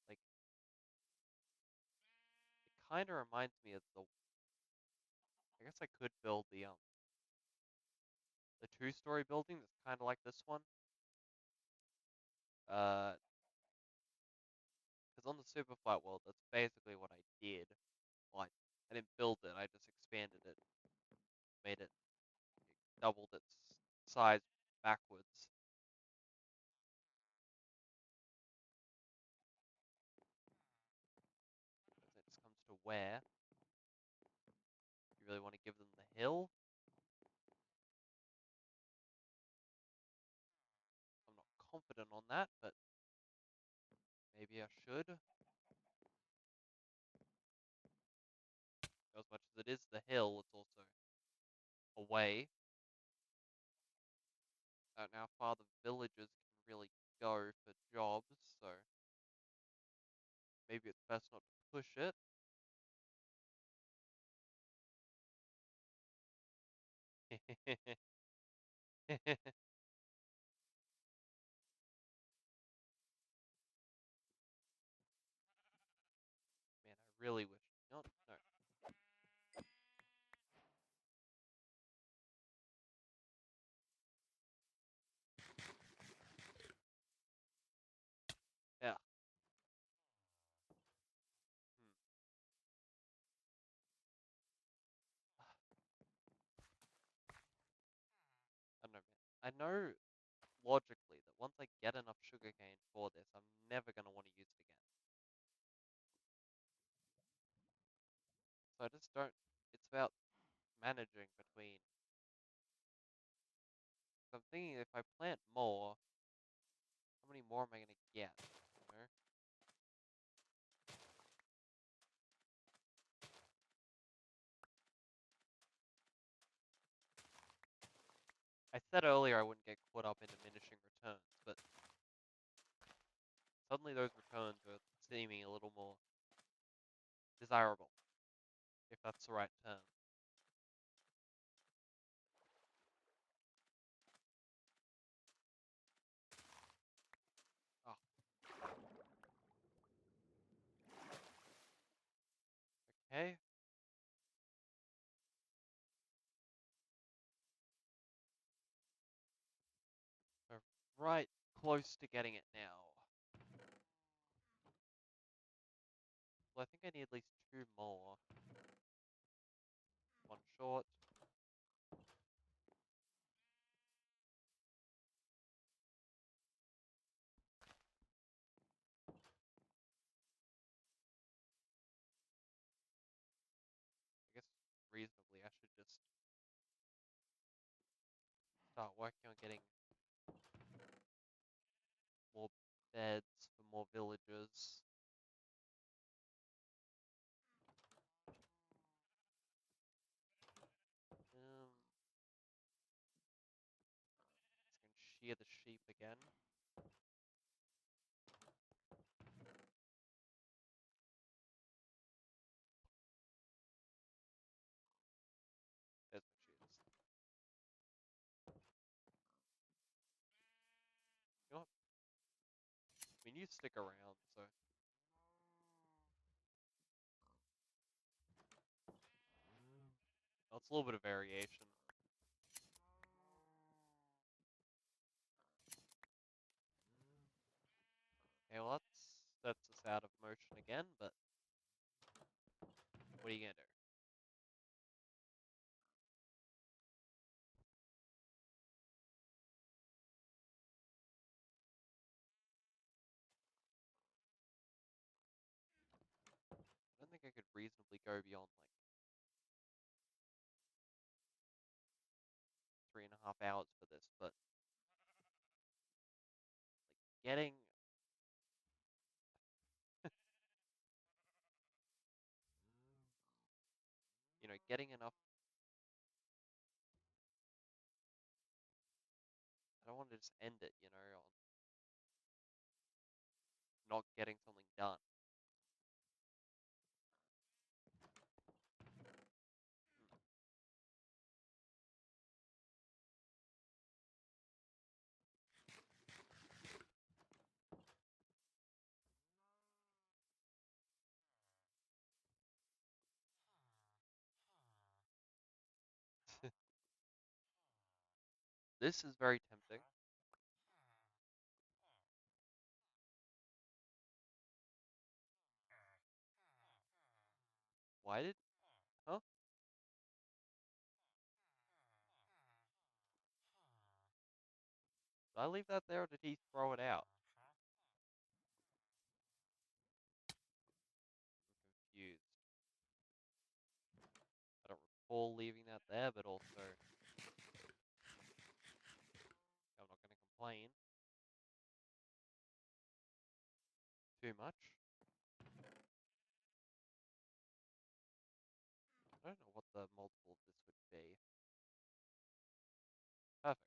Like, it kind of reminds me of the... I guess I could build the 2-story building that's kind of like this one. Because on the Superflight world, that's basically what I did. Well, I didn't build it, I just expanded it, made it, doubled its size backwards. As it comes to where, you really want to give them the hill. I'm not confident on that, but maybe I should. As much as it is the hill, it's also away. I don't know how far the villagers can really go for jobs, so maybe it's best not to push it. Man, I really wish. No, no. Yeah. Hmm. I don't know, man. I know logically that once I get enough sugarcane for this, I'm never going to want to use it again. So I just don't. It's about managing between. So I'm thinking if I plant more, how many more am I going to get? You know? I said earlier I wouldn't get caught up in diminishing returns, but suddenly those returns are seeming a little more desirable, if that's the right term. Oh, okay. We're right close to getting it now. Well, I think I need at least 2 more. 1 short. I guess reasonably I should just start working on getting more beds for more villagers. shear the sheep again. There's my shears. You know what? I mean, you stick around, so. Well, it's a little bit of variation. Okay, well, that's us out of motion again, but what are you gonna do? I don't think I could reasonably go beyond like 3.5 hours for this, but getting, getting enough. I don't want to just end it, on not getting something done. This is very tempting. Why did, huh? Did I leave that there or did he throw it out? I'm confused. I don't recall leaving that there, but also I'm not going to complain too much. I don't know what the multiple of this would be. Perfect.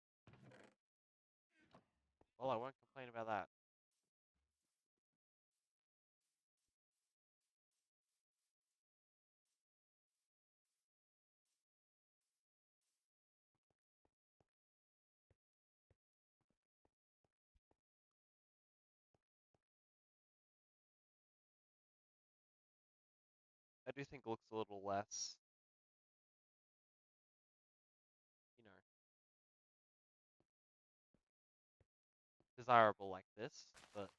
Well, I won't complain about that. I do think it looks a little less, you know, desirable like this, but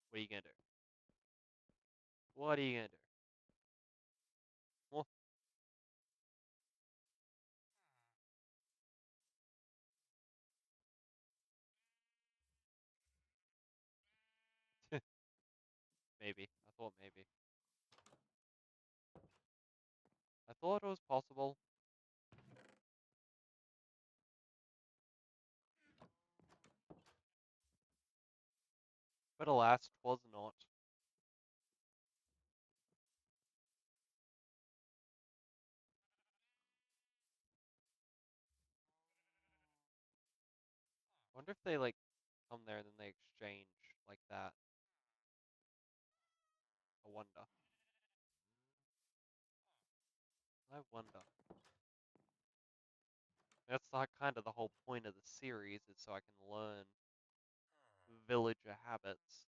what are you gonna do? What are you gonna do? Well, maybe. I thought maybe. I thought it was possible, but alas, 'twas not. I wonder if they like come there and then they exchange like that. I wonder. I wonder. That's like kind of the whole point of the series is so I can learn villager habits.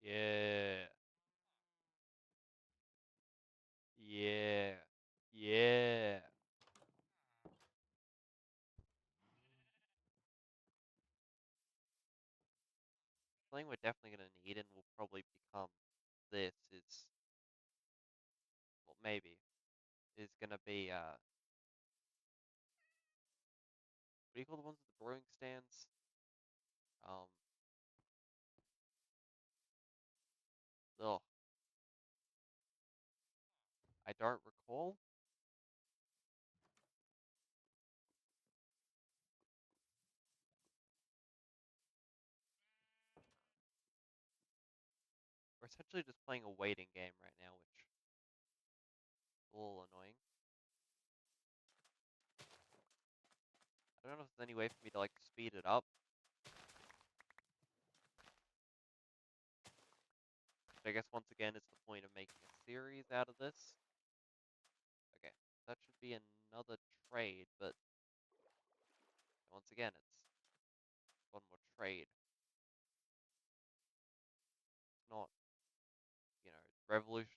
Yeah. Yeah. Yeah. Something we're definitely gonna need and will probably become this is, well, maybe, is gonna be, what do you call the ones with the brewing stands? Um, ugh, I don't recall. essentially just playing a waiting game right now, which is a little annoying. I don't know if there's any way for me to, like, speed it up. But I guess once again, it's the point of making a series out of this. Okay, that should be another trade, but once again, it's one more trade. It's not, revolutionary.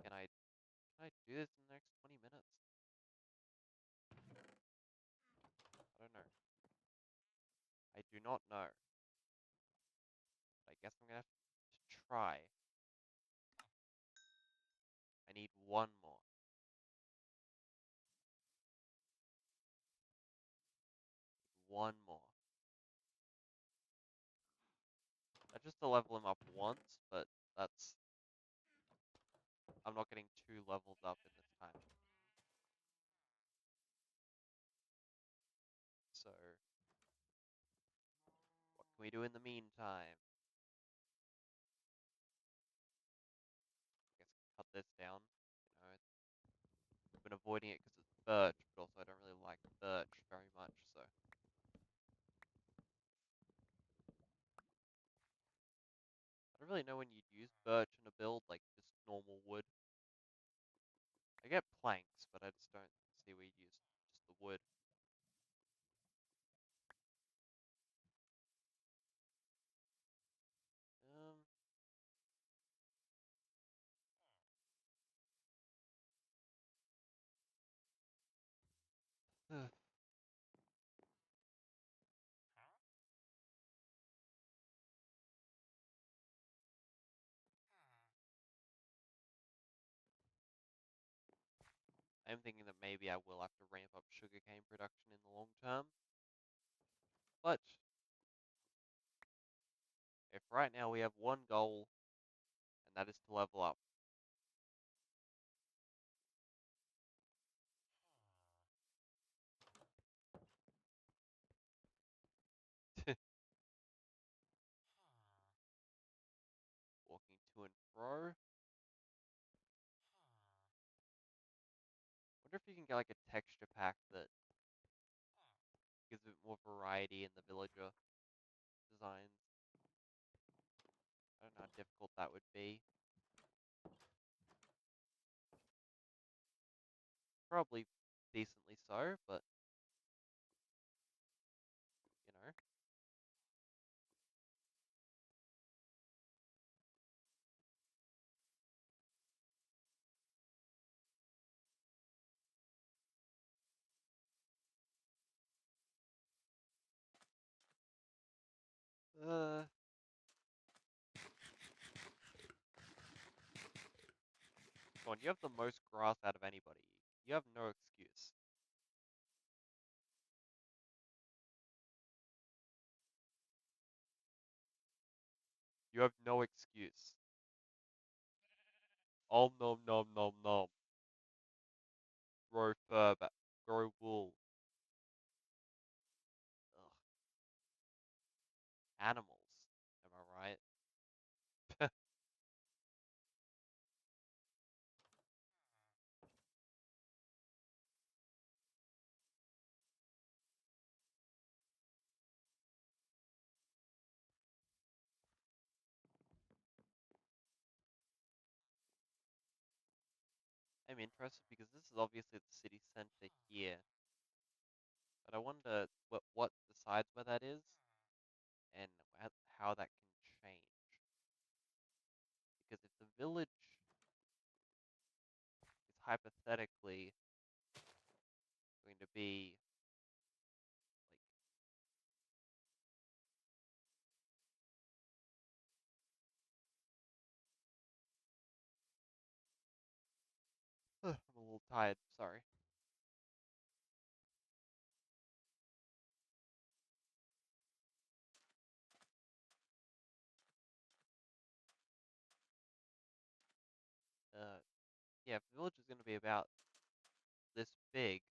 Can I do this in the next 20 minutes? I don't know. I do not know. I guess I'm gonna have to try. I need one more. One more. That's just to level him up once, but that's... I'm not getting 2 levels up in this time. So, what can we do in the meantime? I guess cut this down. I've been avoiding it because it's birch, but also I don't really like birch very much, so... I don't really know when you'd use birch in a build, like just normal wood. I get planks, but I just don't see where you'd use just the wood. Um, I'm thinking that maybe I will have to ramp up sugarcane production in the long term. But if right now we have one goal, and that is to level up. Walking to and fro. Wonder if you can get like a texture pack that gives a bit more variety in the villager designs. I don't know how difficult that would be. Probably decently so, but you know. Uh, Come on, you have the most grass out of anybody. You have no excuse. You have no excuse. Om nom nom nom nom. Grow fur back. Grow wool. Ugh. Animals. Am I right? I'm interested because this is obviously the city center here. But I wonder what decides where that is and how that can change. Because if the village is hypothetically going to be like I'm a little tired, sorry. Uh yeah, if the village is gonna be about this big,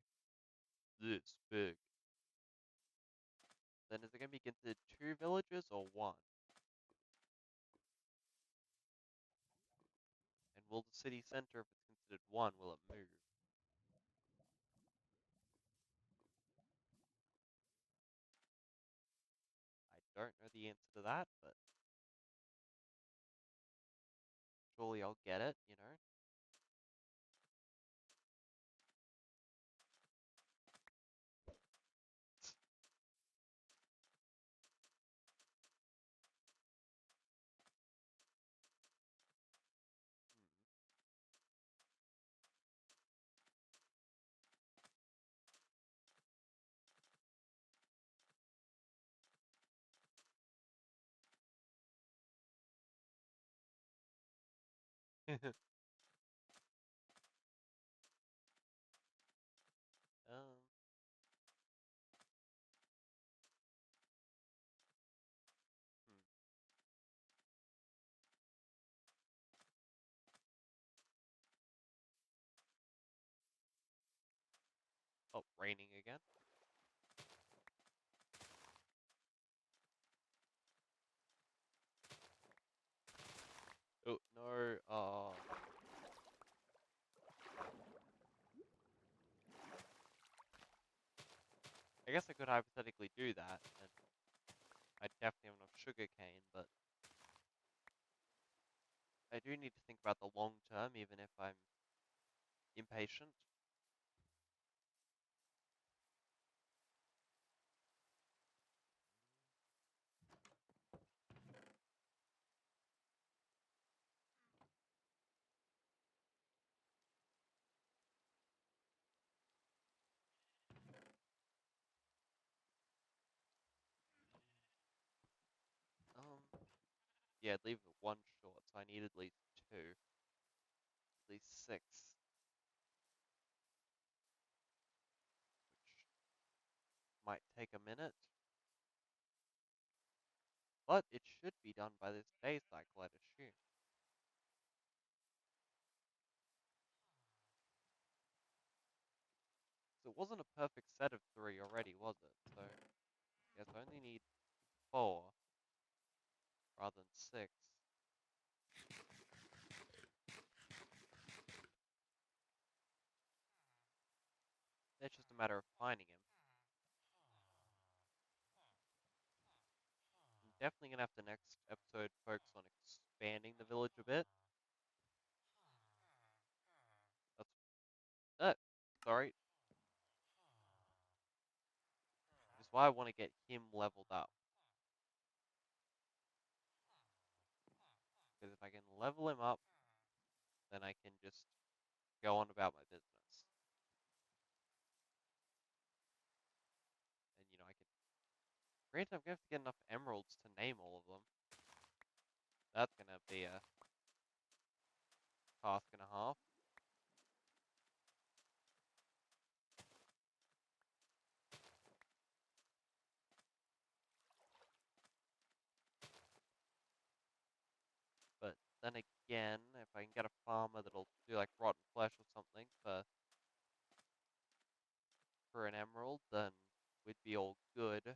Then is it going to be considered 2 villages or 1? And will the city center, if it's considered 1, will it move? I don't know the answer to that, but surely I'll get it, you know? Hmm. um, hmm. Oh, raining again? Oh, no, I guess I could hypothetically do that, and I'd definitely have enough sugar cane, but I do need to think about the long term, even if I'm impatient. Um, yeah, I'd leave it 1 short, so I need at least 2, at least 6, which might take a minute, but it should be done by this day cycle, I'd assume. So it wasn't a perfect set of 3 already, was it? So, yes, I only need 4 rather than 6. It's just a matter of finding him. I'm definitely gonna have to next episode focus on expanding the village a bit. That's that. Sorry, which is why I want to get him leveled up. Because if I can level him up, then I can just go on about my business. And I can. Granted, I'm gonna have to get enough emeralds to name all of them. That's gonna be a task and a half. But then again, if I can get a farmer that'll do like rotten flesh or something for an emerald, then we'd be all good.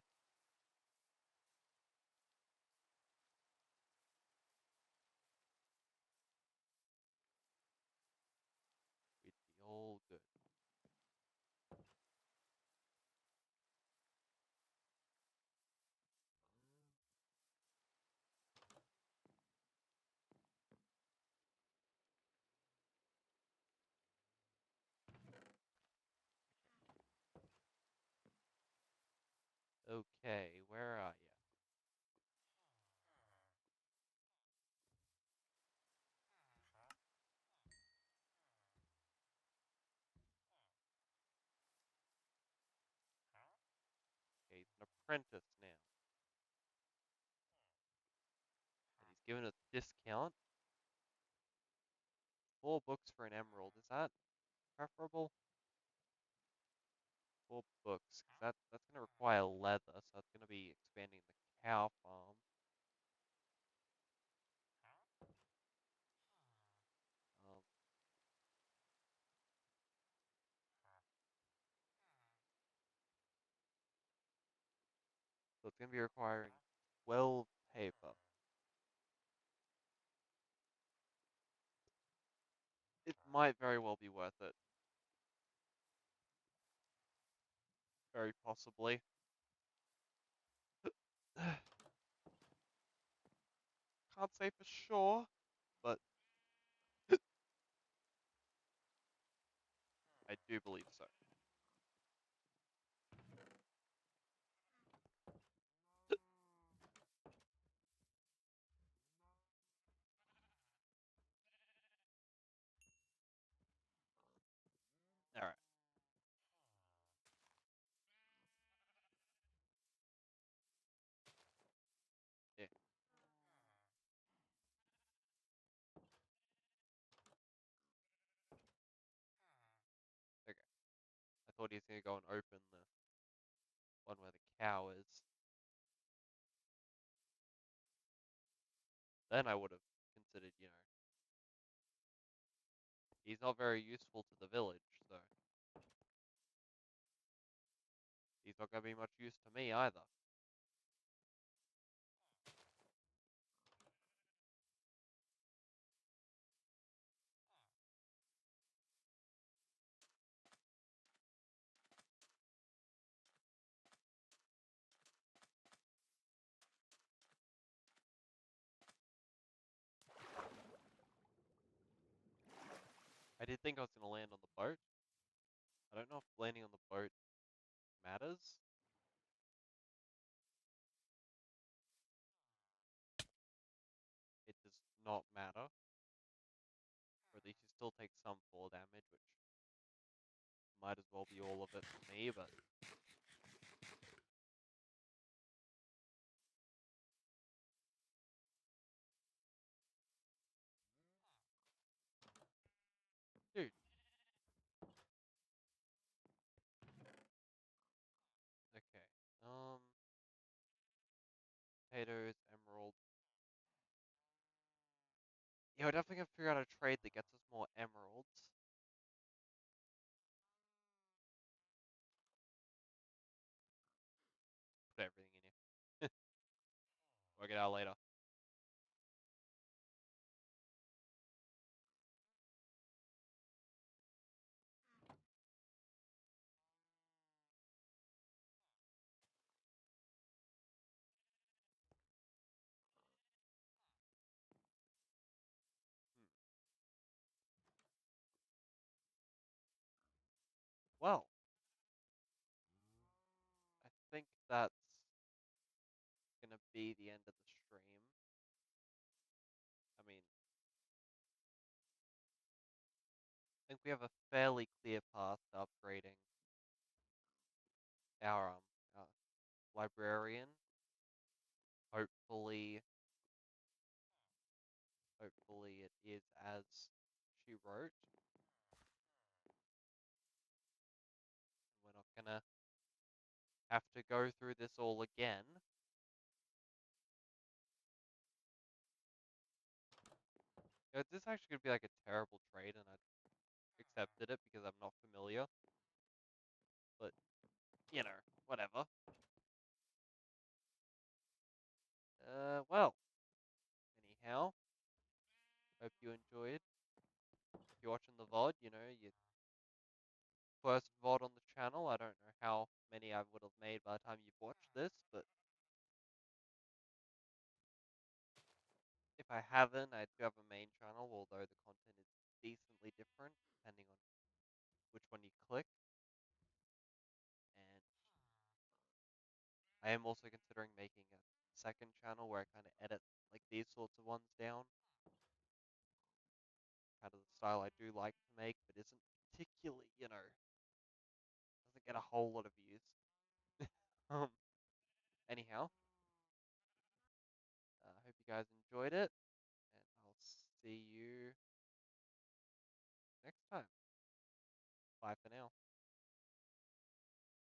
We'd be all good. Okay, where are you? Okay, he's an apprentice now. And he's given us a discount. 4 books for an emerald. Is that preferable? 4 books, 'cause that's gonna require leather, so that's gonna be expanding the cow farm. Um, So it's going to be requiring 12 paper. It might very well be worth it. Very possibly. Can't say for sure, but I do believe so. Alright, yeah, okay. I thought he was going to go and open the one where the cow is. Then I would have considered, he's not very useful to the village, so he's not going to be much use to me either. I did think I was going to land on the boat. I don't know if landing on the boat matters. It does not matter. Or at least you still take some fall damage, which might as well be all of it for me, but dude, okay. Potatoes, emerald. Yeah, we're definitely gonna figure out a trade that gets us more emeralds. Put everything in here. Work it out later. Hmm. Well, I think that's gonna be the end of the stream. I mean, I think we have a fairly clear path to upgrading our librarian. Hopefully, hopefully it is as she wrote. We're not gonna have to go through this all again. This is actually gonna be like a terrible trade, and I accepted it because I'm not familiar. But whatever. Well, anyhow, hope you enjoyed. If you're watching the VOD, your first VOD on the channel. I don't know how many I would have made by the time you've watched this, but if I haven't, I do have a main channel, although the content is decently different depending on which one you click. And I am also considering making a second channel where I kind of edit like these sorts of ones down. Kind of the style I do like to make, but isn't particularly, doesn't get a whole lot of views. Um, anyhow, I hope you guys enjoyed it, and I'll see you next time. Bye for now.